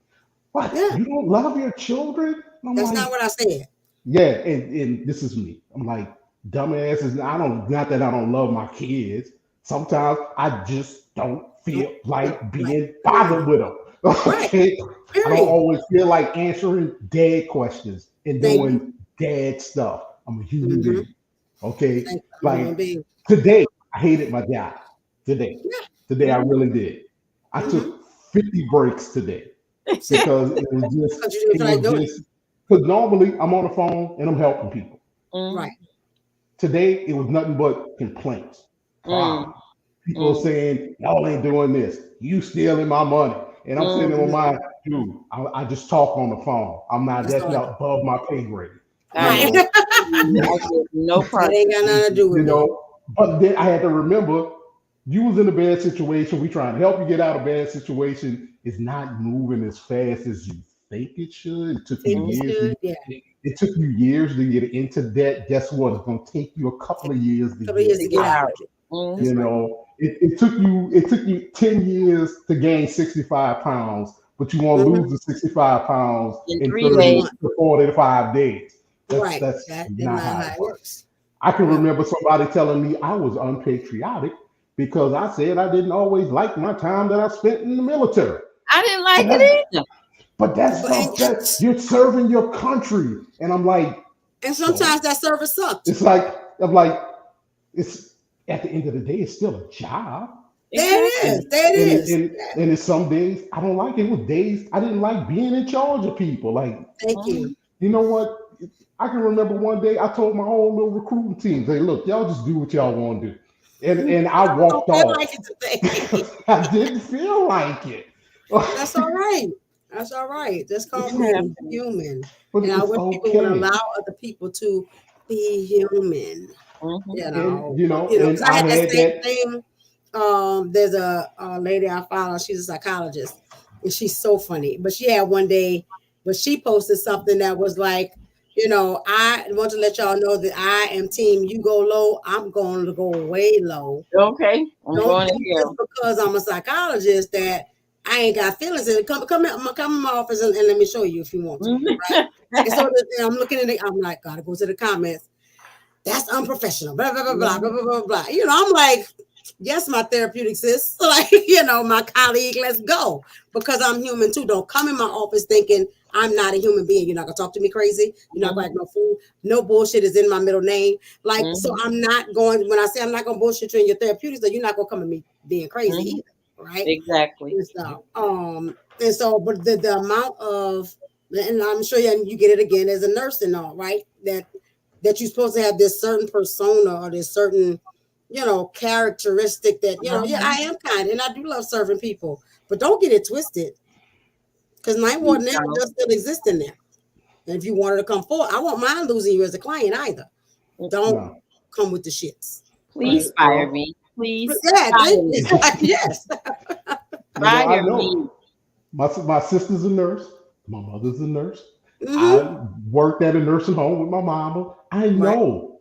What? Yeah. You don't love your children? That's not what I said. Yeah, and this is me. I'm like, dumbasses. Not that I don't love my kids. Sometimes I just don't feel like being bothered with them. Okay, I don't always feel like answering dad questions and doing dad stuff. I'm a human being. Okay, like today, I hated my job. Today I really did. I took 50 breaks today because it was just because normally I'm on the phone and I'm helping people. Right. Today it was nothing but complaints. People saying y'all ain't doing this. You stealing my money. And I'm sitting on my dude. I just talk on the phone. I'm not that's not above my pay grade. No problem. Ain't got nothing to do with it. But then I had to remember you was in a bad situation. We trying to help you get out of a bad situation. It's not moving as fast as you think it should. It took you years. It took you years to get into debt. Guess what? It's gonna take you a couple of years to get out. You know, it took you 10 years to gain 65 pounds, but you want to lose the 65 pounds in 30 to 45 days. That's not how it works. I can remember somebody telling me I was unpatriotic because I said I didn't always like my time that I spent in the military. I didn't like it either. But that's you're serving your country. And I'm like, and sometimes that service sucks. It's like, I'm like, it's at the end of the day, it's still a job. There it is. And it's some days I don't like it. It was days I didn't like being in charge of people. Like, thank you. You know what? I can remember one day I told my whole little recruiting team, "Hey, look, y'all just do what y'all want to do." And I walked off. Like it today. I didn't feel like it. That's all right. That's all right. That's called being human. And I wish people would allow other people to be human. You know, I had that same thing. There's a lady I follow. She's a psychologist, and she's so funny. But she had one day, but she posted something that was like, you know, I want to let y'all know that I am team. You go low, I'm going to go way low. Okay, don't think just because I'm a psychologist that I ain't got feelings. And come in my office and let me show you if you want to. Right? And so I'm looking at it. I'm like, gotta go to the comments. That's unprofessional. Blah blah blah blah blah blah blah. You know, I'm like, yes, my therapeutic sis. Like, you know, my colleague. Let's go because I'm human too. Don't come in my office thinking I'm not a human being. You're not gonna talk to me crazy. You're not gonna act no fool. No bullshit is in my middle name. Like, so I'm not going. When I say I'm not gonna bullshit you in your therapeutics, so you're not gonna come at me being crazy either. Right? Exactly. And so, but the amount of, and I'm sure you get it again as a nurse and all, right? That you're supposed to have this certain persona or this certain, you know, characteristic that, you know, I am kind and I do love serving people, but don't get it twisted. Because Ninth Ward never does still exist in there. And if you wanted to come forward, I won't mind losing you as a client either. Don't come with the shits. Please fire me. Please. Yes. I know. My sister's a nurse. My mother's a nurse. I worked at a nursing home with my mama. I know.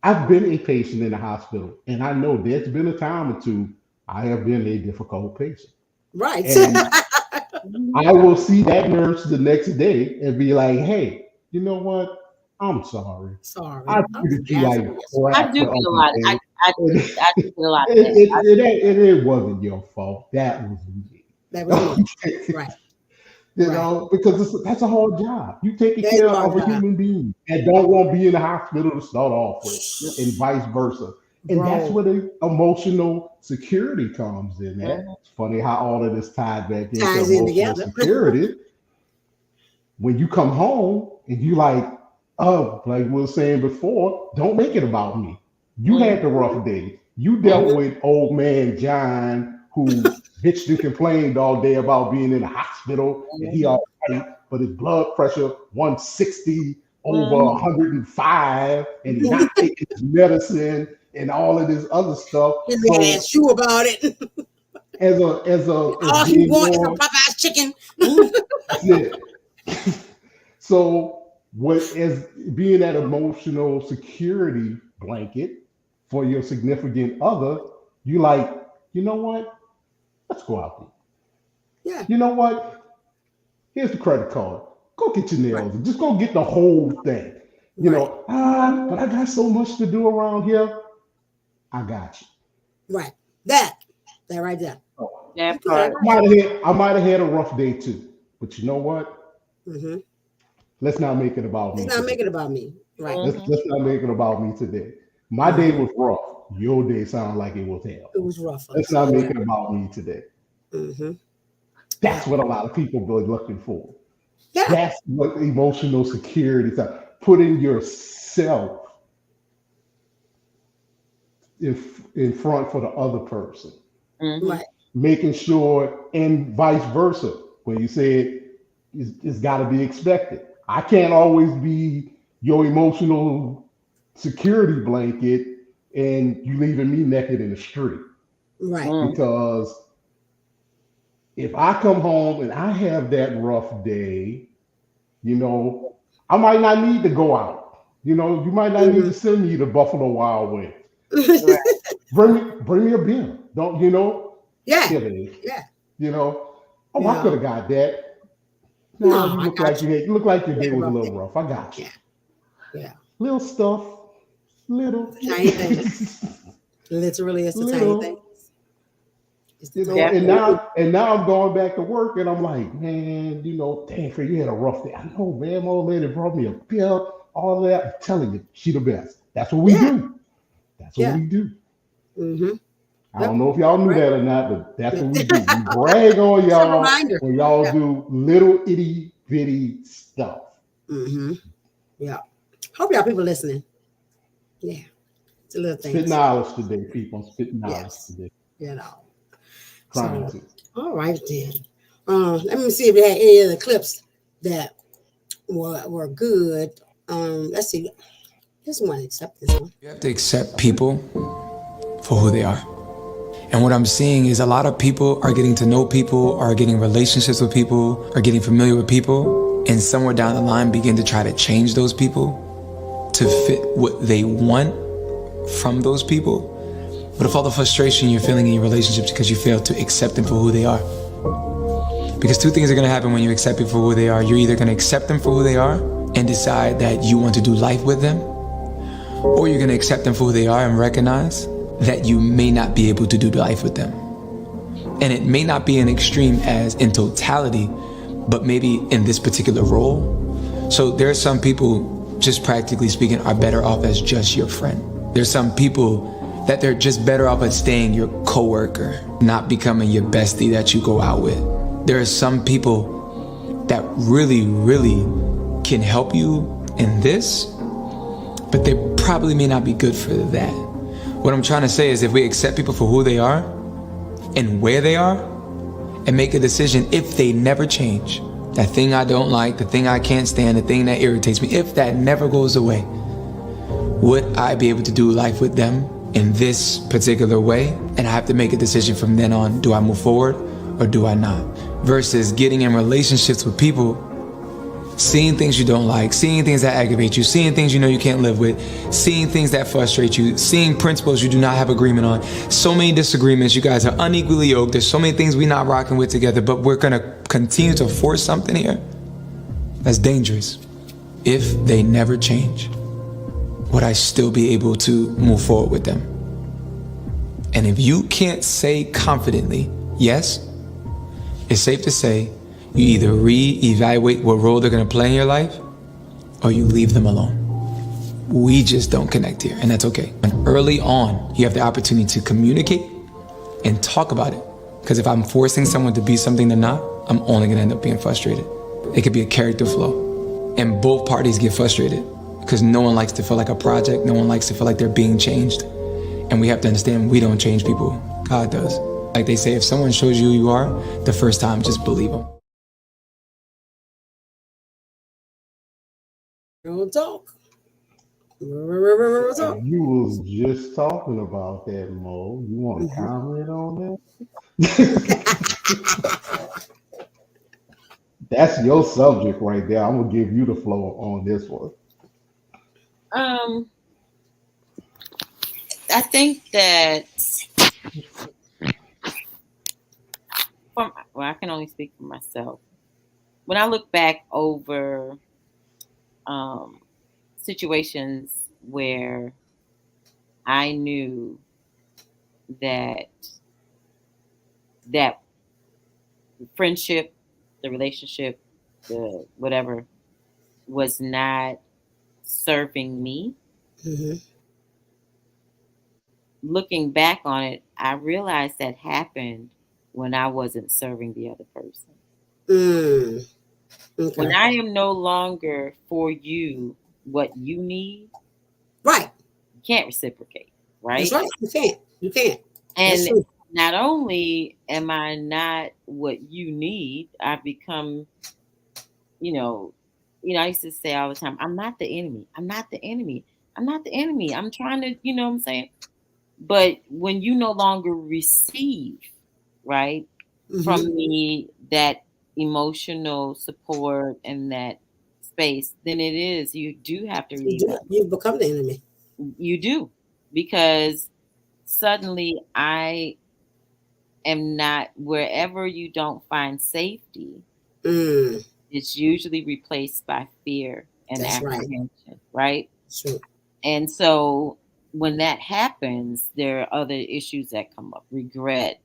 I've been a patient in the hospital, and I know there's been a time or two I have been a difficult patient. Right. And I will see that nurse the next day and be like, "Hey, you know what? I'm sorry. I treated you like crap." I do feel a lot. I do feel a lot. It wasn't your fault. That was me. That was me. Right. You know, because that's a hard job. You taking care of a human being and don't want to be in the hospital to start off with, and vice versa. And that's where the emotional security comes in. It's funny how all of this ties back into emotional security. When you come home and you like we were saying before, don't make it about me. You had the rough day. You dealt with old man John who bitched and complained all day about being in the hospital and he all right, but his blood pressure 160 over 105 and he's not taking his medicine and all of this other stuff. He's gonna ask you about it. all he wants is a Popeye's chicken. That's it. So, what is being that emotional security blanket for your significant other? You like, you know what? Let's go out there. Yeah. You know what? Here's the credit card. Go get your nails. Just go get the whole thing. You know, but I got so much to do around here. I got you. Right. That right there. That part. I might have had a rough day too, but you know what? Mm-hmm. Let's not make it about me. Let's not make it about me. Right. Let's not make it about me today. My day was rough. Your day sounded like it was hell. It was rough. Let's not make it about me today. Mm-hmm. That's what a lot of people are looking for. Yeah. That's what emotional security is. Putting yourself in front for the other person. Mm-hmm. Right. Making sure, and vice versa, when you said it's got to be expected. I can't always be your emotional security blanket and you leaving me naked in the street. Right. Because if I come home and I have that rough day, you know, I might not need to go out. You know, you might not need to send me to Buffalo Wild Wings. Bring me a beer. Don't you know? Yeah. Yeah. You know, I could have got that. No, you look like you look like your day was a little rough. I got you. Yeah. Little stuff. Little tiny things. Literally, it's the tiny things. You know, and now I'm going back to work and I'm like, man, you know, dang, Fred, you had a rough day. I know, man. My old lady brought me a beer, all that. I'm telling you, she the best. That's what we do. That's what we do. Mm-hmm. I don't know if y'all knew that or not, but that's what we do. We brag on y'all when y'all do little itty bitty stuff. Mm-hmm. Yeah. Hope y'all people listening. Yeah. It's a little thing. Spit knowledge today, people. Spit knowledge today. You know. Trying to. All right then. Let me see if they had any other clips that were good. Let's see. This one, accept this one. You have to accept people for who they are. And what I'm seeing is a lot of people are getting to know people, are getting relationships with people, are getting familiar with people, and somewhere down the line begin to try to change those people to fit what they want from those people. But if all the frustration you're feeling in your relationships because you fail to accept them for who they are. Because two things are going to happen when you accept people for who they are. You're either going to accept them for who they are and decide that you want to do life with them, or you're going to accept them for who they are and recognize that you may not be able to do life with them. And it may not be an extreme as in totality, but maybe in this particular role. So there are some people, just practically speaking, are better off as just your friend. There's some people that they're just better off at staying your coworker, not becoming your bestie that you go out with. There are some people that really, really can help you in this, but they probably may not be good for that. What I'm trying to say is if we accept people for who they are and where they are and make a decision, if they never change, that thing I don't like, the thing I can't stand, the thing that irritates me, if that never goes away, would I be able to do life with them in this particular way? And I have to make a decision from then on. Do I move forward or do I not? Versus getting in relationships with people, seeing things you don't like, seeing things that aggravate you, seeing things you know you can't live with, seeing things that frustrate you, seeing principles you do not have agreement on. So many disagreements. You guys are unequally yoked. There's so many things we're not rocking with together, but we're going to continue to force something here. That's dangerous. If they never change, would I still be able to move forward with them? And if you can't say confidently, yes, it's safe to say you either re-evaluate what role they're going to play in your life or you leave them alone. We just don't connect here, and that's okay. And early on, you have the opportunity to communicate and talk about it. Because if I'm forcing someone to be something they're not, I'm only going to end up being frustrated. It could be a character flaw. And both parties get frustrated because no one likes to feel like a project. No one likes to feel like they're being changed. And we have to understand we don't change people. God does. Like they say, if someone shows you who you are, the first time, just believe them. Don't talk. You was just talking about that, Mo. You want to comment on that? That's your subject right there. I'm gonna give you the floor on this one. I think that I can only speak for myself. When I look back over situations where I knew that friendship, the relationship, the whatever was not serving me. Looking back on it, I realized that happened when I wasn't serving the other person. Okay. When I am no longer for you what you need, right? You can't reciprocate, right? That's right. You can't. And not only am I not what you need, I've become, I used to say all the time, I'm not the enemy. I'm not the enemy. I'm not the enemy. I'm trying to, you know what I'm saying? But when you no longer receive, right, from me that emotional support and that space, then you do have to leave. You become the enemy. You do, because suddenly I am not, wherever you don't find safety, it's usually replaced by fear and apprehension, right? True. And so when that happens, there are other issues that come up. Regret,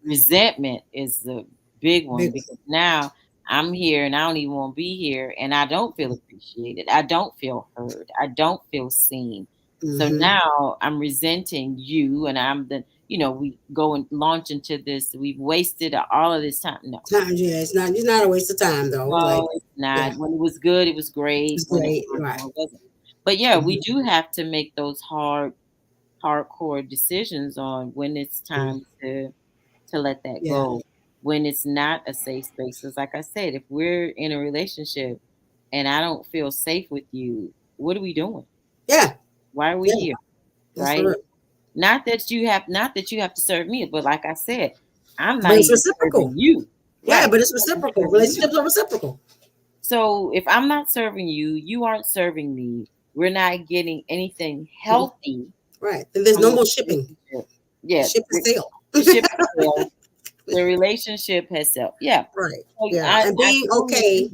resentment is the big one, because now I'm here and I don't even want to be here, and I don't feel appreciated. I don't feel heard. I don't feel seen. So now I'm resenting you, and I'm we go and launch into this. We've wasted all of this time. No, it's not a waste of time though. No, it's not. Yeah. When it was good, it was great. It's great, right? It wasn't. But yeah, we do have to make those hardcore decisions on when it's time to let that go. When it's not a safe space. Because like I said, if we're in a relationship and I don't feel safe with you, what are we doing? Yeah. Why are we here? Right? Not that you have to serve me, but like I said, I'm not even serving you. Yeah, right. But it's reciprocal. Relationships are reciprocal. So if I'm not serving you, you aren't serving me. We're not getting anything healthy. Right. And there's no more shipping. Yeah. The ship is sailed. The ship is sailed. The relationship has sailed. Yeah. Right. So and being okay.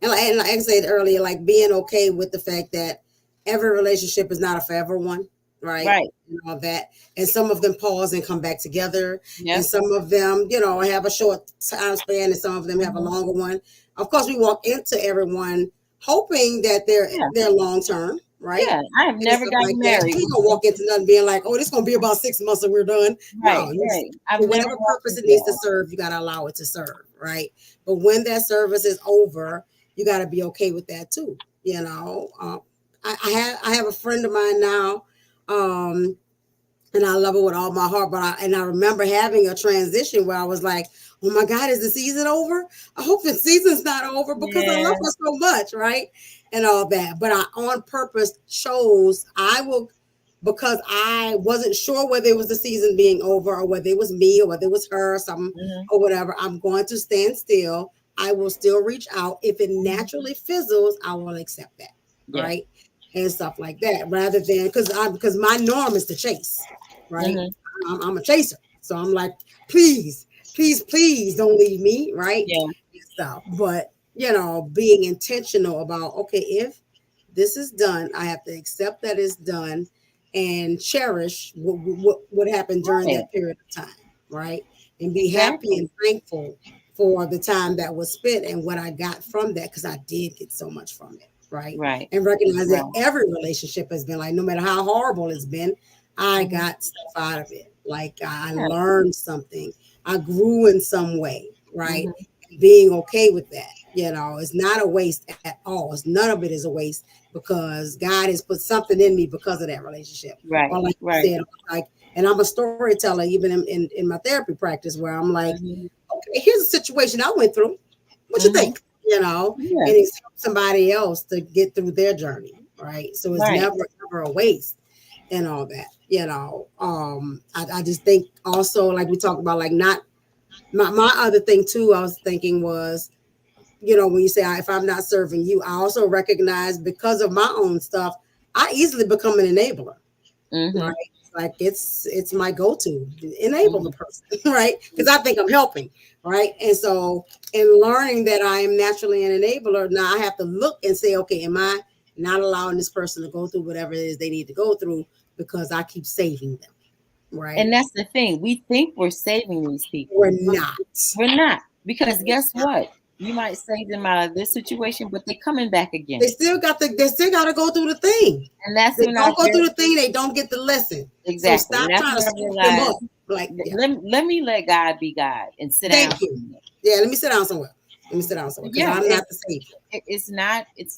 And like I said earlier, like being okay with the fact that every relationship is not a forever one. Right. And all that. And some of them pause and come back together. Yep. And some of them, have a short time span, and some of them have a longer one. Of course, we walk into everyone hoping that they're long term, right? Yeah, I have never gotten married. We don't walk into nothing being like, oh, this is gonna be about 6 months and we're done. Right, For whatever purpose it needs to serve, you gotta allow it to serve, right? But when that service is over, you gotta be okay with that too. I have a friend of mine now, and I love her with all my heart. But I remember having a transition where I was like, oh my God, is the season over? I hope the season's not over, because I love her so much, right? And all that. But I on purpose chose, because I wasn't sure whether it was the season being over or whether it was me or whether it was her or something or whatever. I'm going to stand still. I will still reach out. If it naturally fizzles, I will accept that, right? And stuff like that, rather than because my norm is to chase, right? I'm a chaser, so I'm like, please don't leave me, right? Stuff, but being intentional about, okay, if this is done, I have to accept that it's done and cherish what happened during that period of time, right? And be happy and thankful for the time that was spent and what I got from that, because I did get so much from it. Right. And recognize that every relationship has been like, no matter how horrible it's been, I got stuff out of it. Like I learned something. I grew in some way, right? Being okay with that, it's not a waste at all. None of it is a waste, because God has put something in me because of that relationship. Right. Or like you said, and I'm a storyteller, even in my therapy practice, where I'm like, okay, here's a situation I went through. What you think? you know, and it's helped somebody else to get through their journey, right? So it's never a waste and all that, you know. I just think also, like we talked about, like not my other thing too, I was thinking was, you know, when you say if I'm not serving you, I also recognize because of my own stuff, I easily become an enabler, right? Like it's my go-to, enable the person, right? Because I think I'm helping, right? And so in learning that I am naturally an enabler, now I have to look and say, okay, am I not allowing this person to go through whatever it is they need to go through because I keep saving them, right? And that's the thing. We think we're saving these people. We're not. We're not. Because guess what? You might save them out of this situation, but they're coming back again. They still got to go through the thing. And that's they don't go through the thing, they don't get the lesson. Exactly. So stop trying to scoop them up. Like, let me let God be God and sit down. Thank you. Yeah, let me sit down somewhere. Yeah, I'm not the savior. It's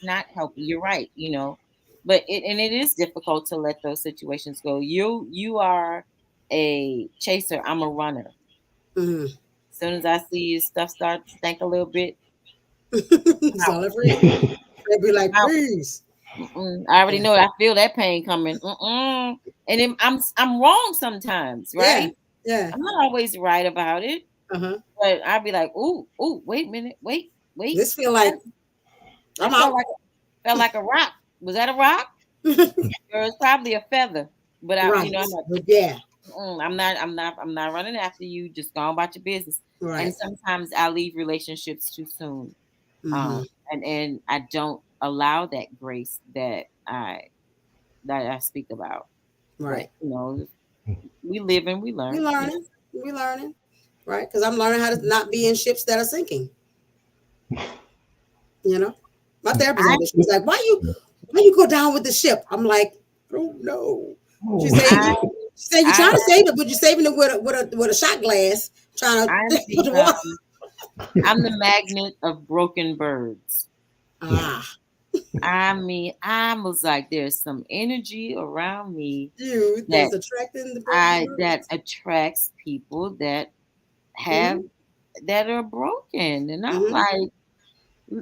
not helping. You're right, you know. But it is difficult to let those situations go. You are a chaser, I'm a runner. As soon as I see your stuff start to stink a little bit, they'll be like, please. I already know. I feel that pain coming. And then I'm wrong sometimes, right? Yeah. I'm not always right about it. But I'd be like, ooh, wait a minute, wait. This feel like I'm out. Felt like a rock. Was that a rock? It was probably a feather. But I'm not running after you. Just go about your business. Right. And sometimes I leave relationships too soon. And I don't allow that grace that I speak about. Right. But, you know, we live and we learn. We learning. Right. Because I'm learning how to not be in ships that are sinking. You know? My therapist was like, why you go down with the ship? I'm like, oh no. She said you're trying to save it, but you're saving it with a shot glass. Trying to put the water. I'm the magnet of broken birds. I mean, I was like, there's some energy around me that attracts people that have that are broken, and I'm like,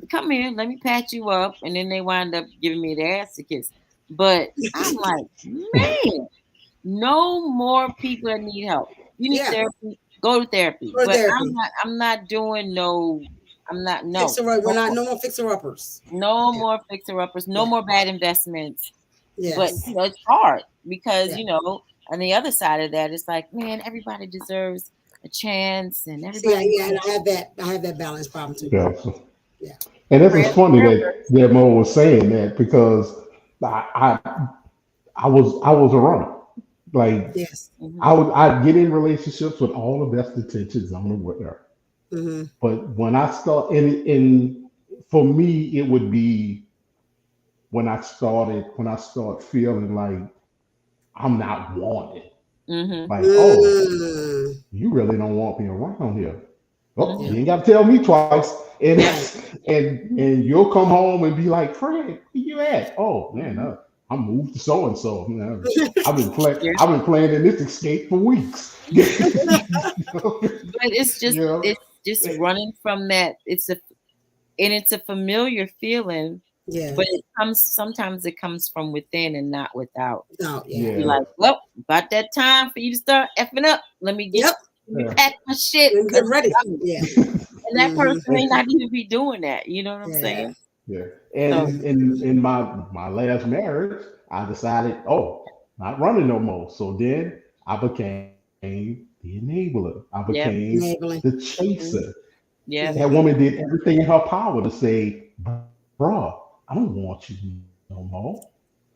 come here, let me pat you up, and then they wind up giving me their ass to kiss. But I'm like, man, no more people that need help. You need therapy. Go to therapy. I'm not doing no. I'm not no. We're not no more fixer-uppers. No more fixer-uppers. No more bad investments. Yes. But you know, it's hard because you know, on the other side of that, it's like, man, everybody deserves a chance, and everybody. And I have that balance problem too. Yeah. And it's funny that Mo was saying that because I was a runner. Like I'd get in relationships with all the best intentions on the world. But when I start and for me it would be when I start feeling like I'm not wanted. Like, oh, you really don't want me around here. Oh, you ain't got to tell me twice. And you'll come home and be like, Fred, where you at? Oh man, I moved to so and so. I've been playing in this escape for weeks. But it's just it's just running from that. It's a familiar feeling. Yeah. But sometimes it comes from within and not without. You're like, well, about that time for you to start effing up. Let me pack my shit and get ready. And that person may not even be doing that. You know what I'm saying? Yeah. And in my last marriage, I decided, not running no more. So then I became the enabler. I became the chaser. That woman did everything in her power to say, bro, I don't want you no more.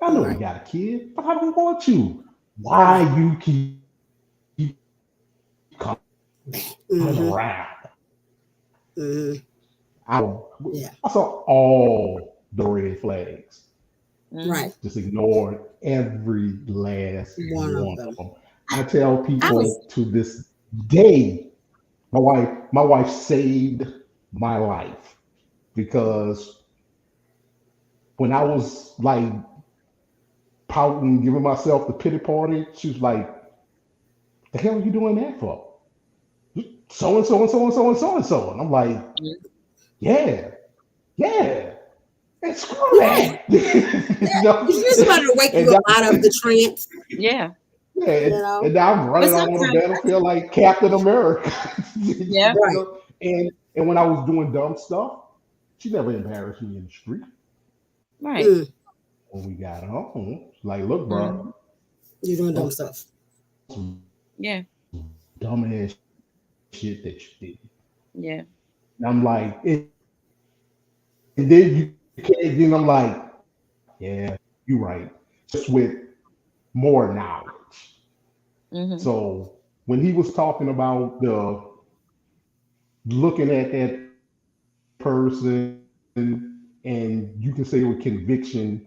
I know you got a kid, but I don't want you. Why you keep coming around? I saw all the red flags. Right. Just ignored every last one of them. I tell people to this day, my wife saved my life because when I was like pouting, giving myself the pity party, she was like, the hell are you doing that for? So and so and so and so and so and so. And I'm like, yeah. Yeah. And screw that. You need somebody to wake you up out of the trance. Yeah. Yeah, and now I'm running out on the battlefield like Captain America. Yeah. And when I was doing dumb stuff, she never embarrassed me in the street. Right. When we got home, like, look, bro, you're doing dumb stuff. Yeah. Dumb ass shit that you did. Yeah. And I'm like, and then you can't, I'm like, yeah, you're right. Just with more knowledge. Mm-hmm. So when he was talking about the looking at that person and you can say with conviction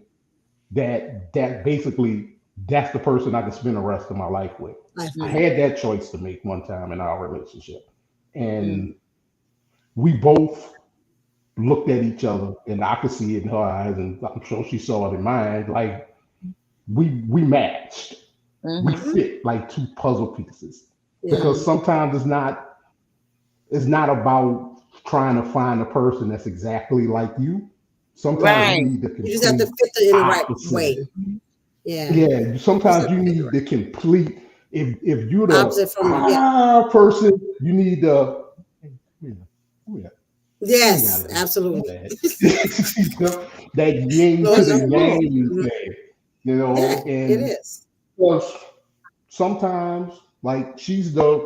that basically that's the person I could spend the rest of my life with. I had that choice to make one time in our relationship. And we both looked at each other, and I could see it in her eyes, and I'm sure she saw it in mine. Like we matched. We fit like two puzzle pieces. Because sometimes it's not about trying to find a person that's exactly like you. Sometimes you need the complete. You just have to fit it in the right way. Yeah. Yeah. Sometimes you need the complete. If you're the person, you need the. Yes, absolutely. That yin to the yang thing, and it is. Sometimes, like, she's the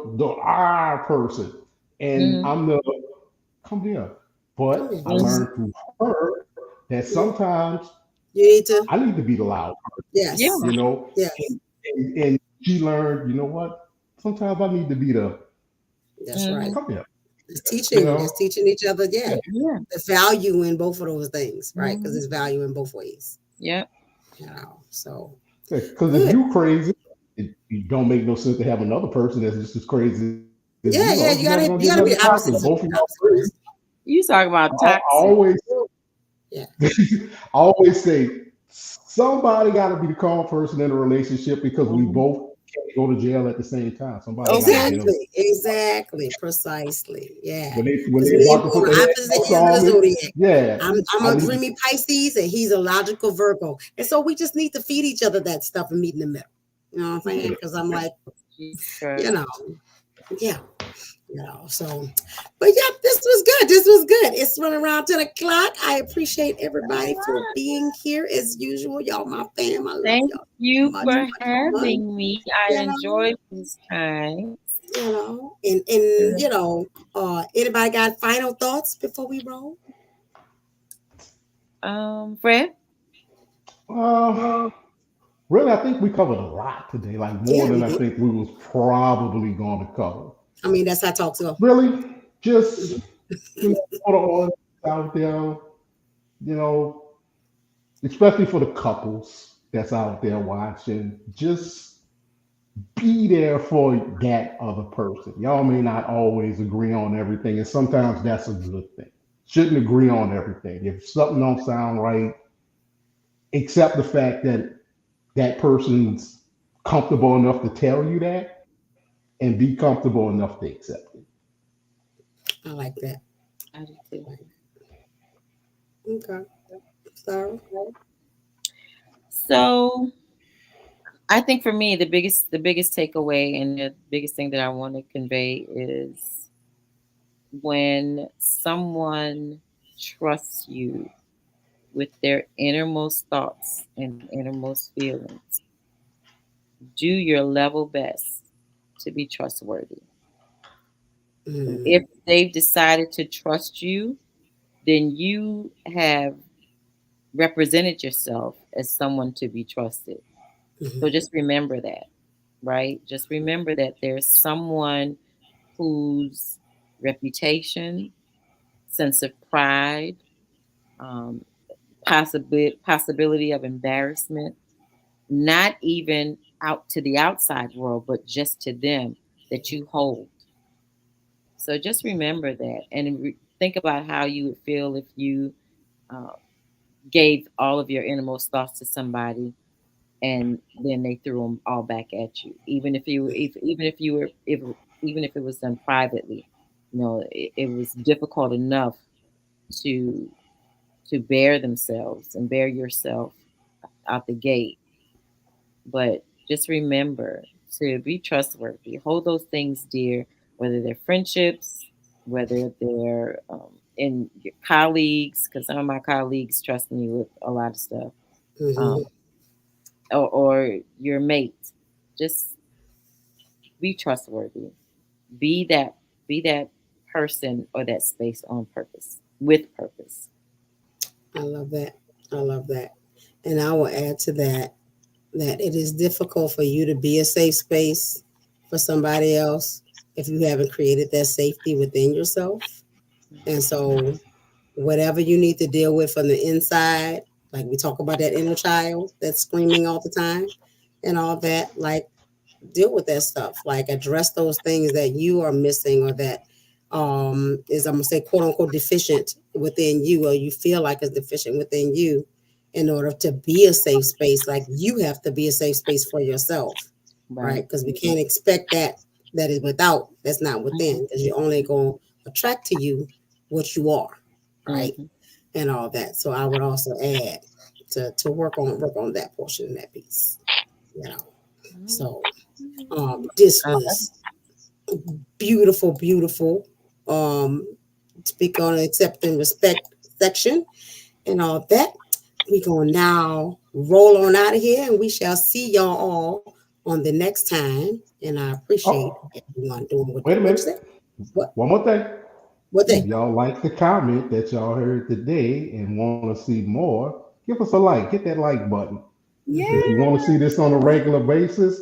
person, and I'm the come here. But I learned through her that sometimes I need to be the loud person. Yes. Yes. And she learned, you know what? Sometimes I need to be the. That's right. Come here. It's teaching. It's teaching each other. Yeah. The value in both of those things, right? Because there's value in both ways. Yeah. So. Because if you crazy, it don't make no sense to have another person that's just as crazy. You gotta be opposite. Both of y'all crazy. You talk about toxic. I always say somebody got to be the calm person in a relationship because we both can't go to jail at the same time. Somebody exactly, precisely. Yeah. When they walk on the zodiac. Yeah. I'm a dreamy Pisces and he's a logical Virgo, and so we just need to feed each other that stuff and meet in the middle. You know what I'm saying? Because I'm like, so, but yeah, this was good. It's running around 10 o'clock. I appreciate everybody for being here as usual. Y'all, my fam. Thank you for having me. I enjoyed this time. Anybody got final thoughts before we roll? Fred? Really, I think we covered a lot today, like more than I think we was probably going to cover. I mean, that's how talks go. Really, just put on out there, especially for the couples that's out there watching. Just be there for that other person. Y'all may not always agree on everything, and sometimes that's a good thing. Shouldn't agree on everything. If something don't sound right, accept the fact that that person's comfortable enough to tell you that, and be comfortable enough to accept it. I like that. I do too. Okay. Sorry. So I think for me, the biggest takeaway and the biggest thing that I want to convey is when someone trusts you with their innermost thoughts and innermost feelings, do your level best to be trustworthy. If they've decided to trust you, then you have represented yourself as someone to be trusted. So just remember that, right? Just remember that there's someone whose reputation, sense of pride, possibility of embarrassment, not even out to the outside world, but just to them, that you hold. So just remember that, and think about how you would feel if you gave all of your innermost thoughts to somebody, and then they threw them all back at you. Even if it was done privately, it was difficult enough to to bear themselves and bear yourself out the gate. But just remember to be trustworthy. Hold those things dear, whether they're friendships, whether they're in your colleagues, because some of my colleagues trust me with a lot of stuff, or your mate. Just be trustworthy. Be that person or that space on purpose, with purpose. I love that. I love that. And I will add to that it is difficult for you to be a safe space for somebody else if you haven't created that safety within yourself. And so whatever you need to deal with from the inside, like we talk about that inner child that's screaming all the time and all that, like deal with that stuff, like address those things that you are missing or that is, I'm gonna say, quote unquote, deficient within you, or you feel like is deficient within you, in order to be a safe space. Like you have to be a safe space for yourself, right? Because we can't expect that is without, that's not within, because you're only going to attract to you what you are, right? And all that. So I would also add to work on that portion of that piece, you know. So this was beautiful, beautiful. Speak on accept and respect section and all that. We're going to now roll on out of here, and we shall see y'all all on the next time. And I appreciate everyone doing what Wait a minute. What? One more thing. What thing? If y'all like the comment that y'all heard today and want to see more, give us a like. Hit that like button. Yeah. If you want to see this on a regular basis,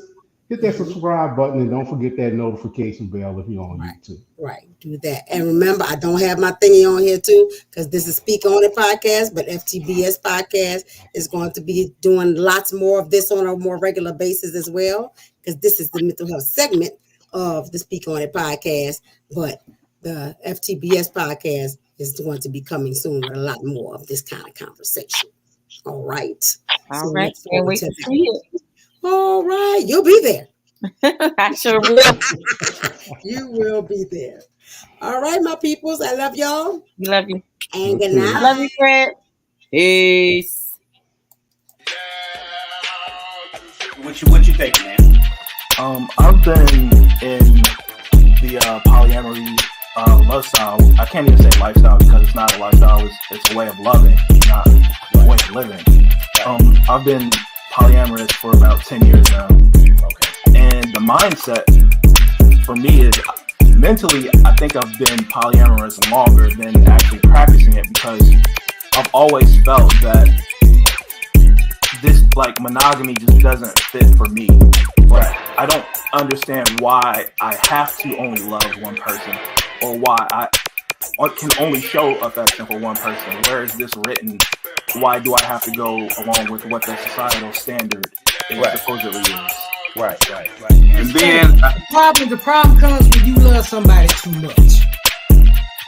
hit that subscribe button, and don't forget that notification bell if you're on YouTube. Right, do that. And remember, I don't have my thingy on here too, because this is Speak On It podcast, but FTBS podcast is going to be doing lots more of this on a more regular basis as well, because this is the mental health segment of the Speak On It podcast, but the FTBS podcast is going to be coming soon with a lot more of this kind of conversation. All right. All right. Can't wait to see it. All right. You'll be there. I sure will. You will be there. All right, my peoples. I love y'all. We love you. And good night. I love you, Fred. Peace. What you think, man? I've been in the polyamory lifestyle. I can't even say lifestyle because it's not a lifestyle. It's a way of loving, not a way of living. I've been polyamorous for about 10 years now. And the mindset for me is mentally, I think I've been polyamorous longer than actually practicing it, because I've always felt that this, like, monogamy just doesn't fit for me. Right. I don't understand why I have to only love one person, or why I can only show affection for one person. Where is this written? Why do I have to go along with what the societal standard supposedly is? Right. And then the problem comes when you love somebody too much.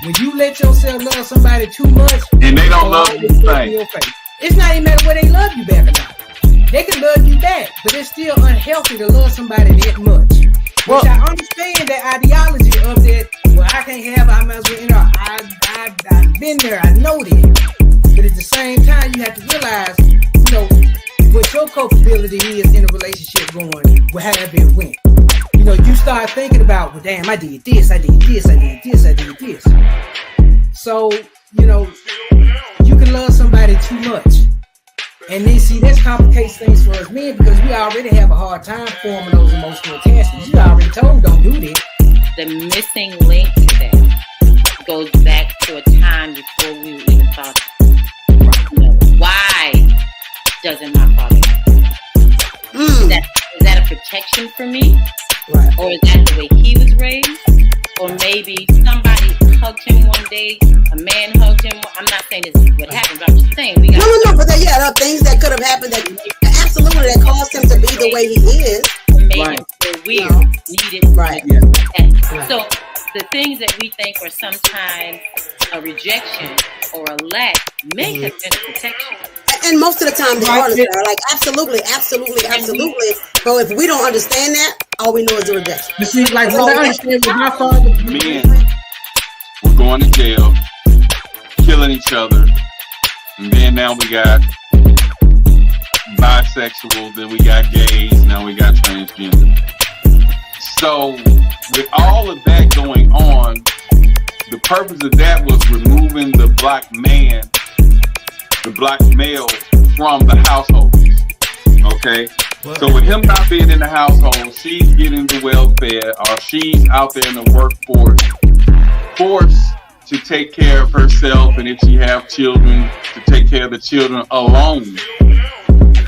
When you let yourself love somebody too much, and they don't love you the same. It's not even matter whether they love you back or not. They can love you back, but it's still unhealthy to love somebody that much. Well, which I understand that ideology of that. Well, I can't have. I might as well. You know, I've been there. I know that. But at the same time, you have to realize, you know, what your culpability is in a relationship going, however it went. You know, you start thinking about, well, damn, I did this, I did this, I did this, I did this. So, you know, you can love somebody too much. And then, see, this complicates things for us men, because we already have a hard time forming those emotional attachments. You already told them, don't do this. The missing link to that goes back to a time before we even thought, you know, why doesn't my father is that a protection for me? Right. Or is that the way he was raised? Or maybe somebody hugged him one day, a man hugged him. I'm not saying this is what happened, but I'm just saying we got no, but there are things that could have happened that absolutely that caused him to be the way he is. Made him feel weird, needed. Right. So the things that we think are sometimes a rejection or a lack may have been a protection. And most of the time they are like absolutely. But if we don't understand that, all we know is the rejection. You see, like what I understand with my father, men were going to jail, killing each other, And then now we got bisexual, then we got gays, now we got transgender. So with all of that going on, the purpose of that was removing the black man, the black male from the household. Okay? So with him not being in the household, she's getting the welfare, or she's out there in the workforce, forced to take care of herself, and if she have children, to take care of the children alone.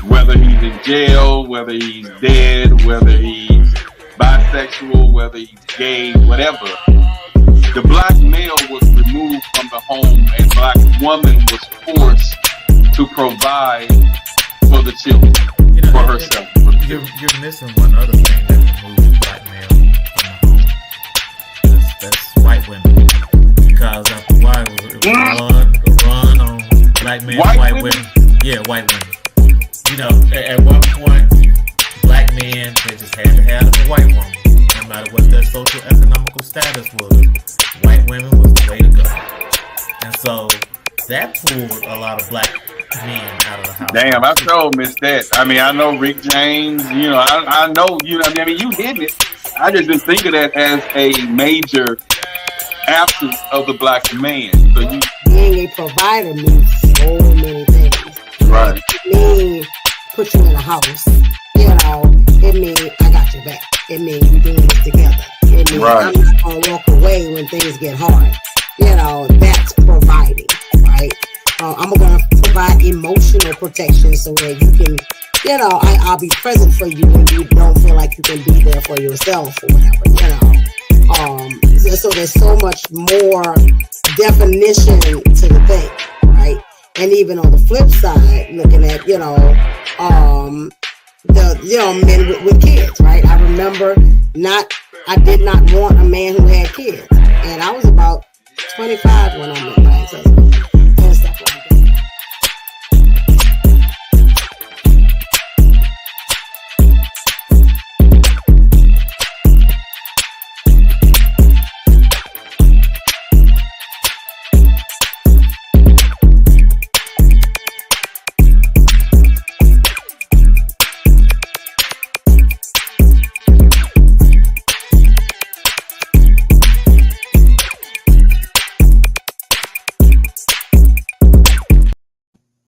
Whether he's in jail, whether he's dead, whether he's bisexual, whether he's gay, whatever. The black male was removed from the home, and black woman was forced to provide for the children, for herself. You're missing one other thing that removes black male from the home. That's white women. Because after a while, it was a run on black men, white women. Yeah, white women. You know, at one point, black men, they just had to have a white woman. No matter what their social economical status was, white women was the way to go. And so that pulled a lot of black men out of the house. Damn, I sure missed that. I mean, I know Rick James, you know, I know, you know, I mean, you hit it. I just didn't think of that as a major absence of the black man. So you being a provider means so many things. Right. It means put you in a house. You know, it means I got your back. It means we're doing this together. It means I'm not gonna walk away when things get hard. You know, that's providing, right? I'm gonna provide emotional protection so that you can, you know, I'll be present for you when you don't feel like you can be there for yourself or whatever, you know. So there's so much more definition to the thing, right? And even on the flip side, looking at, you know, men with kids, right? I remember I did not want a man who had kids, and I was about 25 when I met my husband.